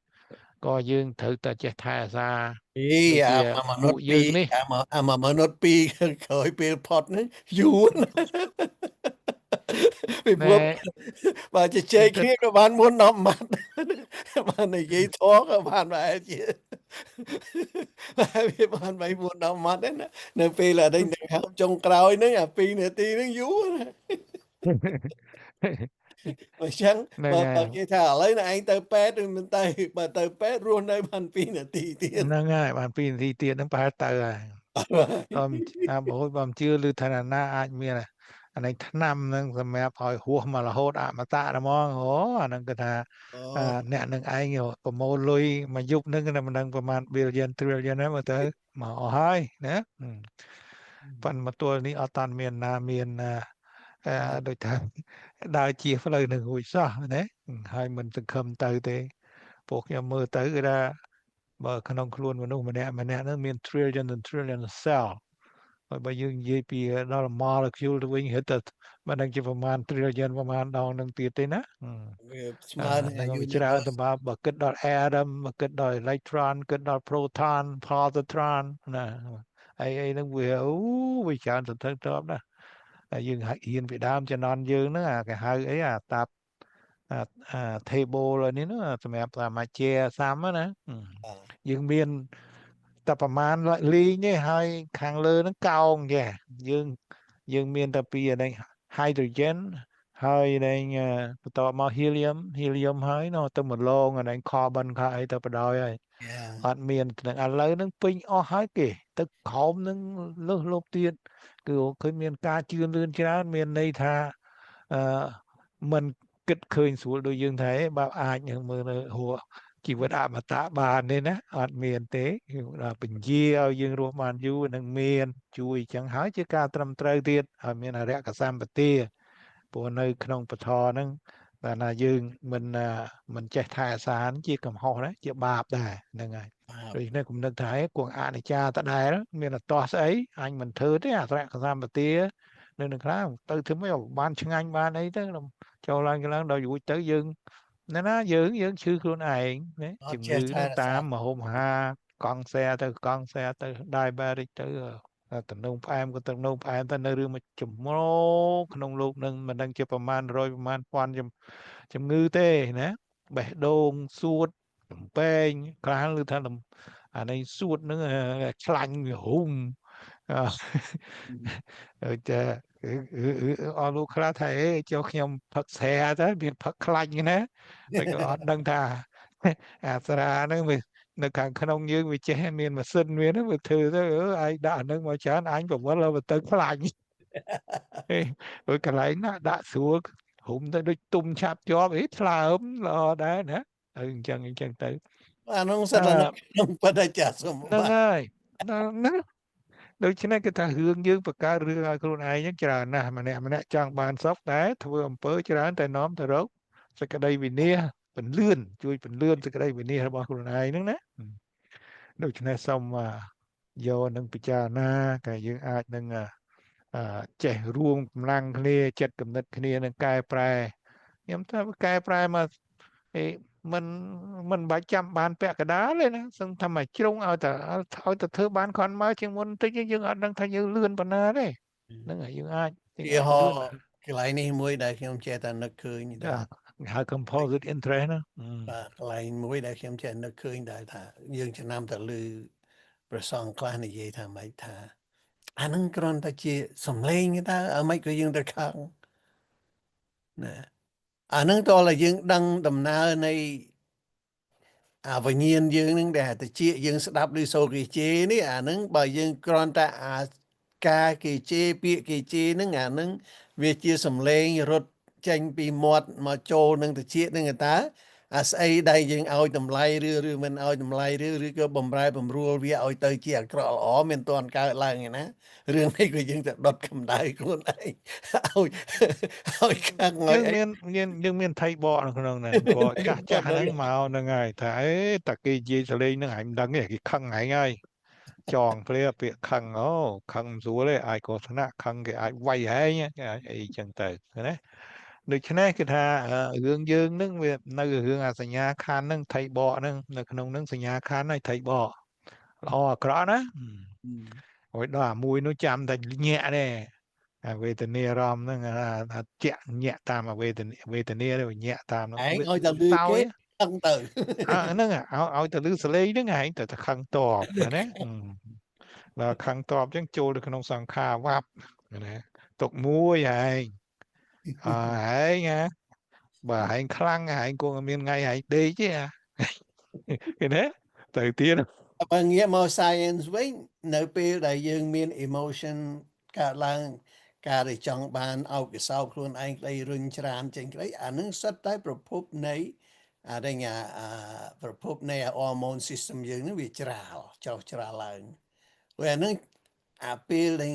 S2: ក៏យើងត្រូវតែចេះថែអាសាដូចជាពួកយើងនេះ
S1: អាមនុស្សពីរក្រោយពេលផុតនេះយូរណាស់ពីព្រោះបើជជែកគ្នាក៏បាន4 10ម៉ាត់បាននិយាយធေါ်ក៏បានប្រហែលជាវាបាន4 10ម៉ាត់ទេណានៅពេលអានេះហៅចុងក្រោយហ្នឹងអា2នាទីហ្នឹងយូរណាអញ្ចឹងបើគេថាឥឡូវឯងទៅពេទ្យឬមិនទៅបើទៅពេទ្យរស់នៅបាន2នាទីទៀត
S2: ហ្នឹងហើយបាន2នាទីទៀតហ្នឹងប្រហែលទៅហើយបើមិនជឿឬថាណាអាចមានអានេះឆ្នាំហ្នឹងសម្រាប់ឲ្យហួសមករហូតអមតៈហ្មងអាហ្នឹងគឺថាអ្នកនឹងឯងប្រមូលលុយមួយយប់ហ្នឹងមិនដឹងប្រហែល billion trillion ហ្នឹងមើលទៅមកអស់ហើយណាប៉ុន្តែមកទល់នេះអត់តាន់មានណាមានដូចថាដើរជាផ្លូវនឹងរួចសោះណាហើយមិនសង្ឃឹមទៅទេពួកខ្ញុំមើលទៅគឺថា បើក្នុងខ្លួនមនុស្សម្នាក់ហ្នឹងមាន trillion and trillion cell បើយើងនិយាយពីដល់ molecule ទៅវិញហិតតែមិនដឹងជាប្រមាណ trillion ប្រមាណដងនឹងទៀតទេណា
S1: វាស្មើនឹង
S2: ហ្នឹង
S1: អាយុ
S2: វាច្រើនទៅបើគិតដល់ atom បើគិតដល់ electron គិតដល់ proton positron ណាអីហ្នឹងវាវាច្រើនទៅទៅតបណាហើយយើងហ៊ានពីដើមជំនាន់យើងហ្នឹងគេហៅអីតាប់table នេះណាសម្រាប់តាមអាជាសាំណាយើងមានតែប្រមាណលីងទេហើយខាងលើហ្នឹងកោងចេះយើងមានតែពីនេះ hydrogen ហើយនឹងបន្តមក helium ហើយនោះទៅមកឡងអានេះ carbon ខអីទៅបដ ாய் ហើយអត់មាននឹងឥឡូវហ្នឹងពេញអស់ហើយគេទឹកក្រោមនឹងលើសលប់ទៀតគឺឃើញមានការជឿនលឿនច្រើនមានន័យថាមិនគិតឃើញស្រួលដូចយើងថាបើអាចនឹងមើលនៅហួរជីវិតអមតៈបានទេណាអត់មានទេដល់ពញាឲ្យយើងរស់បានយូរនឹងមានជួយអញ្ចឹងហើយជាការត្រឹមត្រូវទៀតឲ្យមានអរិយកសម្បទាព្រោះនៅក្នុងពធហ្នឹងតែណាយើងមិនចេះថែអាសាជាកំហុសដែរជាបាបដែរហ្នឹងហើយដូច្នេះគុំនឹកថាគួងអនិច្ចាតដែលមានអត់តោះស្អីអញមិនធ្វើទេអរិយកសម្បទានៅនឹងខ្លះទៅធ្វើមិនបានឆ្ងាញ់បានអីទៅចូលឡើងដល់យូរទៅយើងណាយើងឈឺខ្លួនឯងណាជំងឺនឹងតាមមហូបអាហារកង់សែទៅកង់សែទៅ diabetic ទៅតំណងផ្អែមក៏តំណងផ្អែមទៅនៅរឿងមួយចម្រោក្នុងលោកនឹងមិនដឹងជាប្រមាណ100ប្រមាណពាន់ជំងឺទេណាបេះដូងសួតលំពេងខ្លះឬថាអានេះសួតនឹងខ្លាញ់វាហុំចាអស់លោកខ្លះថាចូលខ្ញុំផឹកស្រាទៅមានផឹកខ្លាញ់ណាតែក៏អត់ដឹងថាអាស្រាហ្នឹងវានៅខាងក្នុងយើងវាចេះមានម៉ាស៊ីនវាហ្នឹងវាធ្វើទៅឯងដាក់អាហ្នឹងមកច្រើនអញប្រវល់ឲ្យទៅខ្លាញ់ហើយកន្លែងណាដាក់ស្រួលហុំទៅដូចទុំឆាប់ជាប់ថ្លើមល្អដែរណាអញ្ចឹងទៅ
S1: អានោះសិតតែក្នុងបដិចាសម្បត្តិ
S2: ហ្នឹងហើយណាដូច្នេះគេថារឿងយើងបង្កើតរឿងឲ្យខ្លួនឯងហ្នឹងច្រើនណាស់ម្នាក់ចង់បានសុខតែធ្វើអំពើច្រើនតែនាំទៅរកសេចក្តីវិនាសពន្លឿនជួយពន្លឿនសេចក្តីវិនាសរបស់ខ្លួនឯងហ្នឹងណាដូច្នេះសូមយកនឹងពិចារណាតែយើងអាចនឹងចេះរួមកម្លាំងគ្នាចិត្តគំនិតគ្នានឹងកែប្រែខ្ញុំថាកែប្រែមកមិនបាច់ចាំបានពាក់កដាលទេណាសឹងថាមកជ្រុងឲ្យតែធ្វើបានខនមកជាងមុនតិចយើងអត់ដឹងថាយើងលឿនប៉ុណ្ណាទេហ្នឹងហើយយើងអាច
S1: ជាហោកន្លែងនេះមួយដែលខ្ញុំចេះតែនឹកឃើញ
S2: ហៅ composite interest ណា
S1: បាទកន្លែងមួយដែលខ្ញុំចេះនឹកឃើញដែលថាយើងចំណាំតែឮប្រសងខ្លះនិយាយថាម៉េចថាអានឹងគ្រាន់តែជាសំឡេងតើអ្មេចក៏យើងទៅខឹងណាអានឹងតើយើងដឹងដំណើរនៃវិញ្ញាណយើងនឹងដែលតិចយើងស្ដាប់ឬសូរគេជេរនេះអានឹងបើយើងគ្រាន់តែការគេជេរពាក្យគេជេរនឹងអានឹងវាជាសំឡេងរត់ចេញពីមាត់មកចូលនឹងតិចនឹងតើអាស្អីដែលយើងឲ្យតម្លៃឬមិនឲ្យតម្លៃឬក៏បំរែបំរួលវាឲ្យទៅជាអាក្រក់ល្អមានតន់កើតឡើងឯណារឿងនេះក៏យើងទៅដុតកម្ដៅខ្លួនឯងឲ្យខាង
S2: យើងមានថៃបកនៅក្នុងហ្នឹងបកចាស់ហ្នឹងមកហ្នឹងហើយថាតាគេនិយាយសលេងហ្នឹងឯងមិនដឹងទេគេខឹងឯងហើយចងព្រាពាក្យខឹងខឹងស្រួលទេអាចកោសនៈខឹងគេអាចវាយហែងអីចឹងទៅណាដូច្នេះគឺថារឿងយើងហ្នឹងវានៅរឿងអាសញ្ញាខណ្ឌហ្នឹងថៃបកហ្នឹងនៅក្នុងហ្នឹងសញ្ញាខណ្ឌហើយថៃបកល្អអាក្រក់ណាហើយដល់អាមួយនោះចាំតែញាក់ទេវេទនាអារម្មណ៍ហ្នឹងជាក់ញាក់តាមវេទនាទៅញាក់តាម
S1: ហ្នឹងឯងឲ្យតែលឺគេខឹងទៅ
S2: ហ្នឹងឲ្យតែលឺសលេងហ្នឹងឯងតែខឹងតបណាដល់ខឹងតបអញ្ចឹងចូលទៅក្នុងសង្ខារវ៉ាប់ណាទុកមួយឯងឯងបើឯងខ្លាំងឯងគង់មានថ្ងៃឯងដេកទេគេណាទៅទៀត
S1: បើងាកមក science វិញនៅពេលដែលយើងមាន emotion កើតឡើងការដែលចង់បានអោបកសោបខ្លួនឯងក្តីរុញច្រានចេញក្តីអានឹងសិតតែប្រភពនៃប្រភពនៃ hormone system យើងនឹងវាច្រាលចុះច្រាលឡើងព្រោះអានឹងអាពេលដែល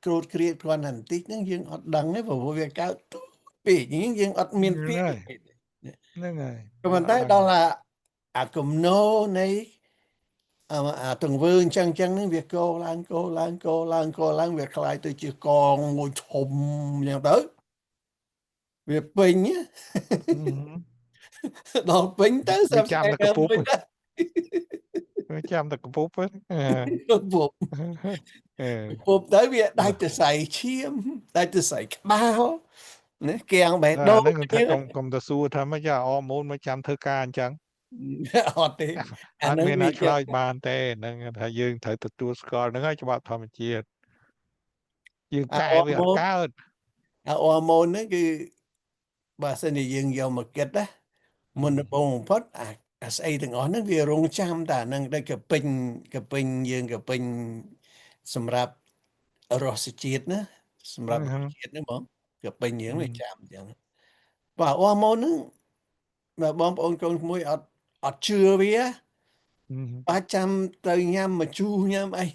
S1: ក្រូតគ្រៀតគ្រាន់តែបន្តិចហ្នឹងយើងអត់ដឹងទេព្រោះវាកើតពេកយើងអត់មានពេល
S2: ហ្នឹងហើយ
S1: ប៉ុន្តែដល់អាគំនោនៃ ទង្វើអញ្ចឹងហ្នឹងវាកឡើងវាคล้ายទៅជាកងមួយធំអញ្ចឹងទៅវាពេញដល់ពេញទៅ
S2: វាចាំតែកពុបវាចាំតែកពុប
S1: កពុបទៅវាដាច់ទៅសៃឈាមដាច់ទៅសៃក្បាលណាគៀងបេះដូង
S2: ហ្នឹងថាកុំទៅសួរថាមិនយ៉ាអមូនមកចាំធ្វើការអញ្ចឹង
S1: អត់ទេ
S2: អាហ្នឹងមានឆ្លើយបានទេហ្នឹងថាយើងត្រូវទទួលស្គាល់ហ្នឹងហើយច្បាប់ធម្មជាតិយើងកែវាអត់កើត
S1: អរម៉ូនហ្នឹងគឺបើសិនជាយើងយកមកគិតណាមុនដំបូងបំផុតអាស្អីទាំងអស់ហ្នឹងវារងចាំតែហ្នឹងដូចកពេញយើងកពេញសម្រាប់រសជាតិណាសម្រាប់រសជាតិហ្នឹងបងកពេញយើងវាចាំអញ្ចឹងបាទអរម៉ូនហ្នឹងបងប្អូនកូនក្មួយអត់ជឿវាបាច់ចាំទៅញ៉ាំមកជូរញ៉ាំអី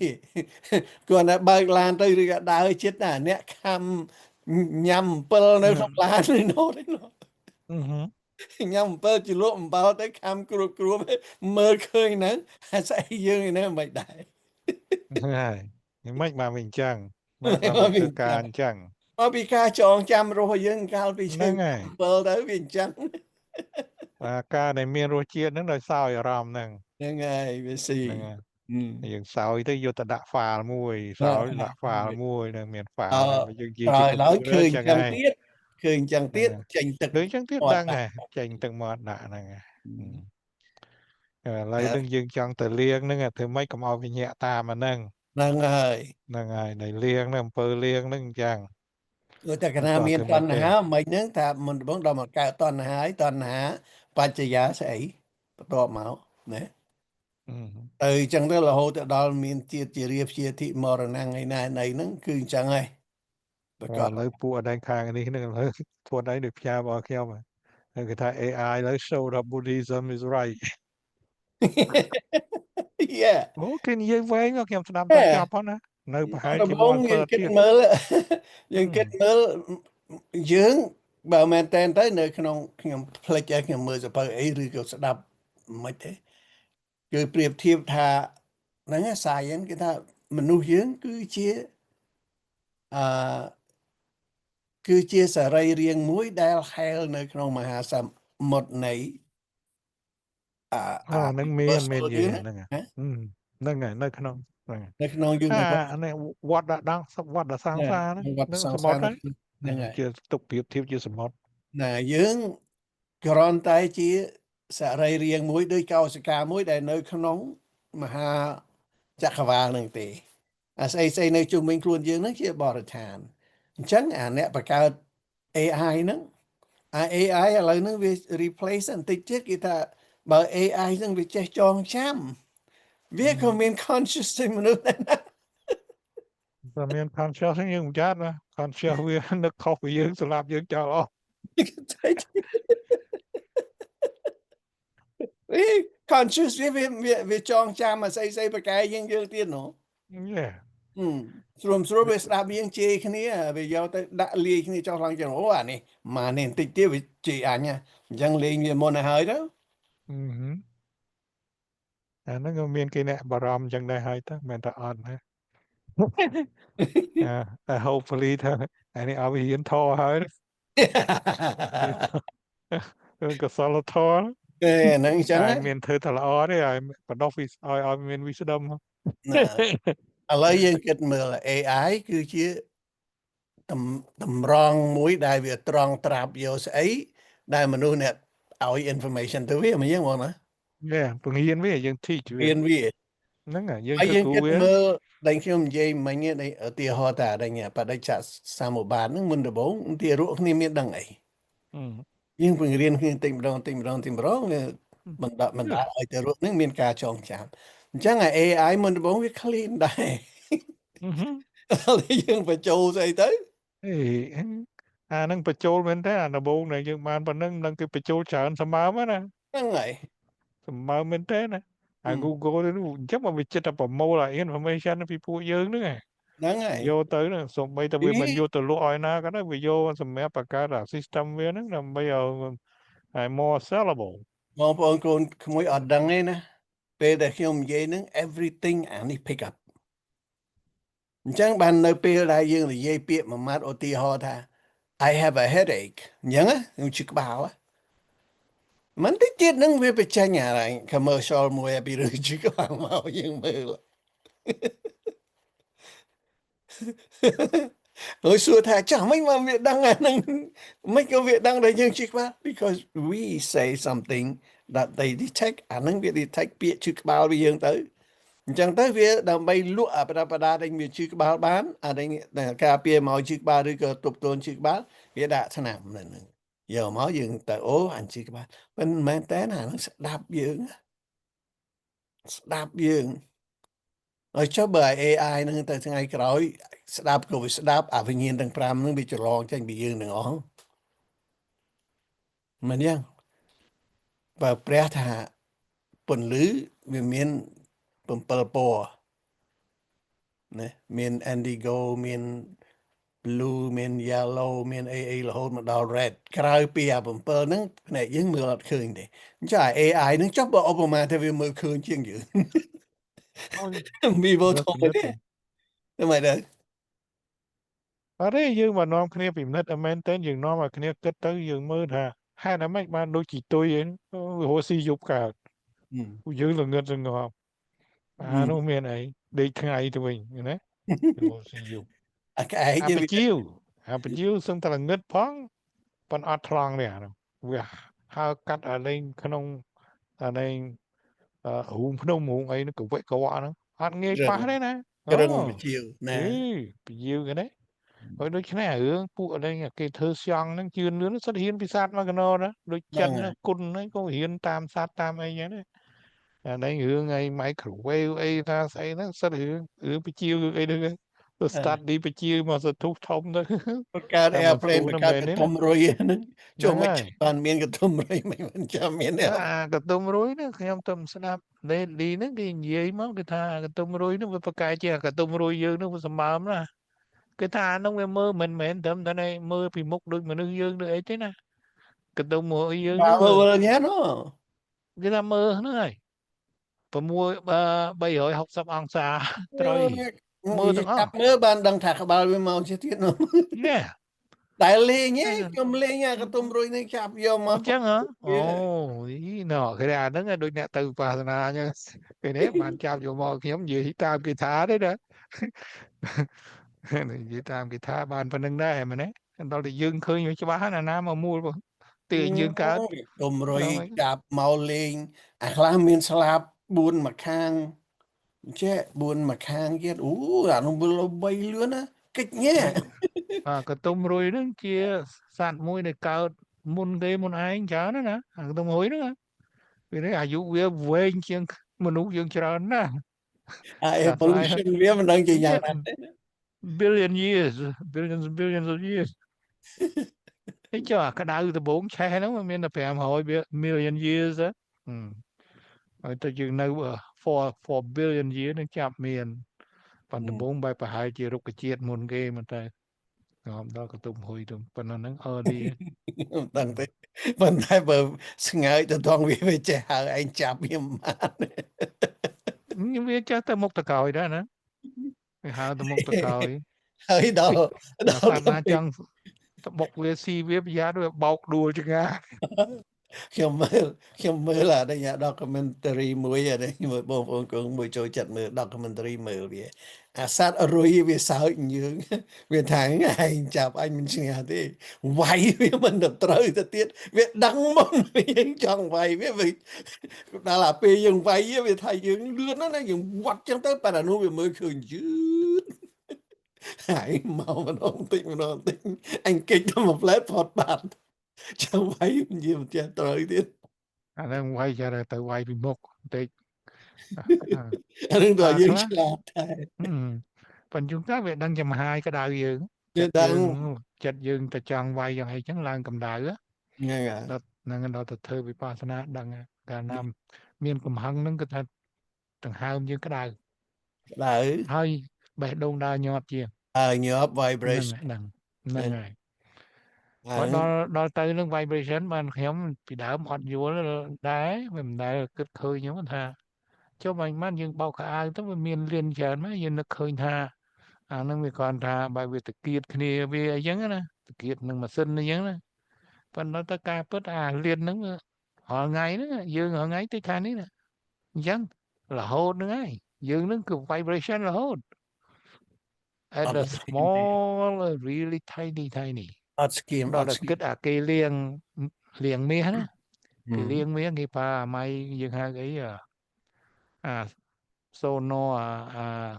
S1: គាត់ណាបើកឡានទៅឬក៏ដើរចិត្តណាអ្នកខំញ៉ាំអំពិលនៅក្នុងឡាននេះនោះញ៉ាំអំពិលជាលក់អំបិលទៅខំគ្រួមើលឃើញហ្នឹងហើយស្អីយើងឯនេះមិនដែរ
S2: ហើយមិនមកវិញអញ្ចឹងមកធ្វើការអញ្ចឹង
S1: មកពីការចងចាំរស់យើងកាលពីយើងអំពិលទៅវាអញ្ចឹង
S2: ការដែលមានរសជាតិហ្នឹងដោយសោយអារម្មណ៍
S1: ហ្នឹងហើយវាស៊ី
S2: យើងសោយទៅយកទៅដាក់ហ្វាលមួយសោយដាក់ហ្វាលមួយនឹងមានហ្វាលយើងនិយាយ
S1: ជាឡើយឃើញអញ្ចឹងទៀតចេញទឹក
S2: ឃើញអញ្ចឹងទៀតដឹងហ៎ចេញទឹកមាត់ដាក់ហ្នឹងឥឡូវនឹងយើងចង់ទៅលាងហ្នឹងធ្វើម៉េចកុំឲ្យវាញាក់តាមអាហ្នឹង
S1: ហើយ
S2: នៃលាងហ្នឹងអំពើលាងហ្នឹងអញ្ចឹង
S1: តែកណាមានតណ្ហាមិនហ្នឹងថាមុនដំបូងដល់មកកើតតណ្ហាហើយតណ្ហាបច្ចយាស្អីបន្ទាប់មកណាអញ្ចឹងទៅរហូតទៅដល់មានជាតិជារាជាធិមរណៈថ្ងៃណានៃហ្នឹងគឺអញ្ចឹងហើយ
S2: ឥឡូវពួកអដែងខាងនេះហ្នឹងឥឡូវពួកអដែងដូចផ្ញើរបស់ខ្ញុំហើយគេថា AI ឥឡូវ show that Buddhism is right អូគេនិយាយវែងខ្ញុំស្ដាប់តែចប់ហ្នឹងណានៅប្រហែលជា
S1: 1យើងគិតមើលយើងបើមែនតែនទៅនៅក្នុងខ្ញុំផ្លេចឲ្យខ្ញុំមើលសភៅអីឬក៏ស្ដាប់មិនទេគឺប្រៀបធៀបថាហ្នឹងសាយគេថាមនុស្សយើងគឺជាសរីរាង្គមួយដែលហែលនៅក្នុងមហាសមុទ្រនៃ
S2: ហ្នឹងមានហ្នឹងហ្នឹងនៅក្នុង
S1: យុគ
S2: នេះវត្តដាក់សង្សារហ្នឹងសមុទ្រហ្នឹងជាទុកប្រៀបធៀបជាសមុទ្រ
S1: ណាយើងគ្រាន់តែជាសរីរាង្គមួយដូចកោសិកាមួយដែលនៅក្នុងមហាចក្រវាលនឹងទេស្អីនៅជុំវិញខ្លួនយើងហ្នឹងជាបរិស្ថានអញ្ចឹងអ្នកបង្កើត AI ហ្នឹងAI ឥឡូវហ្នឹងវា replace បន្តិចទៀតគេថាបើ AI ហ្នឹងវាចេះចងចាំវាក៏មាន conscious ទេមនុស្សដែរណា
S2: តែមាន conscious យើងមិនចាត់ណា conscious វានឹកខុសពីយើងសម្រាប់យើងចោលអស់
S1: conscious វាចងចាំស្អីប្រកែយើងទៀតនោះស្រួលវាស្ដាប់យើងជេរគ្នាវាយកទៅដាក់លាយគ្នាចោលឡើងចឹងអូអានេះម៉ានេះបន្តិចទៀតវាជេរអញអញ្ចឹងលេងវាមុនទៅហើយទៅ
S2: អាហ្នឹងក៏មានគេអ្នកបារម្ភអញ្ចឹងដែរហើយទៅមិនតែអត់ណាតែ hopefully ថាអានេះឲ្យវាហ៊ានធរហើយក៏សល់ធរ
S1: ហ្នឹងអញ្ចឹង
S2: មានធ្វើតែល្អទេឲ្យបណ្ដុះឲ្យមាន wisdom
S1: ឥឡូវយើងគិតមើល AI គឺជាតម្រង់មួយដែលវាត្រង់ត្រាប់យកស្អីដែលមនុស្សអ្នកឲ្យ information ទៅវាមិនយើងបងណា
S2: ពង្រៀនវាយើង teach វាហ្នឹង
S1: យើងគិតមើលដែលខ្ញុំនិយាយមិញនេះឧទាហរណ៍ថាដែលបដិច្ចសមុបាទហ្នឹងមុនដំបូងទីរកគ្នាមានដឹងអីយើងពង្រៀនគ្នាតិចម្ដងបណ្ដាឲ្យទៅរកហ្នឹងមានការចងចាំអញ្ចឹងAI មុនដំបូងវា clean ដែរយើងបញ្ចូលស្អីទៅ
S2: អាហ្នឹងបញ្ចូលមែនទេអាដំបូងដែលយើងបានប៉ុណ្្នឹងនឹងគេបញ្ចូលច្រើនសម្បើមណា
S1: ហ្នឹងហើយ
S2: សម្បើមមែនទេណាអា Google នេះអញ្ចឹងមកវាចិត្តតែប្រមូល information ពីពួកយើង
S1: ហ្នឹងហើយ
S2: យកទៅហ្នឹងសូម្បីតែវាមិនយកទៅលក់ឲ្យណាក៏ដោយវាយកសម្រាប់បង្កើតអា system វាហ្នឹងដើម្បីឲ្យ more sellable
S1: បងប្អូនកូនក្មួយអត់ដឹងទេណា ពេលដែលខ្ញុំនិយាយហ្នឹង everything អានេះ pick up អញ្ចឹងបាននៅពេលដែលយើងនិយាយពាក្យមួយម៉ាត់ឧទាហរណ៍ថា I have a headache អញ្ចឹងខ្ញុំឈឺក្បាលមិនតិចទៀតហ្នឹងវាបញ្ចេញអា commercial មួយពីរឿងឈឺក្បាលមកយើងមើលហើយសួរថាចាស់មិនមកវាដឹងអាហ្នឹងមិនក៏វាដឹងតែយើងឈឺក្បាល because we say something that they detect អាហ្នឹងវា detect ពាក្យឈឺក្បាលវាយើងទៅអញ្ចឹងទៅវាដើម្បីលក់អាប្រដាប់ប្រដាដែលវាឈឺក្បាលបានអានេះការពារមកឈឺក្បាលឬក៏ទប់ទល់ឈឺក្បាលវាដាក់ថ្នាំនៅហ្នឹងយកមកយើងទៅអូអញឈឺក្បាលមិនមែនតែអាហ្នឹងស្ដាប់យើងហើយចុះបើ AI ហ្នឹងទៅថ្ងៃក្រោយស្ដាប់ក៏វាស្ដាប់អាវិញ្ញាណទាំង5ហ្នឹងវាច្រឡងចេញពីយើងទាំងអស់មិនយ៉ាងបើព្រះថាពន្លឺវាមាន7ពណ៌ណាមាន indigo មាន blue មាន yellow មានអីរហូតមកដល់ red ក្រៅពីអា7ហ្នឹងភ្នែកយើងមើលអត់ឃើញទេអញ្ចឹង AI ហ្នឹងចុះបើឧបមាថាវាមើលឃើញជាងយើងមានវត្ថុទេតែមិនដឹង
S2: អត់ទេយើងមកនាំគ្នាពិនិត្យមែនតើយើងនាំឲ្យគ្នាគិតទៅយើងមើលថាហេតុអ្វីបានដូចជីទុយហ្នឹងវារស់ស៊ីយប់កើតយើងល្ងឹតល្ងប់អានោះមានអីដេកថ្ងៃទៅវិញណារស់ស៊ីយប់
S1: អាក្អែក
S2: អាបជាវសឹងតែល្ងឹតផងប៉ុន្តែអត់ថ្លង់ទេអានោះវាហើកាត់អាលេងក្នុងអាលេងរូងភ្នំរូងអីនោះកវិកកវក់ហ្នឹងអត់ងាយប៉ះទេណា
S1: ក្រឹងបជាវណា
S2: បជាវគេណាហើយដូចនេះរឿងពួកអីគេធ្វើសង់ហ្នឹងជឿនលឿនសិតហ៊ានពីសัตว์មកកណោណាដូចចិនគុណហ្នឹងក៏ហ៊ានតាមសัตว์តាមអីចឹងណាអានេះរឿងអី microwave អីថាស្អីហ្នឹងសិតរឿងបជាវអីហ្នឹងទៅ study បជាវមកសទុះធំទៅ
S1: បង្កើត airplane បង្កើតកតុំរុយហ្នឹងចុះមិនបានមានកតុំរុយមិនចាំមានទេ
S2: កតុំរុយហ្នឹងខ្ញុំទៅស្ដាប់លេឌីហ្នឹងគេនិយាយមកគេថាកតុំរុយហ្នឹងវាប្រកែកជាកតុំរុយយើងហ្នឹងវាសម្បើមណាគេថាអាហ្នឹងវាមើលមិនមែនត្រឹមតែមើលពីមុខដូចមនុស្សយើងដូចអីទេណាកតុំមួយយើង
S1: ហ្នឹងមើលញ៉ាំ
S2: គេថាមើលហ្នឹងហើយ360អង្សាត្រីមើលទាំងអស់
S1: មើលបានដឹងថាក្បាលវាមកជាទៀតនោះតែលេងខ្ញុំលេងអាកតុំរុយនេះចាប់យកមក
S2: អញ្ចឹងហ៎អូណ៎គេអាហ្នឹងដូចអ្នកទៅបាសនាអញ្ចឹងគេនេះបានចាប់យកមកខ្ញុំនិយាយតាមគេថាទេណានិយាយតាមគេថាបានប៉ុណ្្នឹងដែរមែនទេដល់តែយើងឃើញវាច្បាស់ណាណាមកមូលទីយើងកើត
S1: ដុំរុយចាប់មកលេងអាខ្លះមានស្លាប4មកខាងចេះ4មកខាងទៀតអូអានោះវា3លឿនណាកិច្ចញ៉ែ
S2: កតុំរុយហ្នឹងជាសត្វមួយដែលកើតមុនគេមុនឯងច្រើនណាអាកតុំរុយហ្នឹងវានេះអាយុវាវែងជាងមនុស្សយើងច្រើនណាស់
S1: evolution វាមិនដឹងជាយ៉ាងណាទេ
S2: billions of years ឯចុះអាក្តៅដំបូងឆេះហ្នឹងមានតែ500 million years ហើយទៅយើងនៅ4 billion years នឹងចាប់មានប៉ុន្តែដំបូងបែបប្រហែលជារុក្ខជាតិមុនគេមិនតែដល់កតុំហុយទៅប៉ុណ្ណឹងហ្នឹងearly
S1: ដឹងទេប៉ុន្តែបើស្ងើចទៅថងវាចេះហើឯងចាប់វាមិនបាន
S2: វាចេះទៅមុខតកោយដែរណាវាហើទៅមុខតកោយ
S1: ហើយដល់
S2: សត្វណាចង់ទៅបុកវាស៊ីវាប្រយ័ត្នវាបោកដួលចង្អា
S1: ខ្ញុំមើលអានេះ documentary មួយអានេះមួយបងប្អូនគង់មួយចូលចិត្តមើល documentary មើលវាអាសត្វរុយវាសើចយើងវាថាឯងចាប់អញមិនឆ្ងាយទេវាយវាមិនត្រូវទៅទៀតវាដឹងមកយើងចង់វាយវាដល់អាពេលយើងវាយវាថាយើងលឿនណាយើងវត្តចឹងទៅប៉ានោះវាមើលឃើញយឺតហើយមកម្ដងតិចម្ដងតិចអញគេចទៅមួយផ្លែផតបាត់ចាំវាយនិយាយមិនចេះត្រូវទៀត
S2: អាហ្នឹងវាយចាទៅវាយពីមុខបន្តិច
S1: អានឹងទៅយើងឆ្លាតតែ
S2: ប៉ុន្តែយើងថាវាដឹងចំហាយក្តៅយើងចិត្តយើងទៅចង់វាយយ៉ាងអីចឹងឡើងកម្ដៅ
S1: ហ្នឹង
S2: ដល់ទៅធ្វើវិបស្សនាដឹងកាលណាមានកំហឹងហ្នឹងគឺថាដង្ហើមយើងក្តៅហើយបេះដូងដើរញាប់ជាង
S1: ញាប់ vibration
S2: ហ្នឹងហើយគាត់ដល់ទៅនឹង vibration បានខ្ញុំពីដើមអត់យល់ដែរមិនដែលគិតឃើញខ្ញុំថា cho mình mắt nhưng bao cả tức là miền liền chán mà nhưng nó khơi tha nó mới còn tha bài về thực kiệt kia về ấy giống nè thực kiệt nâng mà sinh ấy giống nè phần nó ta ca bớt liền nâng họ ngày nữa dương họ ngày tới khan nè giống là hồn nữa ấy dương nó cứ vibration là hồn at a small really tiny đó là kết cái liềng mía đó cái liềng mía nghe pa mai dương ha cái sono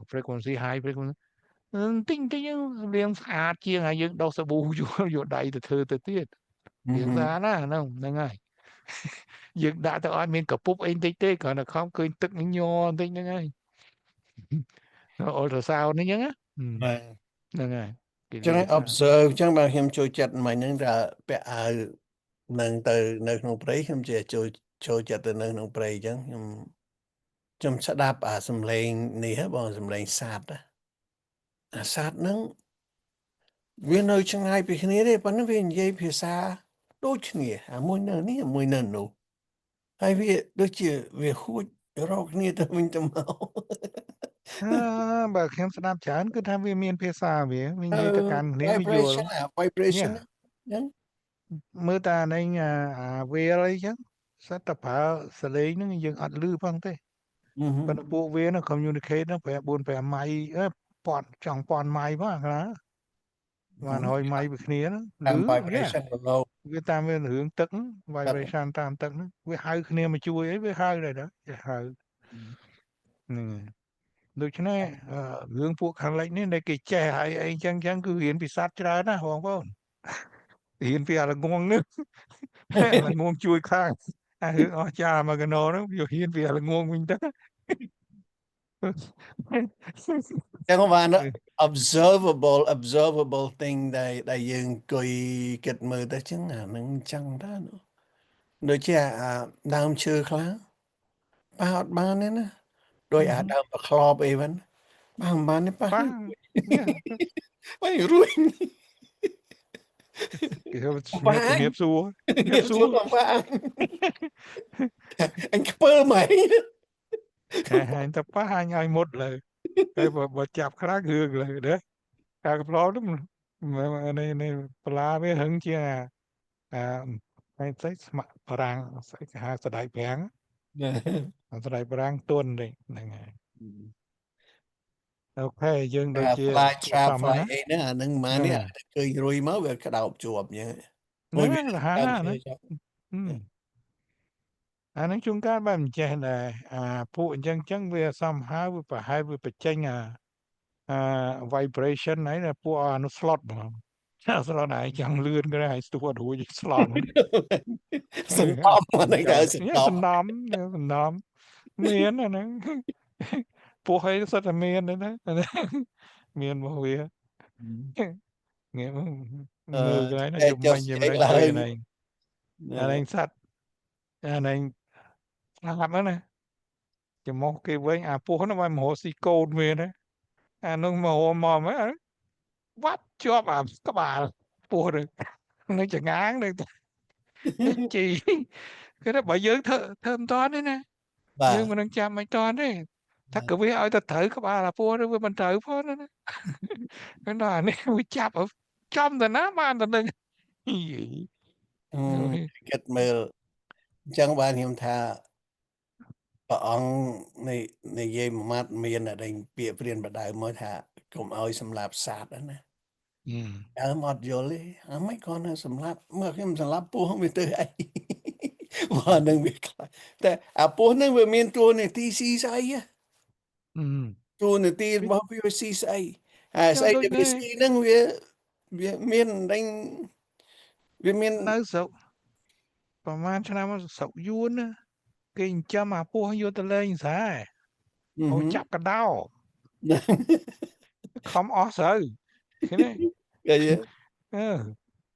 S2: frequency high frequency tinh tinh liềng phạt chiêng dương đâu sẽ bù vô đầy từ từ tiết liềng ra đó nè ngay dương đã tới anh mình cả púp anh tích tích còn là không cười tức nhô tinh ngay rồi sao nữa nhá nè ngay
S1: cho nên observe chẳng bằng hiểm trôi chặt mà những ra bé nâng từ nơi nông prey hiểm chỉ trôi chặt từ nơi nông prey chẳng trong sát đáp xâm lên này hết bọn xâm lên sát đó sát nâng vì nơi chẳng ai bị khné đấy bọn nó vì dây phía xa đôi chân nhỉ môi nơ ní môi nơ nụ hay vì đôi chỉ vì hút rau khné ta mình tâm máu
S2: bà khen sẽ đáp chán cứ tham viên miền phía xa về mình nghĩ tất cả nếu bây giờ
S1: vibration
S2: mưa ta nên về đây chứ sẽ tập hạ xử lý nó dừng ạt lư phong thế còn bộ về nó communicate nó phải buồn phải máy bọn chẳng bọn máy quá hả mà hỏi máy bị khné nó lứ người ta mới hướng tấn vibration tam tấn với hai khné mà chui ấy với hai rồi đó hai được chứ này hướng phụ khẳng lệnh nên đây cái trẻ hay anh chẳng cứ hiến bị sát ra na hoàng không hiến bị là ngon nữa là ngon chui khang hướng cha mà cái nó vừa hiến bị là ngon mình đó
S1: chẳng qua nó observable thing đây dương coi kết mơ tới chứng là nâng chăng đó nữa đôi chứ đam chưa khá ba nên á đôi đam club even ba nên ba ruin
S2: nghiệp xua
S1: anh pơ mày
S2: anh ta phá anh một lời cái bà chạp khá gương lời đấy cái đó đúng mà này pla với hứng chia anh thấy mà parang sẽ sẽ đại bảng sẽ đại bảng tuần đấy này ok dương đôi chia
S1: fly ấy nữa nâng mà nè cười rồi máu về cái đầu chuột nhỉ
S2: nó là há nữa nói chung các bạn trẻ là phụ chân chân về xăm há với phải hai với phải tranh vibration này là phụ nó slot mà slot này chẳng lươn cái này tôi đủ gì slot
S1: sừng tóm mà nó đỡ sừng
S2: nóm miền này nè phụ hay rất là miền đấy đấy miền mà hủy nghe mơ cái này nó dùng mình dùng đây chơi cái này anh sắt anh làm đó nè chỉ một cái với phụ nó mà hồ xì côn miền đấy nó mà hồ mò mấy vắt cho các bà phụ được nó chẳng ngán được chị cái đó bởi dưỡng thơm toán đấy nè dương mà đang chăm anh toán đấyถ้าเกิดไม่เอาแต่เถอะกับอาละพวกนั้นมันเถอะพวกนั้นนะก็น่าเนี่ยวิจับจำแต่น้ำมันแต่หนึ่ง
S1: kết mơ chẳng ban hiểm tha ông này dây mà mát miền ở đây bịa priên bật đại mới thả cùng ơi xâm lạp sát đó nè mọt vô lý mấy con nó xâm lạp mà khi mà xâm lạp bố không biết tới ai và nâng biết tại bố nâng về miền tuôn này tí xí say á tuôn này tí bao nhiêu xí say say để bị xí nâng về miền đánh về miền
S2: nói sầu ประมาณឆ្នាំសក់យួនគេចិញ្ចឹមពស់យកទៅលេងស្រែហៅចាប់កដោខំអស់ស្រូវឃើញទេ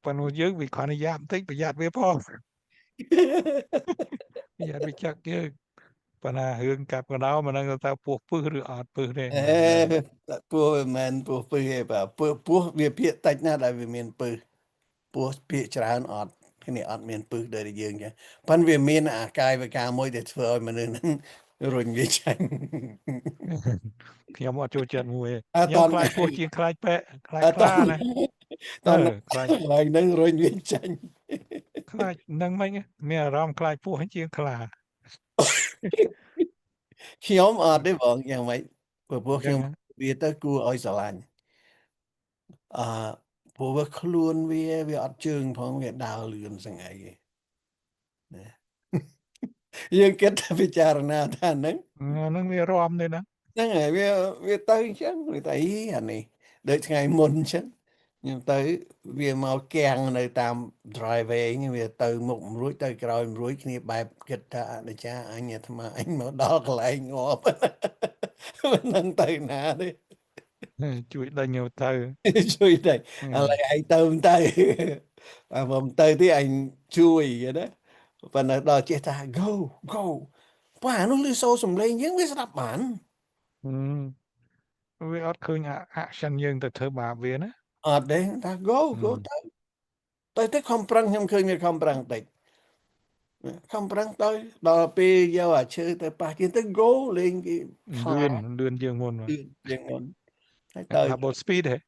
S2: ប៉ុន្តែយើងវាគ្រាន់តែយ៉ាប់បន្តិចប្រយ័ត្នវាផងប្រយ័ត្នវាចាក់យើងប៉ុន្តែរឿងកាប់កដោមិនដឹងថាពស់ពឹសឬអត់ពឹសទេ
S1: ពស់មិនពស់ពឹសទេបាទពស់វាភាកតិចណាស់ដែលវាមានពឹសពស់ភាកច្រើនអត់គ្នាអត់មានពឹសដូចយើងចឹងប៉ុន្តែវាមានអាកាយវិការមួយដែលធ្វើឲ្យមនុស្សហ្នឹង រុញវាចាញ់
S2: ខ្ញុំអត់ចូលចិត្តមួយ
S1: អត់
S2: ខ្ញុំ
S1: ត
S2: ខ្លាច
S1: ន់
S2: ពស់ជាងខ្លាចពេកខ្លាច
S1: អត់
S2: ខ្
S1: ត
S2: លា
S1: ន់
S2: ណា
S1: តន់
S2: ខ្លាច
S1: កន្លែងហ្នឹងរុញវាចាញ់
S2: ខ្លាចនឹងមិញមានអារម្មណ៍ខ្លាចពស់ជាងខ្លា
S1: ខ្ញុំអត់ទេបងយ៉ាងម៉េចព្រោះពួក
S2: ចឹ
S1: ខ្ញុំ
S2: ង
S1: វាទៅគួរឲ្យស្រឡាញ់ព្រោះវាខ្លួនវាអត់ជើងផងវាដើរលឿនស្ងៃឯណា យើងគិតថាពិចារណាថាហ្នឹង
S2: ហ្នឹងវារាំទេណា
S1: ហ្នឹងហើយវាទៅអញ្ចឹងវាទៅអីអានេះដូចថ្ងៃមុនអញ្ចឹងខ្ញុំទៅវាមកគាំងនៅតាម driveway វាទៅមុខមិនរួចទៅក្រោយមិនរួចគ្នាបែបគិតថាអនិច្ចាអញអាត្មាអញមកដល់កន្លែងងាប់ មិននឹងទៅណាទេ
S2: ជួយដេញទៅ
S1: ជួយតែឥឡូវឯងទៅមិនទៅមកទៅទីអញជួយណាប៉ុន្តែដល់ចេះថា go go បើអានោះលឺសូរសំឡេងយើងវាស្ដាប់បាន
S2: វាអត់ឃើញ action យើងទៅធ្វើបាបវាណា
S1: អត់ទេថា go go ទៅខំប្រឹងខ្ញុំឃើញវាខំប្រឹងតិចខំប្រឹងទៅដល់ពេលយកអាឈើទៅប៉ះទៀតទៅ go លេងគេខ្លា
S2: លឿនជាងមុន
S1: ជាងមុនហើយទៅ
S2: double speed ហ៎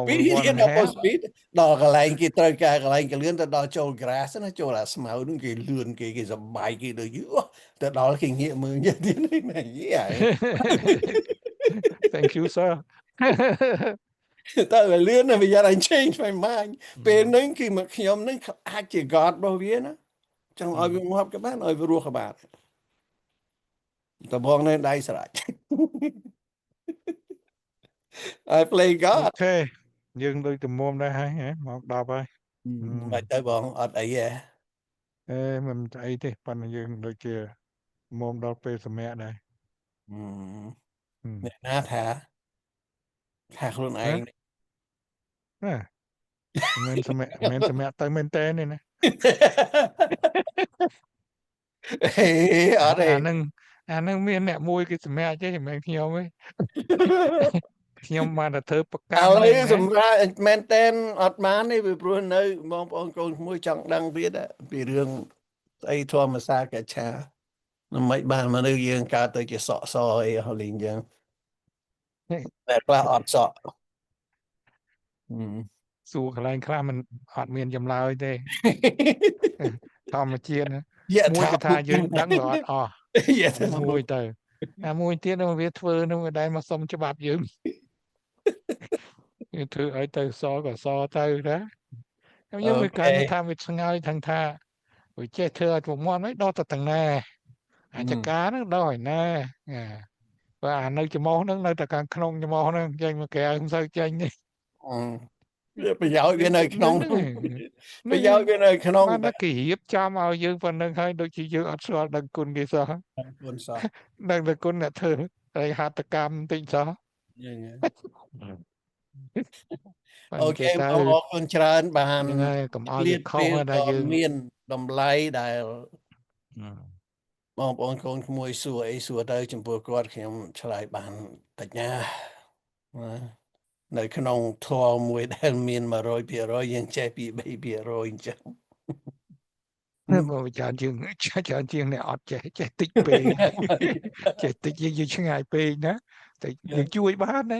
S1: ពីទៀតដល់ post speed ដល់កន្លែងគេត្រូវការកន្លែងកលឿនទៅដល់ចូល grass ណាចូលអាស្មៅហ្នឹងគេលឿនគេសប្បាយគេដូចយូទៅដល់គេងាកមើលយ៉ាងទៀតណាយី
S2: Thank you sir
S1: តើលឿនណាស់វាយកឲ្យ change my mind ពេលហ្នឹងគឺមកខ្ញុំហ្នឹងអាចជា god របស់វាណាចង់ឲ្យវាងាប់ក៏បានឲ្យវារស់ក៏បានតបងនៅដៃស្រេច I play god
S2: អូខេយើងដូចទំមដែរហើយមក10ហើយ
S1: មិនទៅបងអត់អីទេ
S2: មិនអីទេប៉ុន្តែយើងដូចជាមុំដល់ពេលសម្រាប់ដែរ
S1: អ្នកណាថាខ្លួនឯង
S2: ណាមិនសម្រាប់ទៅមែនតើនេះណា
S1: អត់ទេ
S2: អានឹងមានអ្នកមួយគេសម្រាប់ទេមិនខ្ញុំទេខ្ញុំបានតែធ្វើប្រកាស
S1: ឥឡូវសម្រាប់មែនតែនអត់បានទេពីព្រោះនៅបងប្អូនកូនក្មួយចង់ដឹងទៀតពីរឿងស្អីធម្មសាកច្ឆាមិនបានមនុស្សយើងកើតទៅជាសក់សអីហលីងចឹងតែខ្លះអត់សក់
S2: សួរកន្លែងខ្លះมันអត់មានចម្លើយទេធម្មជាតិមួយគេថាយើងដឹងក៏អត់អស់មួយទៅមួយទៀតវាធ្វើនោះវាដែរមកសុំច្បាប់យើងវាធ្វើឲ្យទៅសក៏សទៅណាខ្ញុំមិនកានថាវាស្ងើយទាំងថាវាចេះធ្វើឲ្យប្រមាត់មិនដល់ទៅទាំងណាអាចការហ្នឹងដល់ហើយណាបើអានៅច្មោះហ្នឹងនៅតែខាងក្នុងច្មោះហ្នឹងចេញមកក្រៅមិនសូវចេញទេ
S1: ប្រយោជន៍វានៅក្នុងប្រយោជន៍វានៅក្នុង
S2: បានគេរៀបចំឲ្យយើងប៉ុណ្្នឹងហើយដូចជាយើងអត់ស្គាល់ដឹងគុណគេសោះ
S1: គុណសោះ
S2: ដឹងតែគុណអ្នកធ្វើហើយហត្ថកម្មតិចសោះ
S1: អូខេអរគុណច្រើនបានក
S2: ុំឲ្យខុសដែរយើង
S1: មានតម្លៃដែលបងប្អូនកូនក្មួយសួរអីសួរទៅចំពោះគាត់ខ្ញុំឆ្លើយបានតិចណានៅក្នុងធម៌មួយដែលមាន 100% យើងចេះពី3% អញ្ចឹង
S2: មកច្រើនជាងអ្នកអត់ចេះតិចពេកចេះតិចយើងឆ្ងាយពេកណាតែយើងជួយបានណា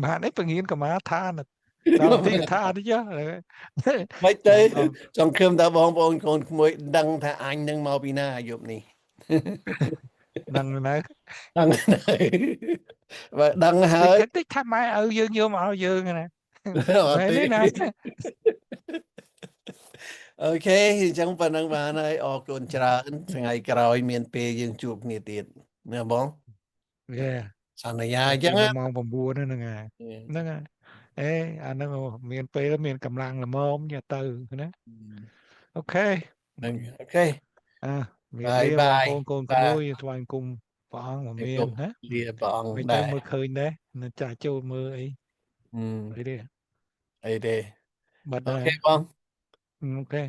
S2: បានឯងពងៀនកម្មាឋានដល់ទីកថាតិច
S1: មិនទេចង់ឃើញតើបងប្អូនកូនក្មួយដឹងថាអញនឹងមកពីណាយប់នេះ
S2: ដឹងណា
S1: បើដឹងហើយ
S2: តិចថាម៉ែឲ្យយើងយកមកឲ្យយើងណាមែនទេណា
S1: អូខេអញ្ចឹងប៉ុណ្ណឹងបានហើយអរគុណច្រើនថ្ងៃក្រោយមានពេលយើងជួបគ្នាទៀតណាបងសន្យាអញ្ចឹង
S2: ម៉ោង9ហ្នឹងហើយអាហ្នឹងមានពេលមានកម្លាំងល្មមទៅណាអូខេ
S1: អូខេ
S2: មានបងប្អូនកូនក្មួយថ្វាយគុំព្រះអង្គមកមានណា
S1: ព្រះអង្គ
S2: មិនទៅមើលឃើញដែរនៅចាចូលមើលអី
S1: អីទេបាត់អូខេបង
S2: អូខេ